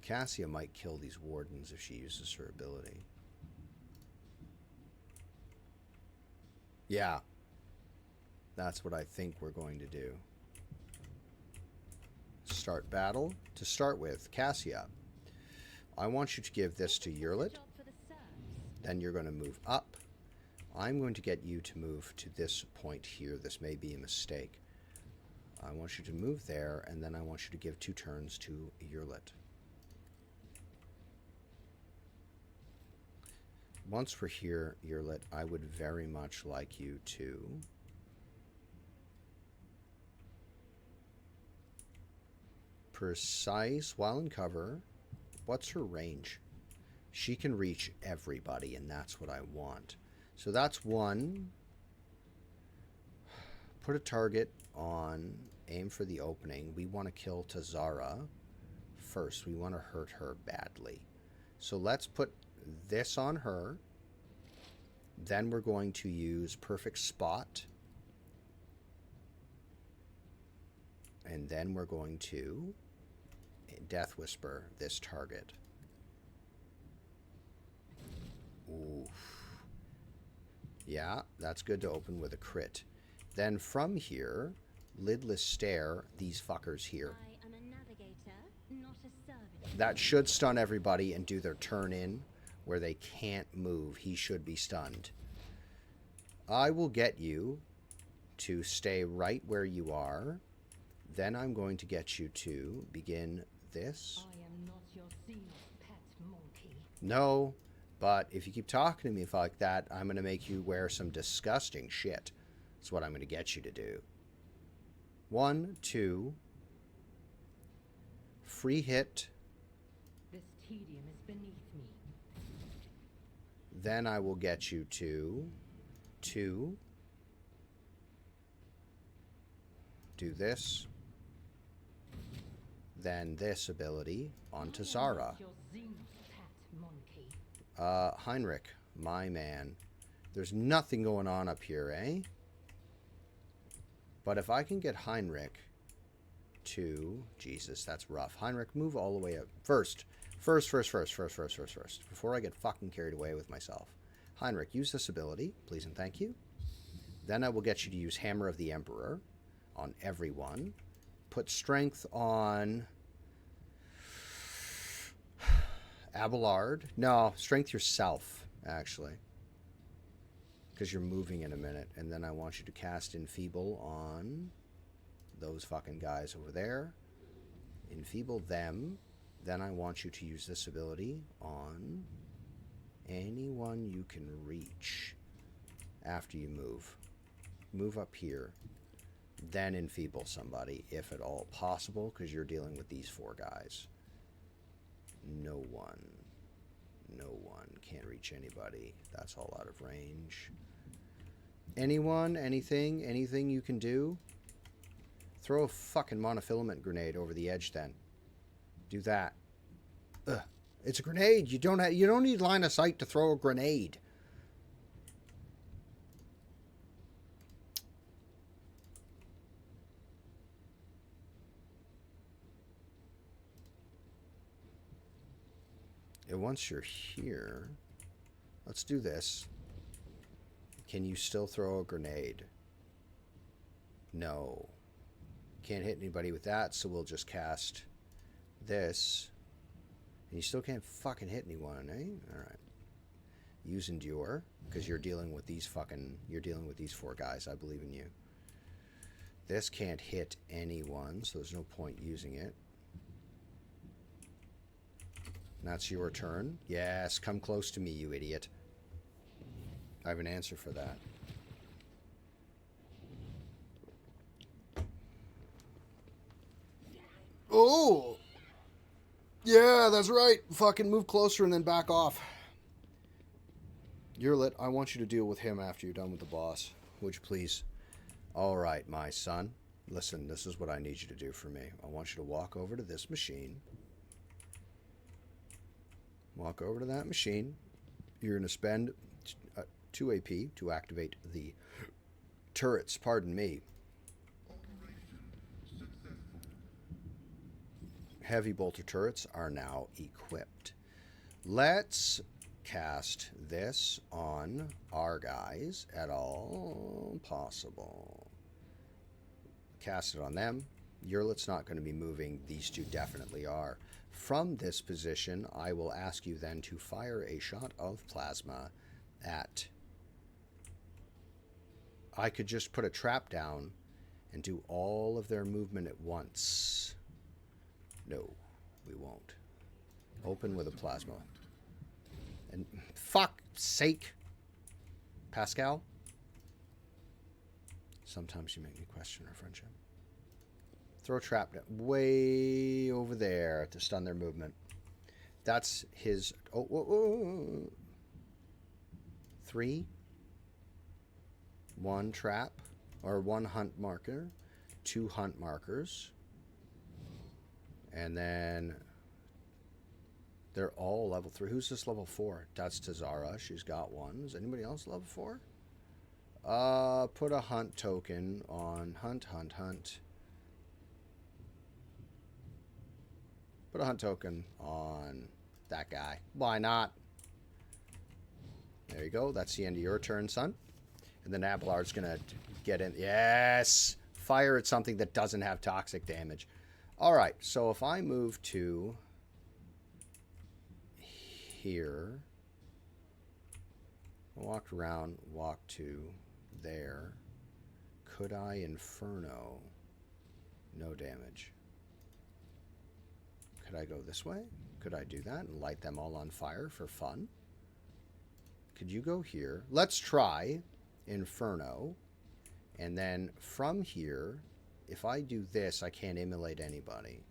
Cassia might kill these wardens if she uses her ability. Yeah. That's what I think we're going to do. Start battle. To start with, Cassia, I want you to give this to Yurlit. Then you're going to move up. I'm going to get you to move to this point here. This may be a mistake. I want you to move there, and then I want you to give 2 turns to Yurlit. Once we're here, Yurlit, I would very much like you to precise while in cover. What's her range? She can reach everybody, and that's what I want. So that's 1. Put a target on, aim for the opening. We want to kill Tazara first. We want to hurt her badly. So let's put this on her. Then we're going to use Perfect Spot. And then we're going to Death Whisper this target. Oof. Yeah, that's good to open with a crit. Then from here, Lidless Stare these fuckers here. I am a navigator, not a servant. That should stun everybody and do their turn in where they can't move. He should be stunned. I will get you to stay right where you are. Then I'm going to get you to begin this. I am not your Xenos pet monkey. No, but if you keep talking to me like that, I'm going to make you wear some disgusting shit. That's what I'm going to get you to do. 1, 2. Free hit. This tedium is beneath me. Then I will get you to 2. Do this. Then this ability onto Zara. Your Xenos pet monkey. Heinrich, my man. There's nothing going on up here, eh? But if I can get Heinrich to... Jesus, that's rough. Heinrich, move all the way up. First. Before I get fucking carried away with myself. Heinrich, use this ability, please and thank you. Then I will get you to use Hammer of the Emperor on everyone. Put strength on Abelard. No, strength yourself, actually. Because you're moving in a minute. And then I want you to cast Enfeeble on those fucking guys over there. Enfeeble them. Then I want you to use this ability on anyone you can reach after you move. Move up here. Then enfeeble somebody, if at all possible, because you're dealing with these 4 guys. No one. Can't reach anybody. That's all out of range. Anyone? Anything you can do? Throw a fucking monofilament grenade over the edge then. Do that. Ugh. It's a grenade. You don't need line of sight to throw a grenade. And once you're here, let's do this. Can you still throw a grenade? No. Can't hit anybody with that, so we'll just cast this. And you still can't fucking hit anyone, eh? Alright. Use Endure, because you're dealing with these 4 guys. I believe in you. This can't hit anyone, so there's no point using it. That's your turn. Yes, come close to me, you idiot. I have an answer for that. Oh! Yeah, that's right. Fucking move closer and then back off. Yurlit, I want you to deal with him after you're done with the boss. would you please? All right, my son. Listen, this is what I need you to do for me. I want you to walk over to this machine. Walk over to that machine. You're going to spend 2 AP to activate the turrets. Pardon me. Heavy bolter turrets are now equipped. Let's cast this on our guys at all possible. Cast it on them. Yurlet's not going to be moving. These two definitely are. From this position, I will ask you then to fire a shot of plasma at... I could just put a trap down and do all of their movement at once. No, we won't. Open with a plasma. And fuck's sake, Pascal. Sometimes you make me question our friendship. Throw a trap way over there to stun their movement. That's his... Oh. 3. 1 trap, or 1 hunt marker. 2 hunt markers. And then... They're all level 3. Who's this level 4? That's Tazara. She's got 1. Is anybody else level 4? Put a hunt token on hunt. Put a hunt token on that guy. Why not? There you go. That's the end of your turn, son. And then Abelard's going to get in. Yes! Fire at something that doesn't have toxic damage. Alright, so if I move to here, walk around, walk to there. Could I Inferno? No damage. Could I go this way? Could I do that and light them all on fire for fun? Could you go here? Let's try Inferno. And then from here, if I do this, I can't immolate anybody.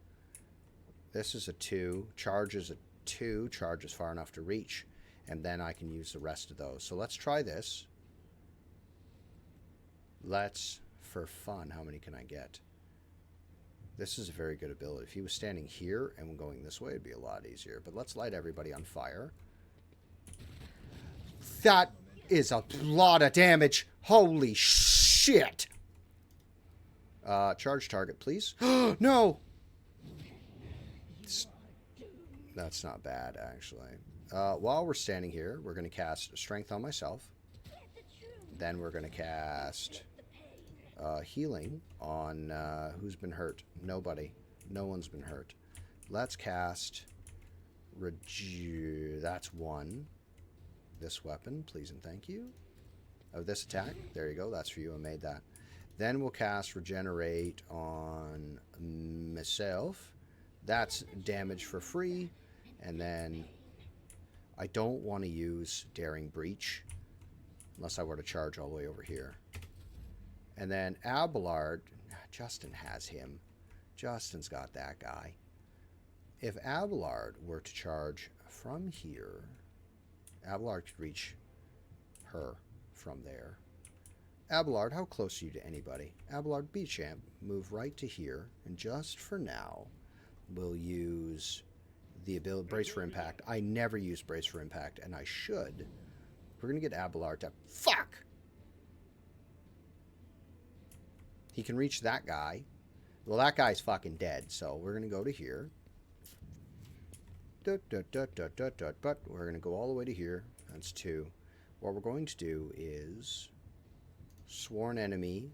This is a 2. Charge is a 2. Charge is far enough to reach. And then I can use the rest of those. So let's try this. Let's, for fun, how many can I get? This is a very good ability. If he was standing here and going this way, it'd be a lot easier. But let's light everybody on fire. That is a lot of damage. Holy shit. Charge target, please. No! That's not bad, actually. While we're standing here, we're going to cast Strength on myself. Then we're going to cast Healing on who's been hurt. Nobody. No one's been hurt. Let's cast that's 1. This weapon, please and thank you. Of this attack. There you go. That's for you. I made that. Then we'll cast Regenerate on myself. That's damage for free. And then I don't want to use Daring Breach unless I were to charge all the way over here. And then Abelard, Justin has him. Justin's got that guy. If Abelard were to charge from here, Abelard could reach her from there. Abelard, how close are you to anybody? Abelard, be champ. Move right to here. And just for now, we'll use the ability Brace for Impact. I never use Brace for Impact, and I should. We're going to get Abelard to... Fuck! He can reach that guy. Well, that guy's fucking dead, so we're going to go to here. But we're going to go all the way to here. That's 2. What we're going to do is... Sworn Enemy.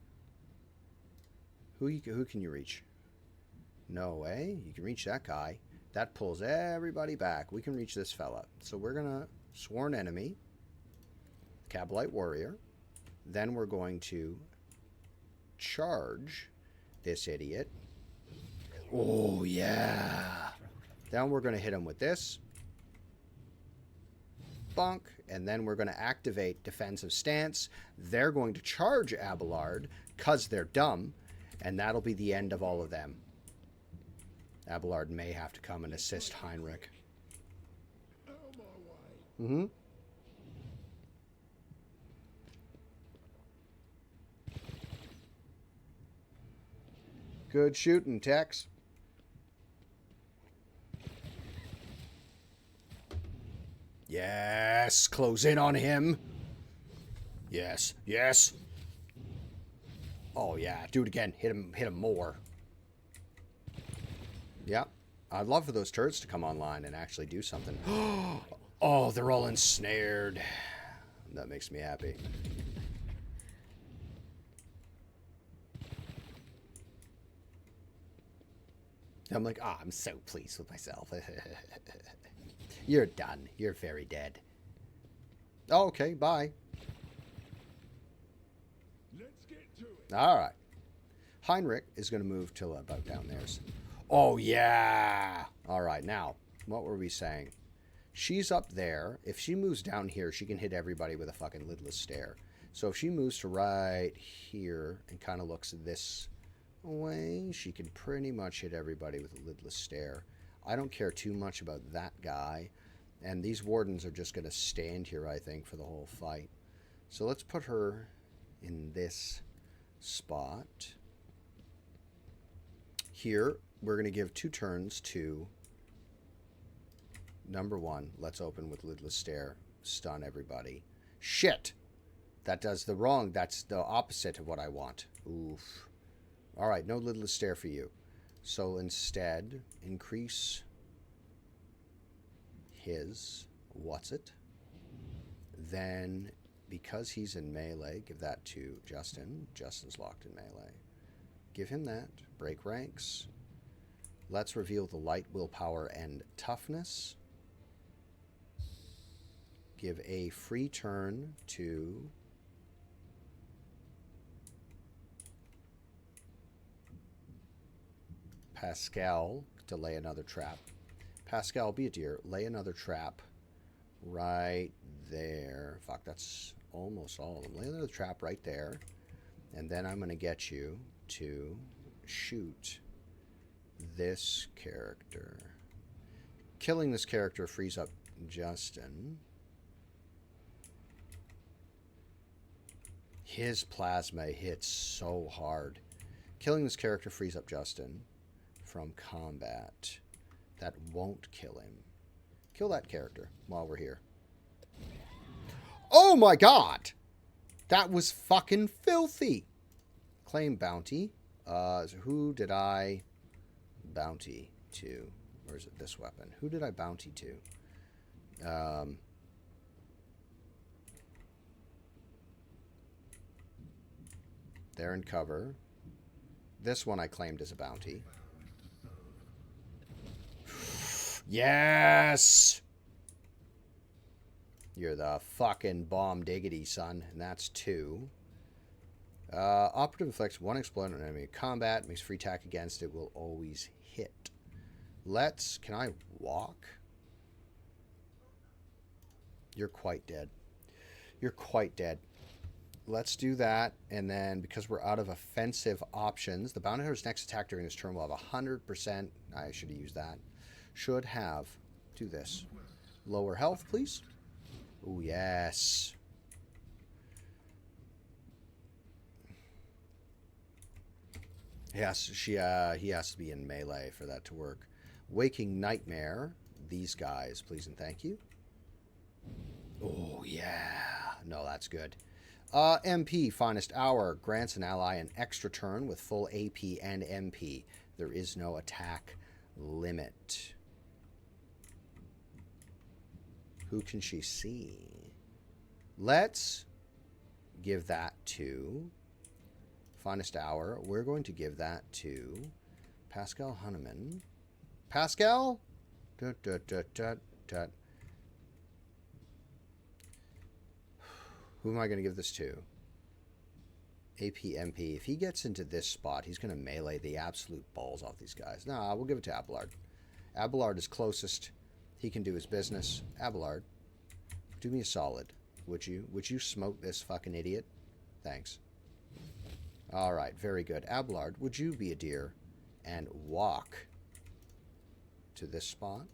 Who can you reach? No way. You can reach that guy. That pulls everybody back. We can reach this fella. So we're going to Sworn Enemy. Cabalite Warrior. Then we're going to charge this idiot. Oh, yeah. Then we're going to hit him with this. Bonk. And then we're going to activate Defensive Stance. They're going to charge Abelard because they're dumb. And that'll be the end of all of them. Abelard may have to come and assist Heinrich. Out of my way. 'Cause I don't want to see you die. Mm-hmm. Good shooting, Tex. Yes, close in on him. Yes, yes. Oh yeah, do it again. Hit him more. Yep. I'd love for those turrets to come online and actually do something. Oh, they're all ensnared. That makes me happy. I'm like, ah, I'm so pleased with myself. You're done. You're very dead. Oh, okay, bye. Let's get to it. All right. Heinrich is going to move till about down there. Oh, yeah. All right, now, what were we saying? She's up there. If she moves down here, she can hit everybody with a fucking lidless stare. So if she moves to right here and kind of looks this way, she can pretty much hit everybody with a lidless stare. I don't care too much about that guy. And these wardens are just going to stand here, I think, for the whole fight. So let's put her in this spot. Here, we're going to give 2 turns to number 1. Let's open with lidless stare. Stun everybody. Shit! That does the wrong. That's the opposite of what I want. Oof. Alright, no lidless stare for you. So instead, increase his... what's it? Then, because he's in melee, give that to Justin. Justin's locked in melee. Give him that. Break ranks. Let's reveal the light, willpower, and toughness. Give a free turn to... Pascal to lay another trap. Pascal, be a dear. Lay another trap right there. Fuck, that's almost all of them. Lay another trap right there. And then I'm going to get you to shoot this character. Killing this character frees up Justin. His plasma hits so hard. Killing this character frees up Justin from combat. That won't kill him. Kill that character while we're here. Oh my god! That was fucking filthy! Claim bounty. So who did I bounty to? Or is it this weapon? Who did I bounty to? They're in cover. This one I claimed as a bounty. Yes! You're the fucking bomb diggity, son. And that's 2. Operative inflicts 1 explode on enemy combat. Makes free attack against it. Will always hit. Let's... Can I walk? You're quite dead. You're quite dead. Let's do that. And then, because we're out of offensive options, the bounty hunter's next attack during this turn will have 100%. I should have used that. Should have. Do this. Lower health, please. Oh, yes. Yes, he has to be in melee for that to work. Waking Nightmare. These guys, please and thank you. Oh, yeah. No, that's good. MP, Finest Hour, grants an ally an extra turn with full AP and MP. There is no attack limit. Who can she see? Let's give that to Finest Hour. We're going to give that to Pascal Hunneman. Pascal? Dut, dut, dut, dut, dut. Who am I going to give this to? APMP. If he gets into this spot, he's going to melee the absolute balls off these guys. Nah, we'll give it to Abelard. Abelard is closest. He can do his business. Abelard, do me a solid, would you? Would you smoke this fucking idiot? Thanks. All right, very good. Abelard, would you be a dear and walk to this spot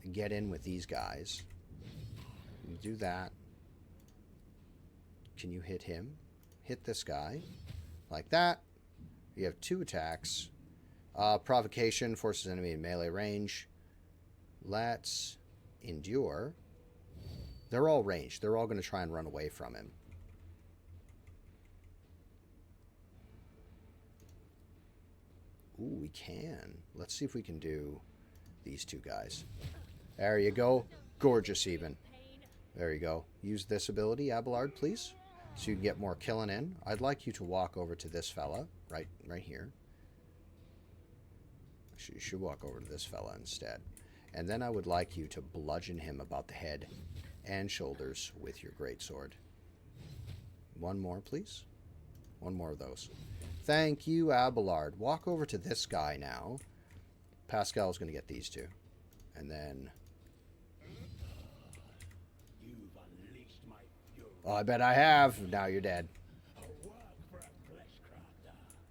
and get in with these guys? Do that. Can you hit him? Hit this guy. Like that. You have 2 attacks. Provocation forces enemy in melee range. Let's endure. They're all ranged. They're all going to try and run away from him. Ooh, we can. Let's see if we can do these 2 guys. There you go. Gorgeous even. There you go. Use this ability, Abelard, please. So you can get more killing in. I'd like you to walk over to this fella. Right here. Actually, you should walk over to this fella instead. And then I would like you to bludgeon him about the head and shoulders with your greatsword. 1 more, please. 1 more of those. Thank you, Abelard. Walk over to this guy now. Pascal's going to get these 2. And then... Oh, I bet I have. Now you're dead.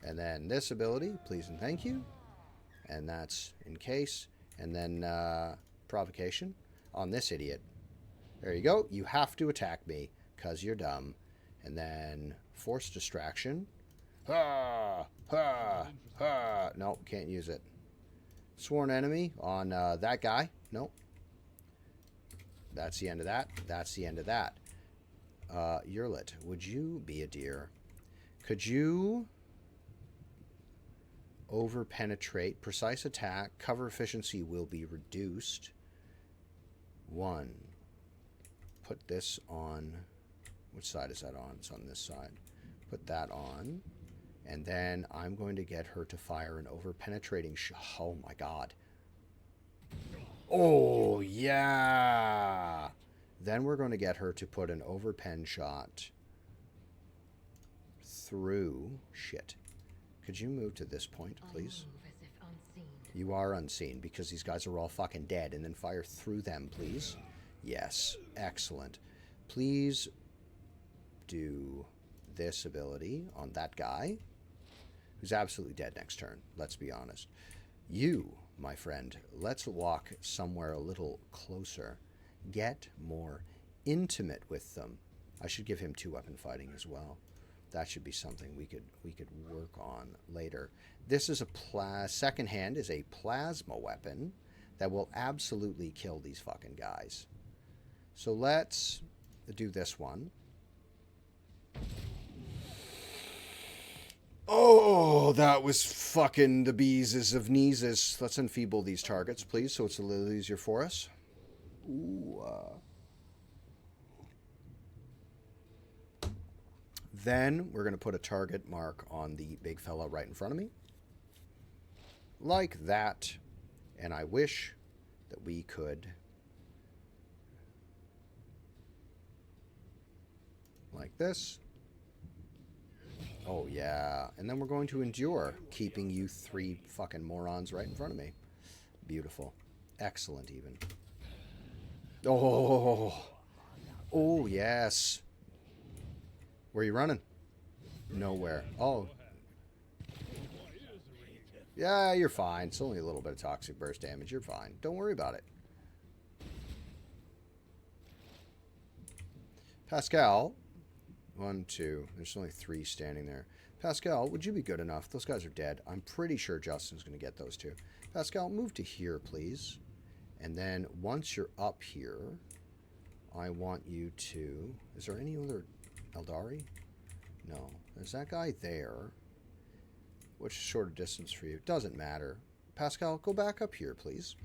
And then this ability, please and thank you. And that's in case. And then provocation on this idiot. There you go. You have to attack me because you're dumb. And then force distraction. Ha! Ha! Ha! Nope, can't use it. Sworn enemy on that guy. Nope. That's the end of that. That's the end of that. Yurlit, would you be a dear? Could you over-penetrate? Precise attack. Cover efficiency will be reduced. 1. Put this on... Which side is that on? It's on this side. Put that on. And then I'm going to get her to fire an over-penetrating shot. Oh, my God. Oh, yeah! Then we're going to get her to put an over-pen shot through... Shit. Could you move to this point, please? You are unseen because these guys are all fucking dead. And then fire through them, please. Yes. Excellent. Please do this ability on that guy, who's absolutely dead next turn. Let's be honest. You, my friend, let's walk somewhere a little closer. Get more intimate with them. I should give him 2-weapon fighting as well. That should be something we could work on later. This is a second hand is a plasma weapon that will absolutely kill these fucking guys. So let's do this one. Oh, that was fucking the bees of kneeses. Let's enfeeble these targets, please, so it's a little easier for us. Ooh. Then we're going to put a target mark on the big fella right in front of me. Like that. And I wish that we could... Like this. Oh, yeah. And then we're going to endure, keeping you 3 fucking morons right in front of me. Beautiful. Excellent, even. Oh. Oh, yes. Where are you running? Nowhere. Oh. Yeah, you're fine. It's only a little bit of toxic burst damage. You're fine. Don't worry about it. Pascal. 1, 2. There's only 3 standing there. Pascal, would you be good enough? Those guys are dead. I'm pretty sure Justin's going to get those 2. Pascal, move to here, please. And then once you're up here, I want you to... Is there any other Eldari? No. There's that guy there. Which is shorter distance for you. Doesn't matter. Pascal, go back up here, please.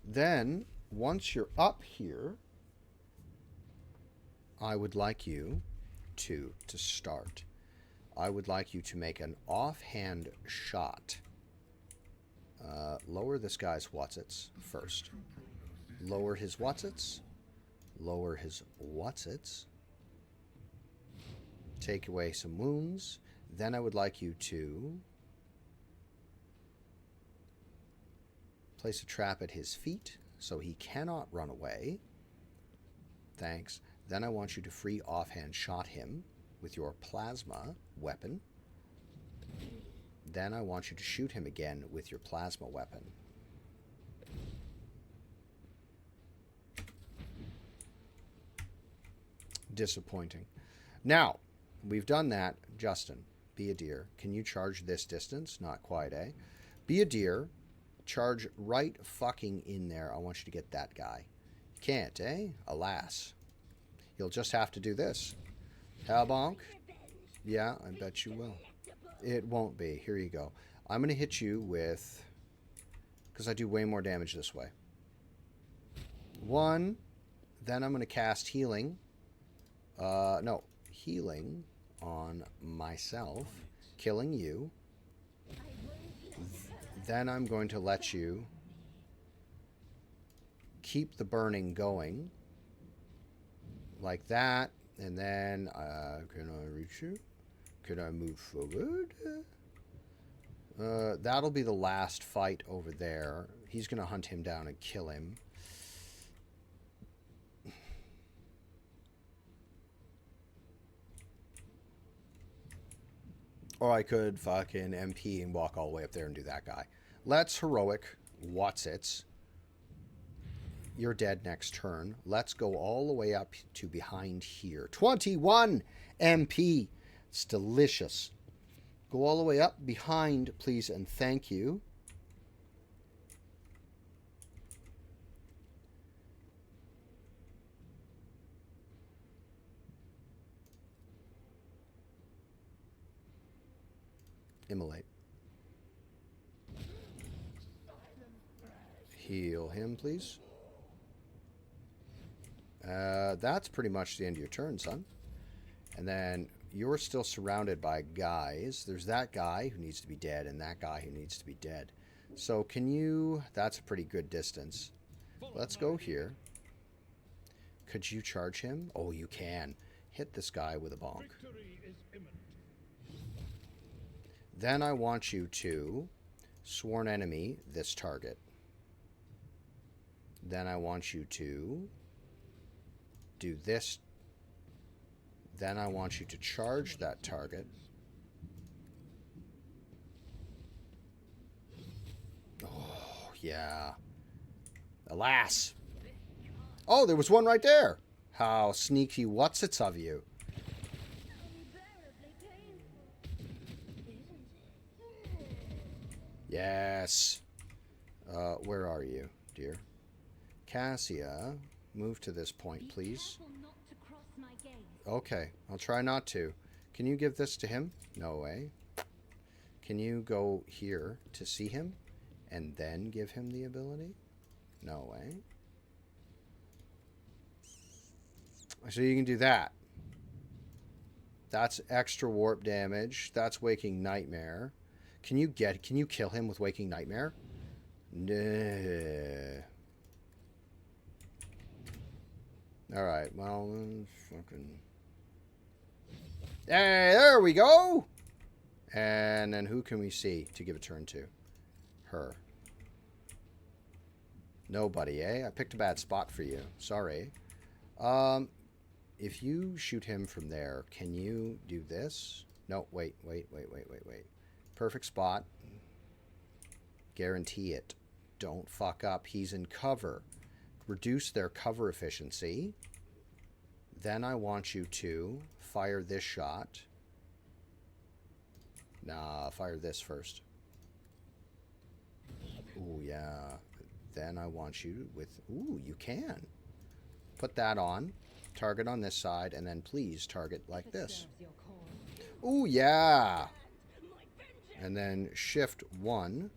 Then, once you're up here, I would like you to start. I would like you to make an offhand shot. Lower this guy's whatsits first. Lower his whatsits. Lower his whatsits. Take away some wounds. Then I would like you to place a trap at his feet so he cannot run away. Thanks. Then I want you to free offhand shot him with your plasma weapon. Then I want you to shoot him again with your plasma weapon. Disappointing. Now, we've done that. Justin, Be a deer. Can you charge this distance? Not quite, eh? Be a deer. Charge right fucking in there. I want you to get that guy. You can't, eh? Alas. You'll just have to do this. How bonk? Yeah, I bet you will. It won't be. Here you go. I'm going to hit you with... because I do way more damage this way. 1. Then I'm going to cast healing. No. Healing on myself. Killing you. Then I'm going to let you keep the burning going. Like that. And then, can I reach you? Can I move forward? That'll be the last fight over there. He's going to hunt him down and kill him. Or I could fucking MP and walk all the way up there and do that guy. Let's heroic Watsits. You're dead next turn. Let's go all the way up to behind here. 21 MP. It's delicious. Go all the way up behind, please, and thank you. Immolate. Heal him, please. That's pretty much the end of your turn, son. And then you're still surrounded by guys. There's that guy who needs to be dead and that guy who needs to be dead. So can you... that's a pretty good distance. Let's go here. Could you charge him? Oh, you can. Hit this guy with a bonk. Then I want you to sworn enemy this target. Then I want you to do this. Then I want you to charge that target. Oh, yeah. Alas. Oh, there was one right there. How sneaky whatsits of you. Yes. Where are you, dear? Cassia, move to this point, please. Okay, I'll try not to. Can you give this to him? No way. Can you go here to see him and then give him the ability? No way. So you can do that. That's extra warp damage. That's Waking Nightmare. Can you kill him with Waking Nightmare? Nah. Alright, well, fucking... Hey, there we go! And then who can we see to give a turn to? Her. Nobody, eh? I picked a bad spot for you. Sorry. If you shoot him from there, can you do this? No, wait. Perfect spot. Guarantee it. Don't fuck up. He's in cover. Reduce their cover efficiency. Then I want you to fire this shot. Nah, fire this first. Ooh, yeah. Then I want you with... ooh, you can. Put that on. Target on this side, and then please target like this. Ooh, yeah. And then shift 1.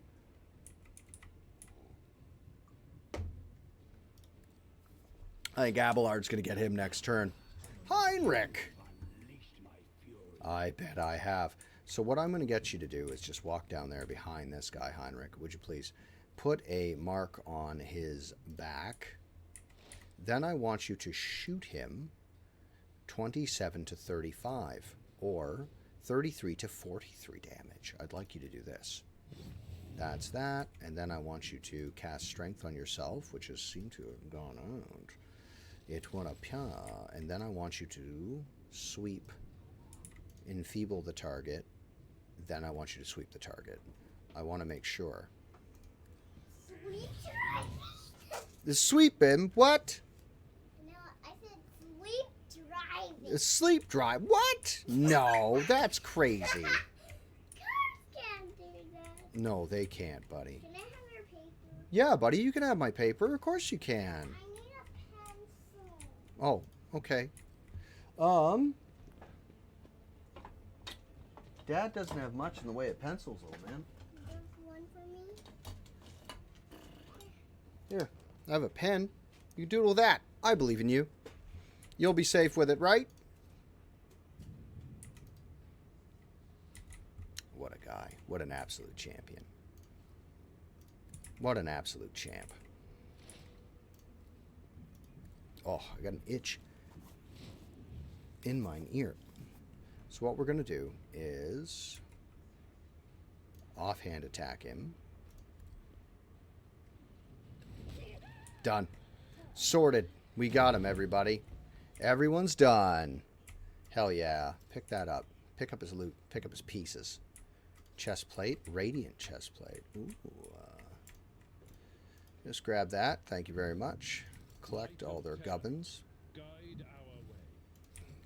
I think Abelard's going to get him next turn. Heinrich! I bet I have. So what I'm going to get you to do is just walk down there behind this guy, Heinrich. Would you please put a mark on his back? Then I want you to shoot him 27 to 35 or 33 to 43 damage. I'd like you to do this. That's that. And then I want you to cast strength on yourself, which has seemed to have gone out. It went up here. And then I want you to sweep, enfeeble the target. Then I want you to sweep the target. I want to make sure. Sweep driving? The sweep him? What? No, I said sweep driving. A sleep drive? What? No, that's crazy. Cars can't do that. No, they can't, buddy. Can I have your paper? Yeah, buddy, you can have my paper. Of course you can. I need a pencil. Oh, okay. Dad doesn't have much in the way of pencils, old man. There's one for me. Here, I have a pen. You doodle that. I believe in you. You'll be safe with it, right? What a guy. What an absolute champion. What an absolute champ. Oh, I got an itch in mine ear. So what we're going to do is offhand attack him. Done. Sorted. We got him, everybody. Everyone's done. Hell yeah. Pick that up. Pick up his loot. Pick up his pieces. Chest plate. Radiant chest plate. Ooh. Just grab that. Thank you very much. Collect all their gubbins. Guide our way.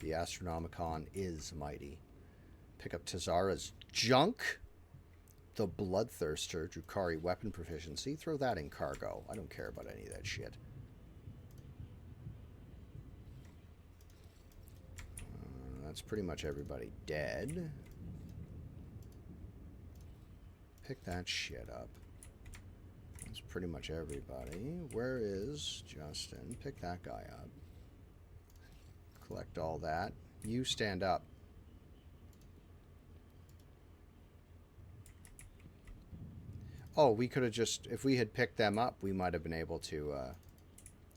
The Astronomicon is mighty. Pick up Tazara's junk. The Bloodthirster. Drukari weapon proficiency. Throw that in cargo. I don't care about any of that shit. That's pretty much everybody dead. Pick that shit up. That's pretty much everybody. Where is Justin? Pick that guy up. Collect all that. You stand up. Oh, we could have just... If we had picked them up, we might have been able to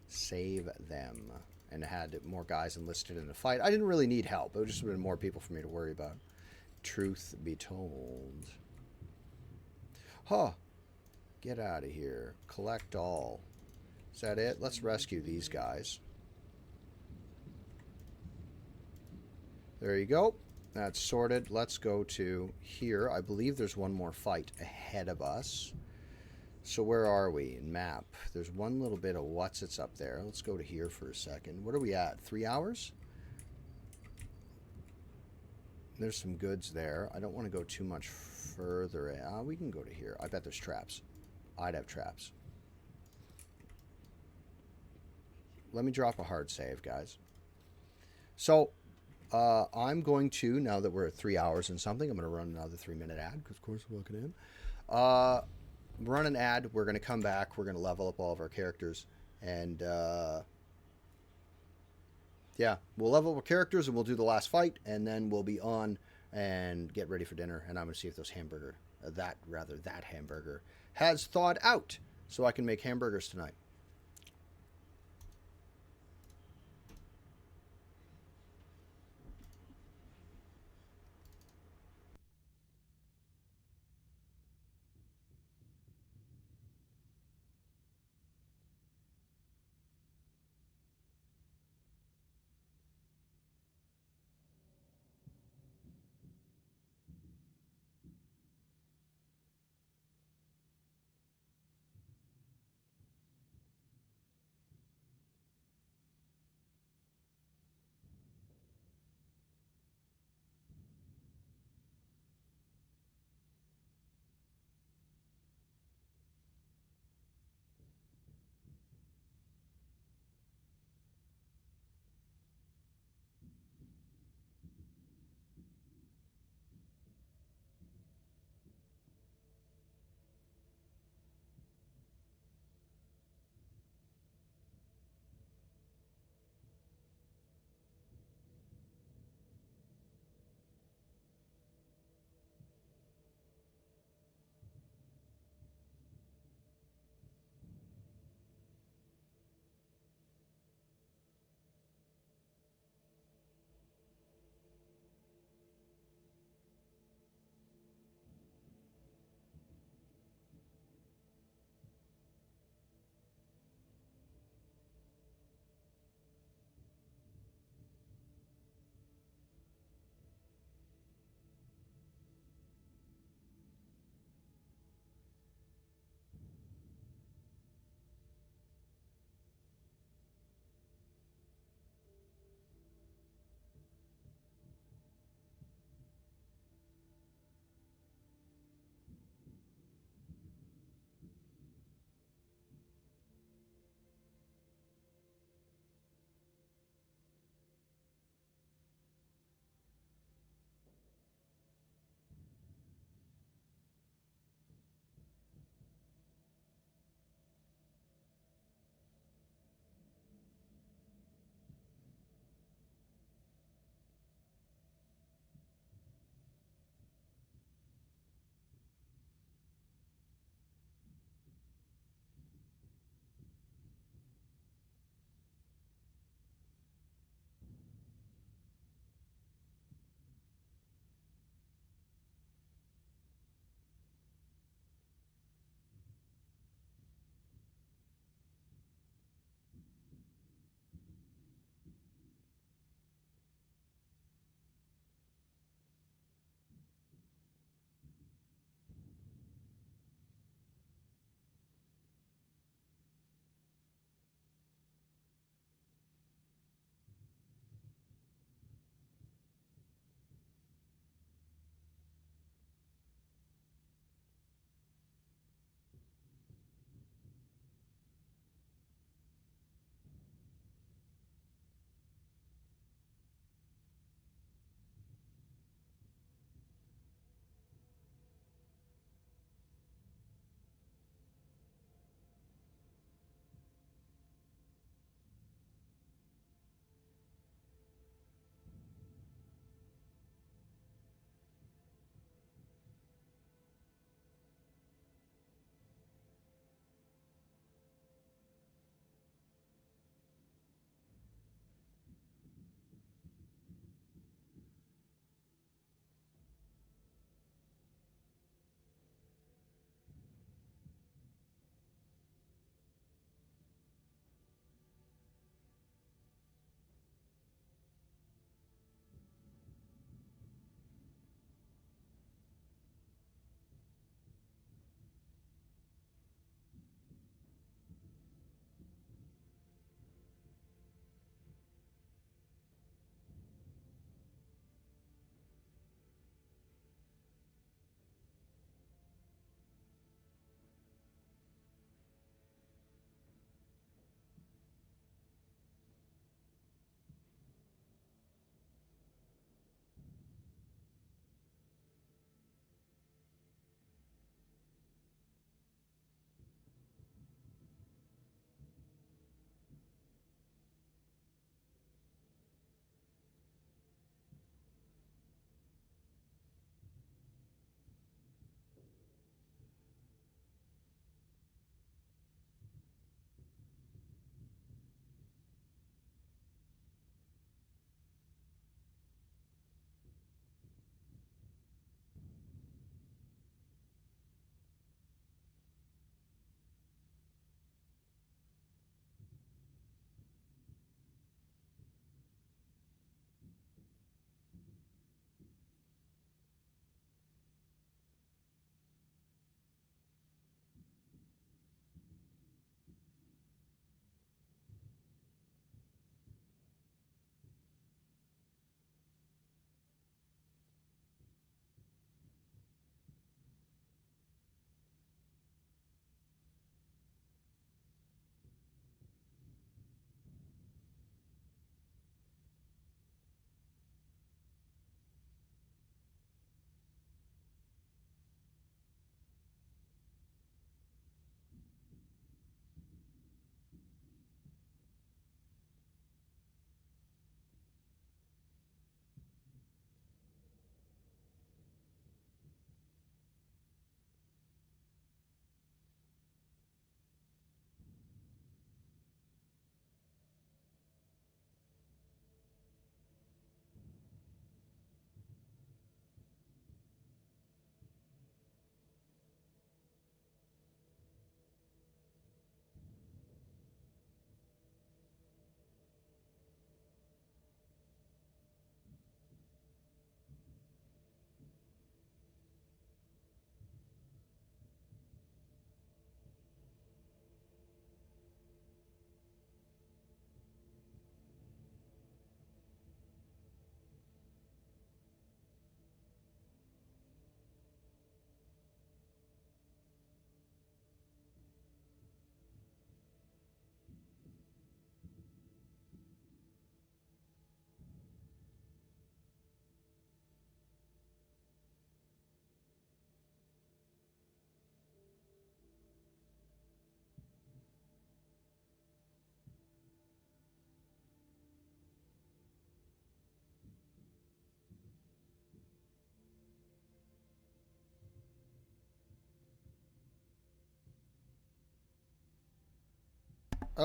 save them and had more guys enlisted in the fight. I didn't really need help. It would just have been more people for me to worry about. Truth be told. Huh. Get out of here. Collect all. Is that it? Let's rescue these guys. There you go. That's sorted. Let's go to here. I believe there's one more fight ahead of us. So where are we? Map. There's one little bit of what's-its up there. Let's go to here for a second. What are we at? 3 hours? There's some goods there. I don't want to go too much further. We can go to here. I bet there's traps. I'd have traps. Let me drop a hard save, guys. So, I'm going to, now that we're at 3 hours and something, I'm going to run another 3-minute ad, because of course we're looking in. Run an ad. We're going to come back. We're going to level up all of our characters. And, yeah, we'll level up our characters and we'll do the last fight. And then we'll be on and get ready for dinner. And I'm going to see if that hamburger has thawed out so I can make hamburgers tonight.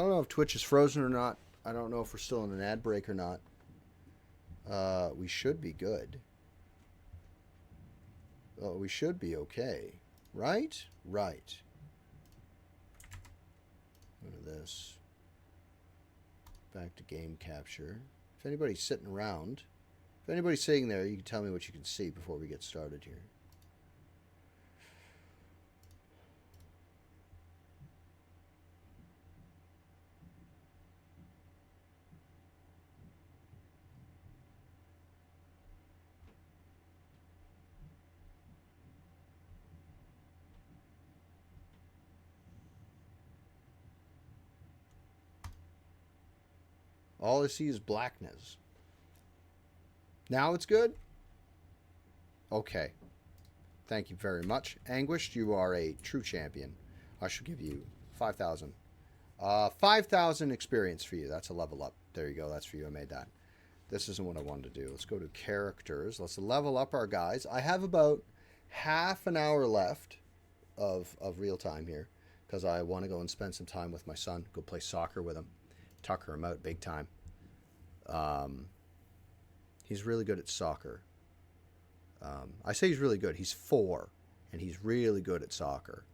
don't know if Twitch is frozen or not. I don't know if we're still in an ad break or not. We should be good. Oh, we should be okay. Right? Right. Go to this. Back to game capture. If anybody's sitting around, if anybody's sitting there, you can tell me what you can see before we get started here. All I see is blackness. Now it's good? Okay. Thank you very much. Anguished, you are a true champion. I should give you 5,000. 5,000 experience for you. That's a level up. There you go. That's for you. I made that. This isn't what I wanted to do. Let's go to characters. Let's level up our guys. I have about half an hour left of real time here because I want to go and spend some time with my son. Go play soccer with him. Tucker him out big time. He's really good at soccer. I say he's really good. He's 4, and he's really good at soccer.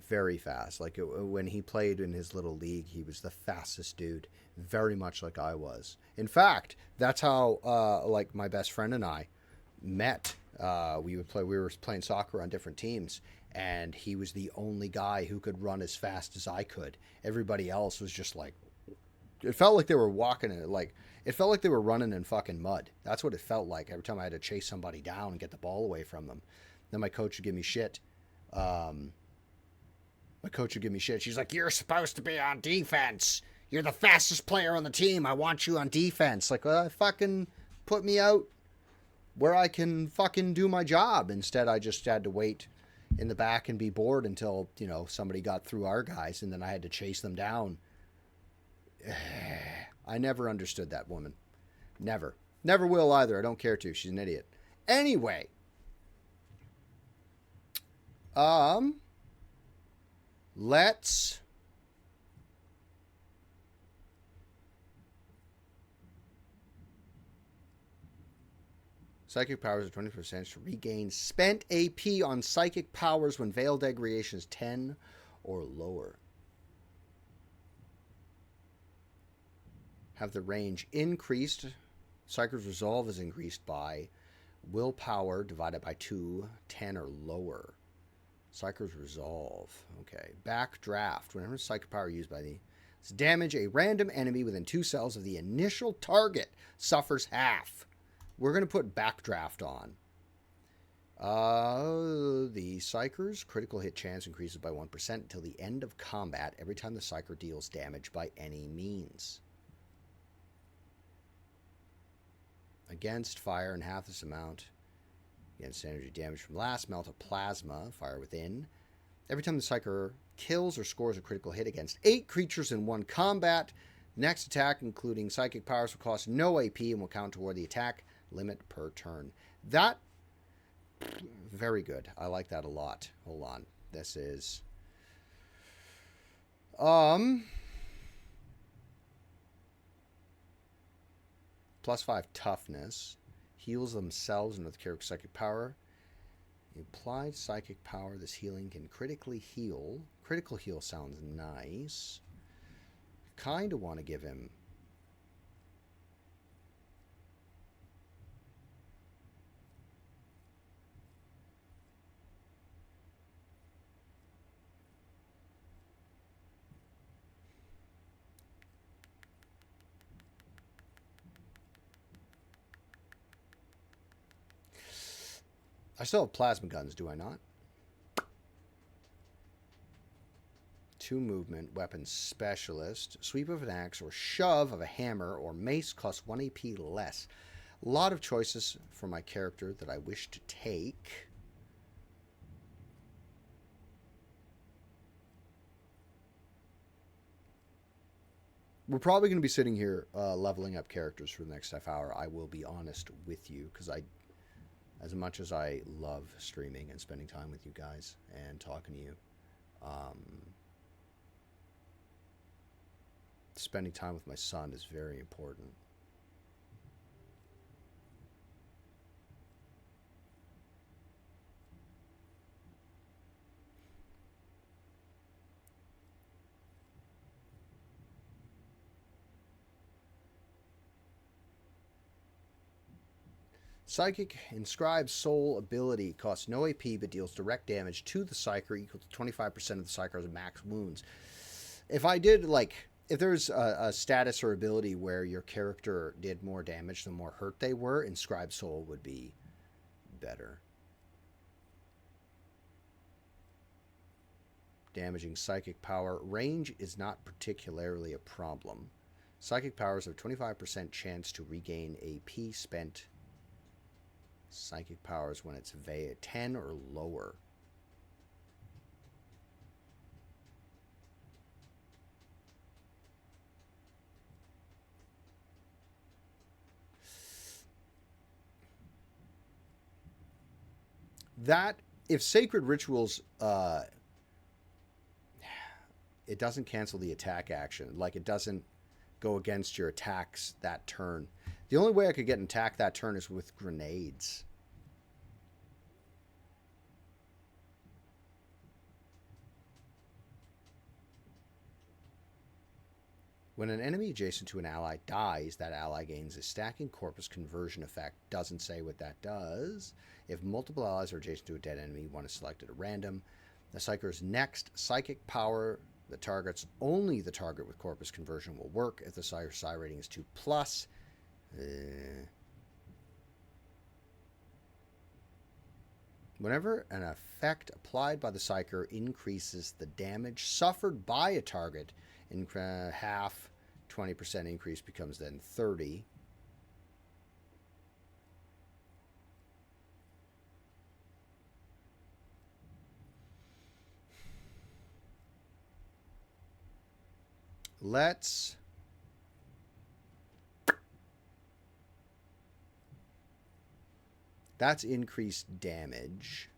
Very fast. Like when he played in his little league, he was the fastest dude. Very much like I was. In fact, that's how like my best friend and I met. We were playing soccer on different teams, and he was the only guy who could run as fast as I could. Everybody else was just like, it felt like they were walking in it felt like they were running in fucking mud. That's what it felt like every time I had to chase somebody down and get the ball away from them. Then my coach would give me shit. She's like, "You're supposed to be on defense. You're the fastest player on the team. I want you on defense." Like, well, fucking put me out where I can fucking do my job. Instead, I just had to wait in the back and be bored until, somebody got through our guys, and then I had to chase them down. I never understood that woman. Never. Never will either. I don't care to. She's an idiot. Anyway. Let's psychic powers are 20% to regain spent AP on psychic powers when veil degradation is 10 or lower. Have the range increased. Psychic resolve is increased by willpower divided by 2, 10 or lower. Psychic resolve. Okay. Backdraft. Whenever psychic power used by the damage, a random enemy within 2 cells of the initial target suffers half. We're going to put backdraft on. The Psyker's critical hit chance increases by 1% until the end of combat every time the Psyker deals damage by any means. Against fire, and half this amount. Against energy damage from last, melt a plasma, fire within. Every time the Psyker kills or scores a critical hit against 8 creatures in one combat, next attack, including psychic powers, will cost no AP and will count toward the attack limit per turn. That, very good. I like that a lot. Hold on. This is, +5 toughness. Heals themselves and with character psychic power. The applied psychic power, this healing can critically heal. Critical heal sounds nice. Kind of want to give him I still have plasma guns, do I not? 2 movement, weapon specialist, sweep of an axe, or shove of a hammer, or mace costs 1 AP less. A lot of choices for my character that I wish to take. We're probably going to be sitting here leveling up characters for the next half hour. I will be honest with you, because as much as I love streaming and spending time with you guys and talking to you, spending time with my son is very important. Psychic Inscribed Soul ability costs no AP but deals direct damage to the Psyker equal to 25% of the Psyker's max wounds. If I did, like, if there's a status or ability where your character did more damage the more hurt they were, Inscribed Soul would be better. Damaging Psychic Power. Range is not particularly a problem. Psychic Powers have a 25% chance to regain AP spent Psychic Powers when it's 10 or lower. That, if Sacred Rituals, it doesn't cancel the attack action. Like, it doesn't go against your attacks that turn. The only way I could get an attack that turn is with grenades. When an enemy adjacent to an ally dies, that ally gains a stacking corpus conversion effect. Doesn't say what that does. If multiple allies are adjacent to a dead enemy, one is selected at random. The Psyker's next psychic power that targets only the target with corpus conversion will work if the Psyker psi rating is 2+. Whenever an effect applied by the Psyker increases the damage suffered by a target in half, 20% increase becomes then 30. Let's that's increased damage.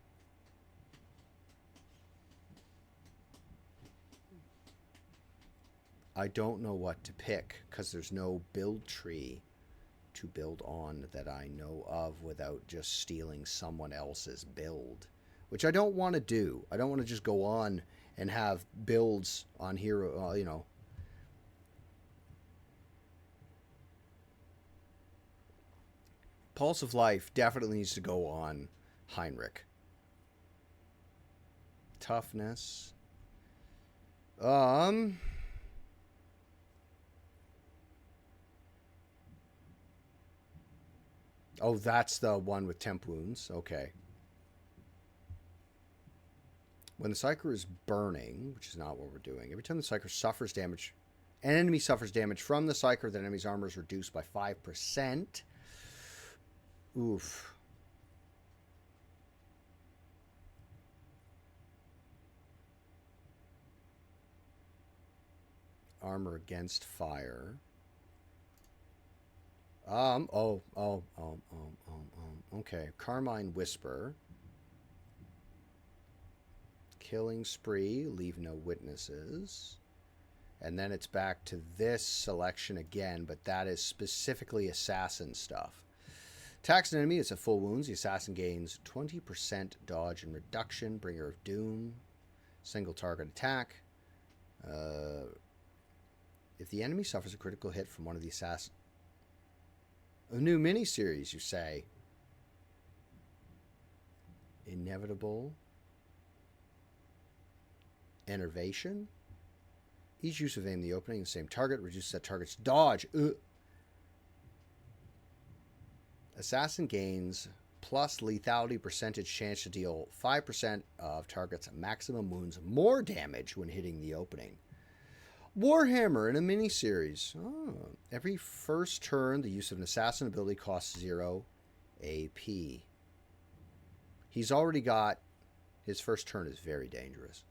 I don't know what to pick because there's no build tree to build on that I know of without just stealing someone else's build, which I don't want to do. I don't want to just go on and have builds on hero, you know. Pulse of Life definitely needs to go on Heinrich. Toughness. Oh, that's the one with temp wounds. Okay. When the Psyker is burning, which is not what we're doing, every time the Psyker suffers damage, an enemy suffers damage from the Psyker, the enemy's armor is reduced by 5%. Oof. Armor against fire. Okay. Carmine Whisper. Killing Spree. Leave no witnesses. And then it's back to this selection again, but that is specifically assassin stuff. Attacks an enemy, it's at full wounds. The assassin gains 20% dodge and reduction. Bringer of Doom. Single target attack. If the enemy suffers a critical hit from one of the assassins... A new miniseries, you say? Inevitable. Enervation. Each use of aim the opening, the same target, reduces that target's dodge. Assassin gains plus lethality percentage chance to deal 5% of target's maximum wounds more damage when hitting the opening. Warhammer in a miniseries. Oh. Every first turn, the use of an assassin ability costs 0 AP. He's already got... His first turn is very dangerous.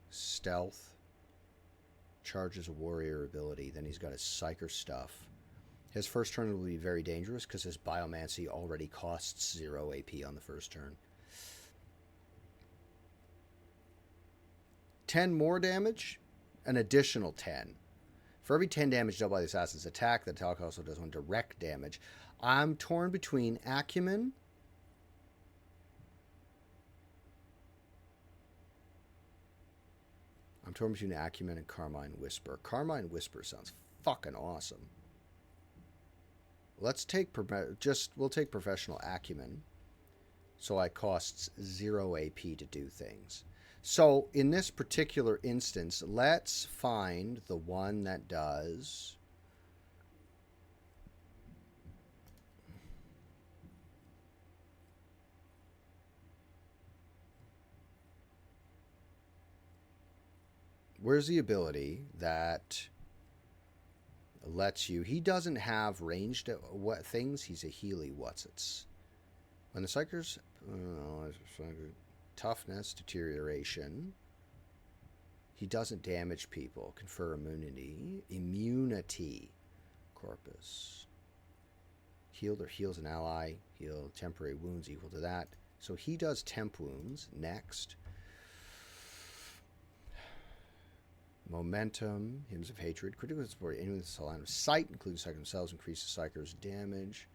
Stealth. Charges a warrior ability. Then he's got his Psyker stuff. His first turn will be very dangerous because his Biomancy already costs 0 AP on the first turn. 10 more damage, an additional 10. For every 10 damage dealt by the assassin's attack, the attack also does 1 direct damage. I'm torn between Acumen. I'm torn between Acumen and Carmine Whisper. Carmine Whisper sounds fucking awesome. Let's take we'll take professional acumen. So it costs 0 AP to do things. So in this particular instance, let's find the one that does where's the ability that lets you... He doesn't have ranged what things. He's a Healy what's-its. When the Psyker's... toughness, deterioration. He doesn't damage people. Confer immunity. Immunity. Corpus. Healed or heals an ally. Heal temporary wounds equal to that. So he does temp wounds. Next. Momentum, Hymns of Hatred, critical support, anyone with a line of sight, including the Psyker themselves, increase the Psyker's damage.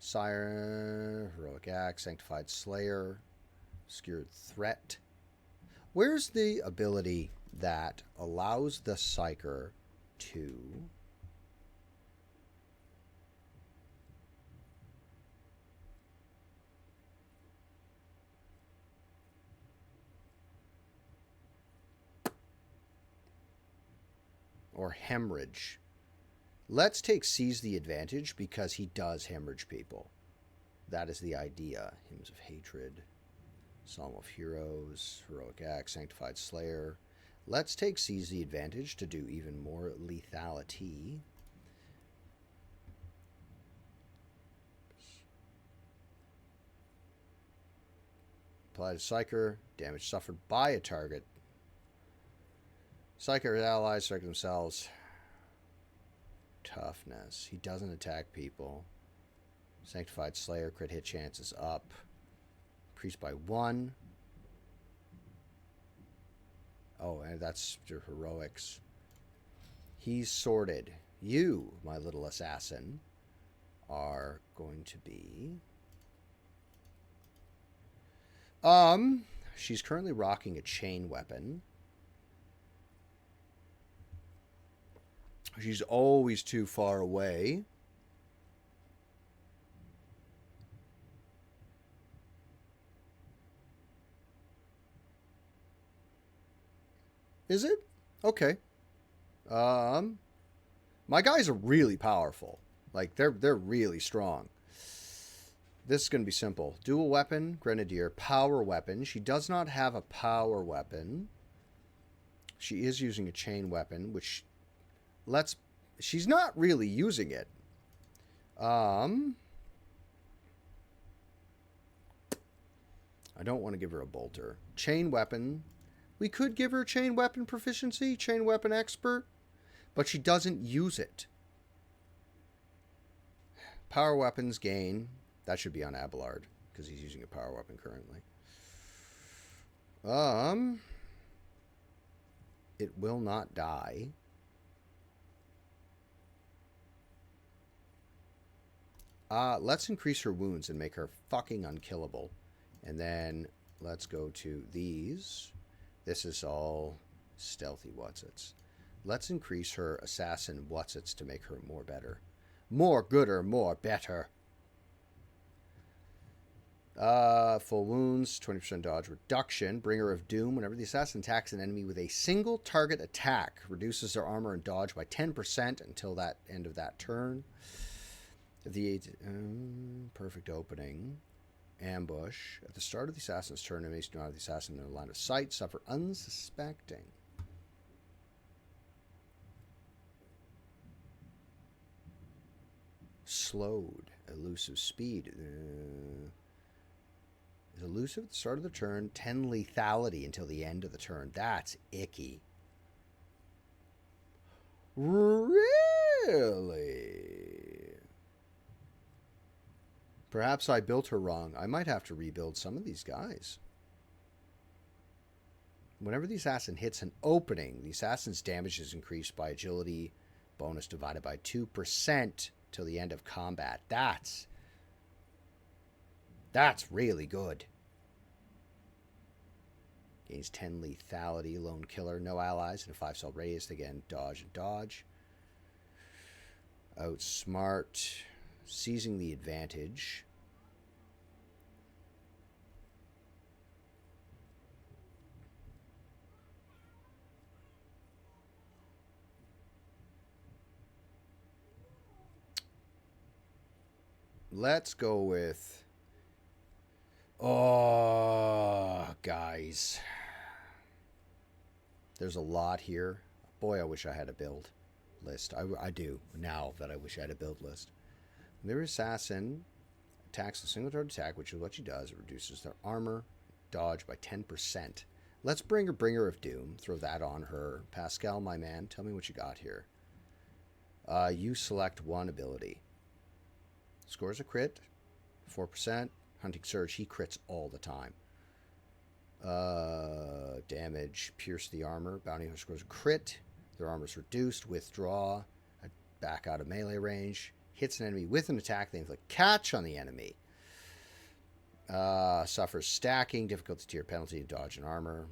Sire, Heroic Act, Sanctified Slayer, Obscured Threat. Where's the ability that allows the Psyker to... or hemorrhage. Let's take Seize the Advantage because he does hemorrhage people. That is the idea. Hymns of Hatred, Psalm of Heroes, Heroic Act, Sanctified Slayer. Let's take Seize the Advantage to do even more lethality. Apply to Psyker. Damage suffered by a target. Psyker allies strike themselves. Toughness. He doesn't attack people. Sanctified Slayer. Crit hit chances up. Increased by 1. Oh, and that's your heroics. He's sorted. You, my little assassin, are going to be... She's currently rocking a chain weapon. She's always too far away. Is it? Okay. My guys are really powerful. Like, they're really strong. This is going to be simple. Dual weapon, Grenadier, power weapon. She does not have a power weapon. She is using a chain weapon, which... she's not really using it. I don't want to give her a bolter. Chain weapon. We could give her chain weapon proficiency, chain weapon expert, but she doesn't use it. Power weapons gain. That should be on Abelard because he's using a power weapon currently. It will not die. Let's increase her wounds and make her fucking unkillable. And then let's go to these. This is all stealthy whatsits. Let's increase her assassin whatsits to make her more better. More gooder, more better. Full wounds, 20% dodge reduction. Bringer of Doom. Whenever the assassin attacks an enemy with a single target attack, reduces their armor and dodge by 10% until that end of that turn. The perfect opening. Ambush. At the start of the assassin's turn, enemies do not have the assassin in their line of sight. Suffer unsuspecting. Slowed. Elusive speed. Is elusive at the start of the turn. 10 lethality until the end of the turn. That's icky. Really? Perhaps I built her wrong. I might have to rebuild some of these guys. Whenever the assassin hits an opening, the assassin's damage is increased by agility bonus divided by 2% till the end of combat. That's really good. Gains 10 lethality, lone killer, no allies, and a 5-cell radius. Again, dodge and dodge. Outsmart, seizing the advantage. Let's go with... Oh, guys. There's a lot here. Boy, I wish I had a build list. I do, now that I wish I had a build list. Their assassin attacks a single target attack, which is what she does. It reduces their armor, dodge by 10%. Let's bring her Bringer of Doom. Throw that on her. Pascal, my man, tell me what you got here. You select one ability. Scores a crit, 4%. Hunting Surge, he crits all the time. Damage, pierce the armor. Bounty Hunter scores a crit. Their armor is reduced. Withdraw, back out of melee range. Hits an enemy with an attack. They inflict catch on the enemy. Suffers stacking, difficulty tier penalty, and dodge and armor.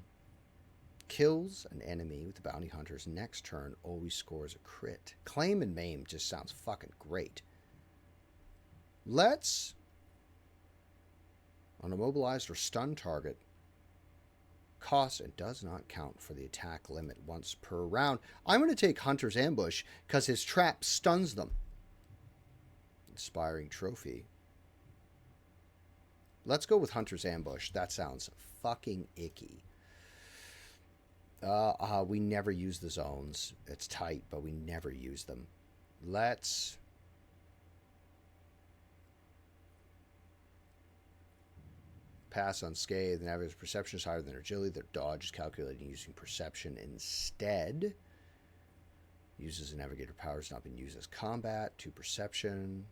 Kills an enemy with the Bounty Hunter's next turn. Always scores a crit. Claim and Maim just sounds fucking great. Let's... On a mobilized or stunned target, costs and does not count for the attack limit once per round. I'm going to take Hunter's Ambush because his trap stuns them. Inspiring Trophy. Let's go with Hunter's Ambush. That sounds fucking icky. We never use the zones. It's tight, but we never use them. Let's... pass unscathed. The navigator's perception is higher than their agility. Their dodge is calculated using perception instead. Uses the navigator powers not been used as combat. 2 perception.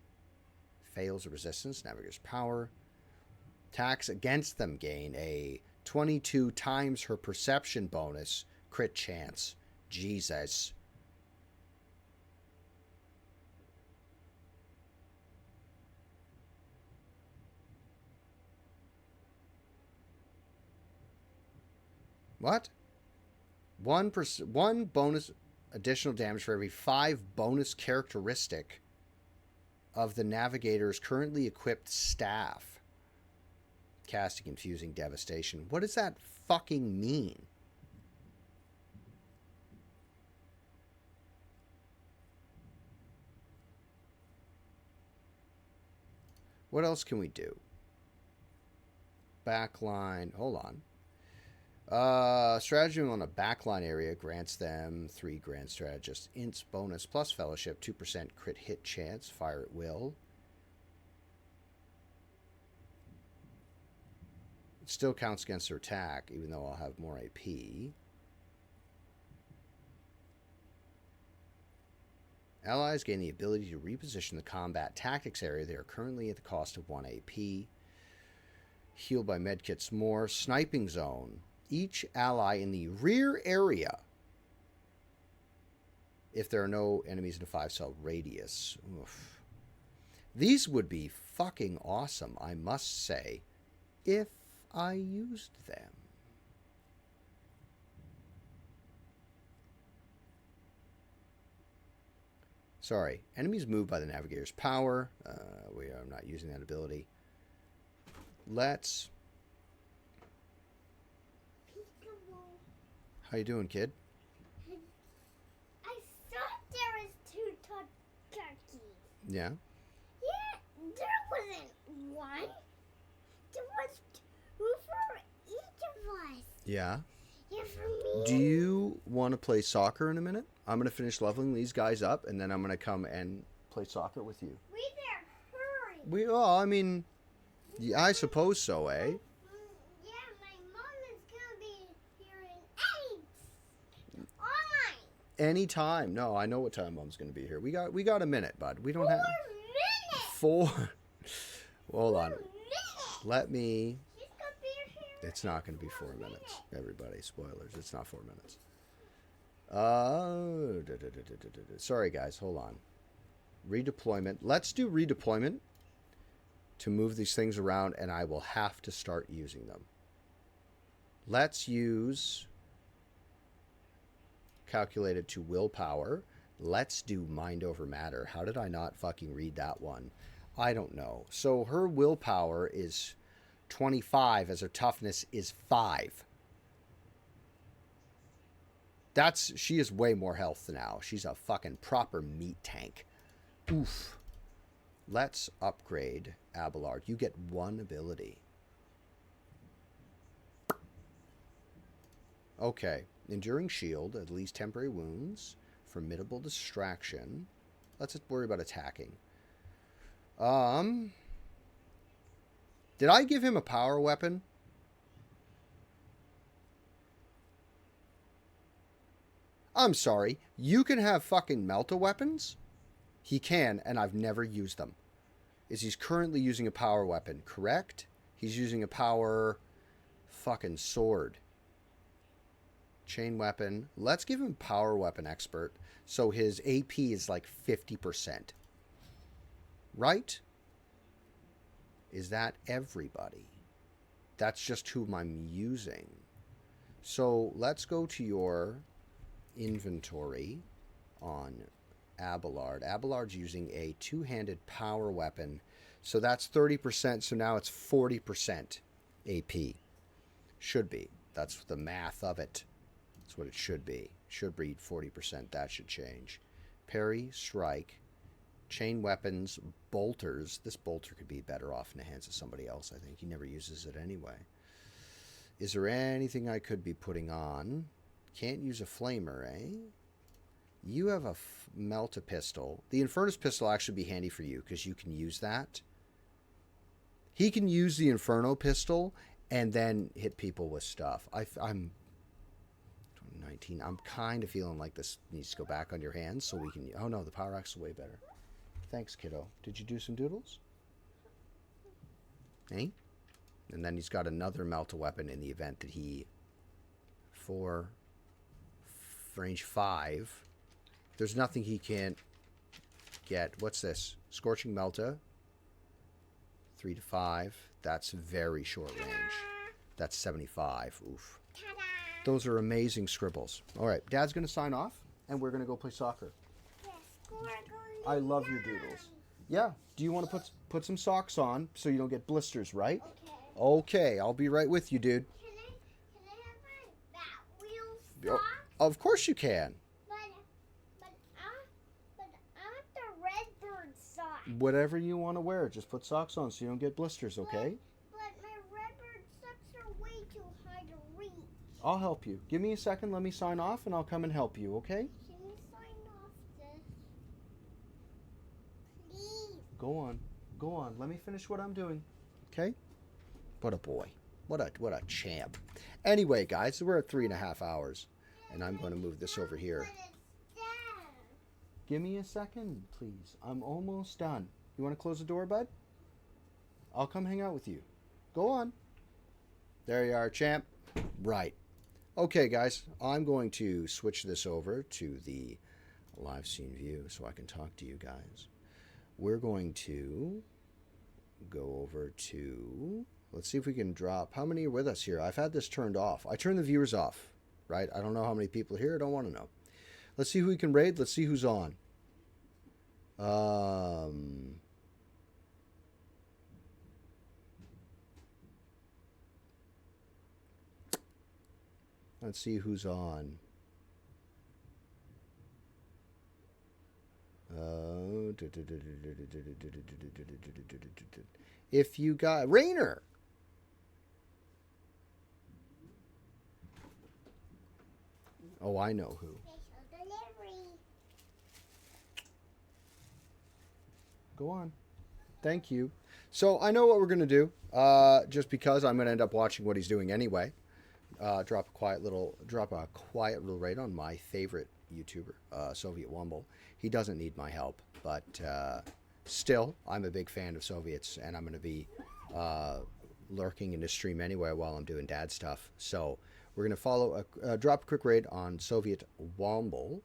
Fails a resistance. Navigator's power. Attacks against them gain a 22 times her perception bonus. Crit chance. Jesus. What? 1 bonus additional damage for every 5 bonus characteristic of the navigator's currently equipped staff. Casting Confusing Devastation. What does that fucking mean? What else can we do? Backline. Hold on. Stratagem on a backline area grants them 3 Grand Strategist Ints bonus plus Fellowship, 2% crit hit chance, fire at will. It still counts against their attack, even though I'll have more AP. Allies gain the ability to reposition the combat tactics area. They are currently at the cost of 1 AP. Healed by medkits more. Sniping zone. Each ally in the rear area, if there are no enemies in a 5-cell radius. Oof. These would be fucking awesome, I must say, if I used them. Sorry, enemies moved by the navigator's power. We are not using that ability. Let's... How you doing, kid? I thought there was 2 turkeys. Yeah? Yeah, there wasn't 1. There was 2 for each of us. Yeah? Yeah, for me. Do you want to play soccer in a minute? I'm going to finish leveling these guys up, and then I'm going to come and play soccer with you. We better hurry. Well, I mean, yeah, I suppose so, eh? Yeah, my mom is going to be here in 8. All night. Anytime. No, I know what time Mom's going to be here. We got a minute, bud. We don't have... 4 minutes. 4. Hold on. 4 minutes. Let me... She's going to be here It's not going to be 4 minutes, everybody. Spoilers. It's not 4 minutes. Sorry, guys. Hold on. Redeployment. Let's do redeployment to move these things around, and I will have to start using them. Let's use calculated to willpower. Let's do mind over matter. How did I not fucking read that one? I don't know. So her willpower is 25 as her toughness is 5. She has way more health now. She's a fucking proper meat tank. Oof. Let's upgrade Abelard. You get 1 ability. Okay. Enduring shield, at least temporary wounds, formidable distraction. Let's worry about attacking. Did I give him a power weapon? I'm sorry. You can have fucking melt-a-weapons? He can, and I've never used them. He's currently using a power weapon, correct? He's using a power fucking sword. Chain weapon. Let's give him power weapon expert. So his AP is like 50%. Right? Is that everybody? That's just whom I'm using. So let's go to your inventory on Abelard. Abelard's using a 2-handed power weapon. So that's 30%. So now it's 40% AP. Should be. That's the math of it. That's what it should be. Should read 40%. That should change. Parry, strike, chain weapons, bolters. This bolter could be better off in the hands of somebody else, I think. He never uses it anyway. Is there anything I could be putting on? Can't use a flamer, eh? You have a melt-a-pistol. The Infernus pistol actually be handy for you because you can use that. He can use the Inferno pistol and then hit people with stuff. I'm 19. I'm kind of feeling like this needs to go back on your hands so we can... Oh, no, the power axe is way better. Thanks, kiddo. Did you do some doodles? Eh? And then he's got another melt-a-weapon in the event that he... For range 5. There's nothing he can't get. What's this? Scorching Melta. 3 to 5. That's very short range. That's 75. Oof. Ta-da! Those are amazing scribbles. All right, Dad's going to sign off, and we're going to go play soccer. Yes, we're going I love your doodles. Yeah. Do you want to put some socks on so you don't get blisters, right? Okay. Okay, I'll be right with you, dude. Can I have my Batwheel socks? Of course you can. But I want the Redbird socks. Whatever you want to wear, just put socks on so you don't get blisters, okay? But my Redbird socks are way too high to reach. I'll help you. Give me a second, let me sign off, and I'll come and help you, okay? Can you sign off this? Please. Go on. Go on. Let me finish what I'm doing. Okay? What a boy. What a champ. Anyway, guys, we're at 3.5 hours. And I'm going to move this over here. But it's dead. Give me a second, please. I'm almost done. You want to close the door, bud? I'll come hang out with you. Go on. There you are, champ. Right. Okay, guys. I'm going to switch this over to the live scene view so I can talk to you guys. We're going to go over to... Let's see if we can drop... How many are with us here? I've had this turned off. I turned the viewers off, right? I don't know how many people are here. I don't want to know. Let's see who we can raid. Let's see who's on. Let's see who's on. If you got Rainer. Oh, I know who. Special delivery. Go on. Thank you. So I know what we're going to do, just because I'm going to end up watching what he's doing anyway. Drop a quiet little raid on my favorite YouTuber, Soviet Wumble. He doesn't need my help, but still, I'm a big fan of Soviets, and I'm going to be lurking into stream anyway while I'm doing dad stuff. So we're going to follow drop a quick raid on Soviet Womble.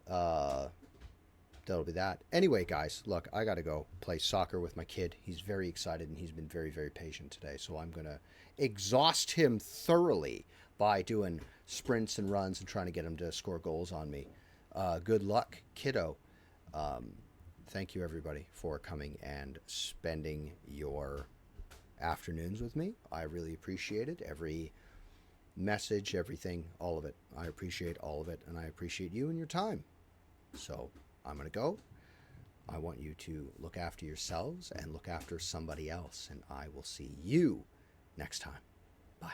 That'll be that. Anyway, guys, look, I got to go play soccer with my kid. He's very excited, and he's been very, very patient today. So I'm going to exhaust him thoroughly by doing sprints and runs and trying to get him to score goals on me. Good luck, kiddo. Thank you, everybody, for coming and spending your afternoons with me. I really appreciate it. Every message, everything, all of it. I appreciate all of it, and I appreciate you and your time. So I'm going to go. I want you to look after yourselves and look after somebody else, and I will see you next time. Bye.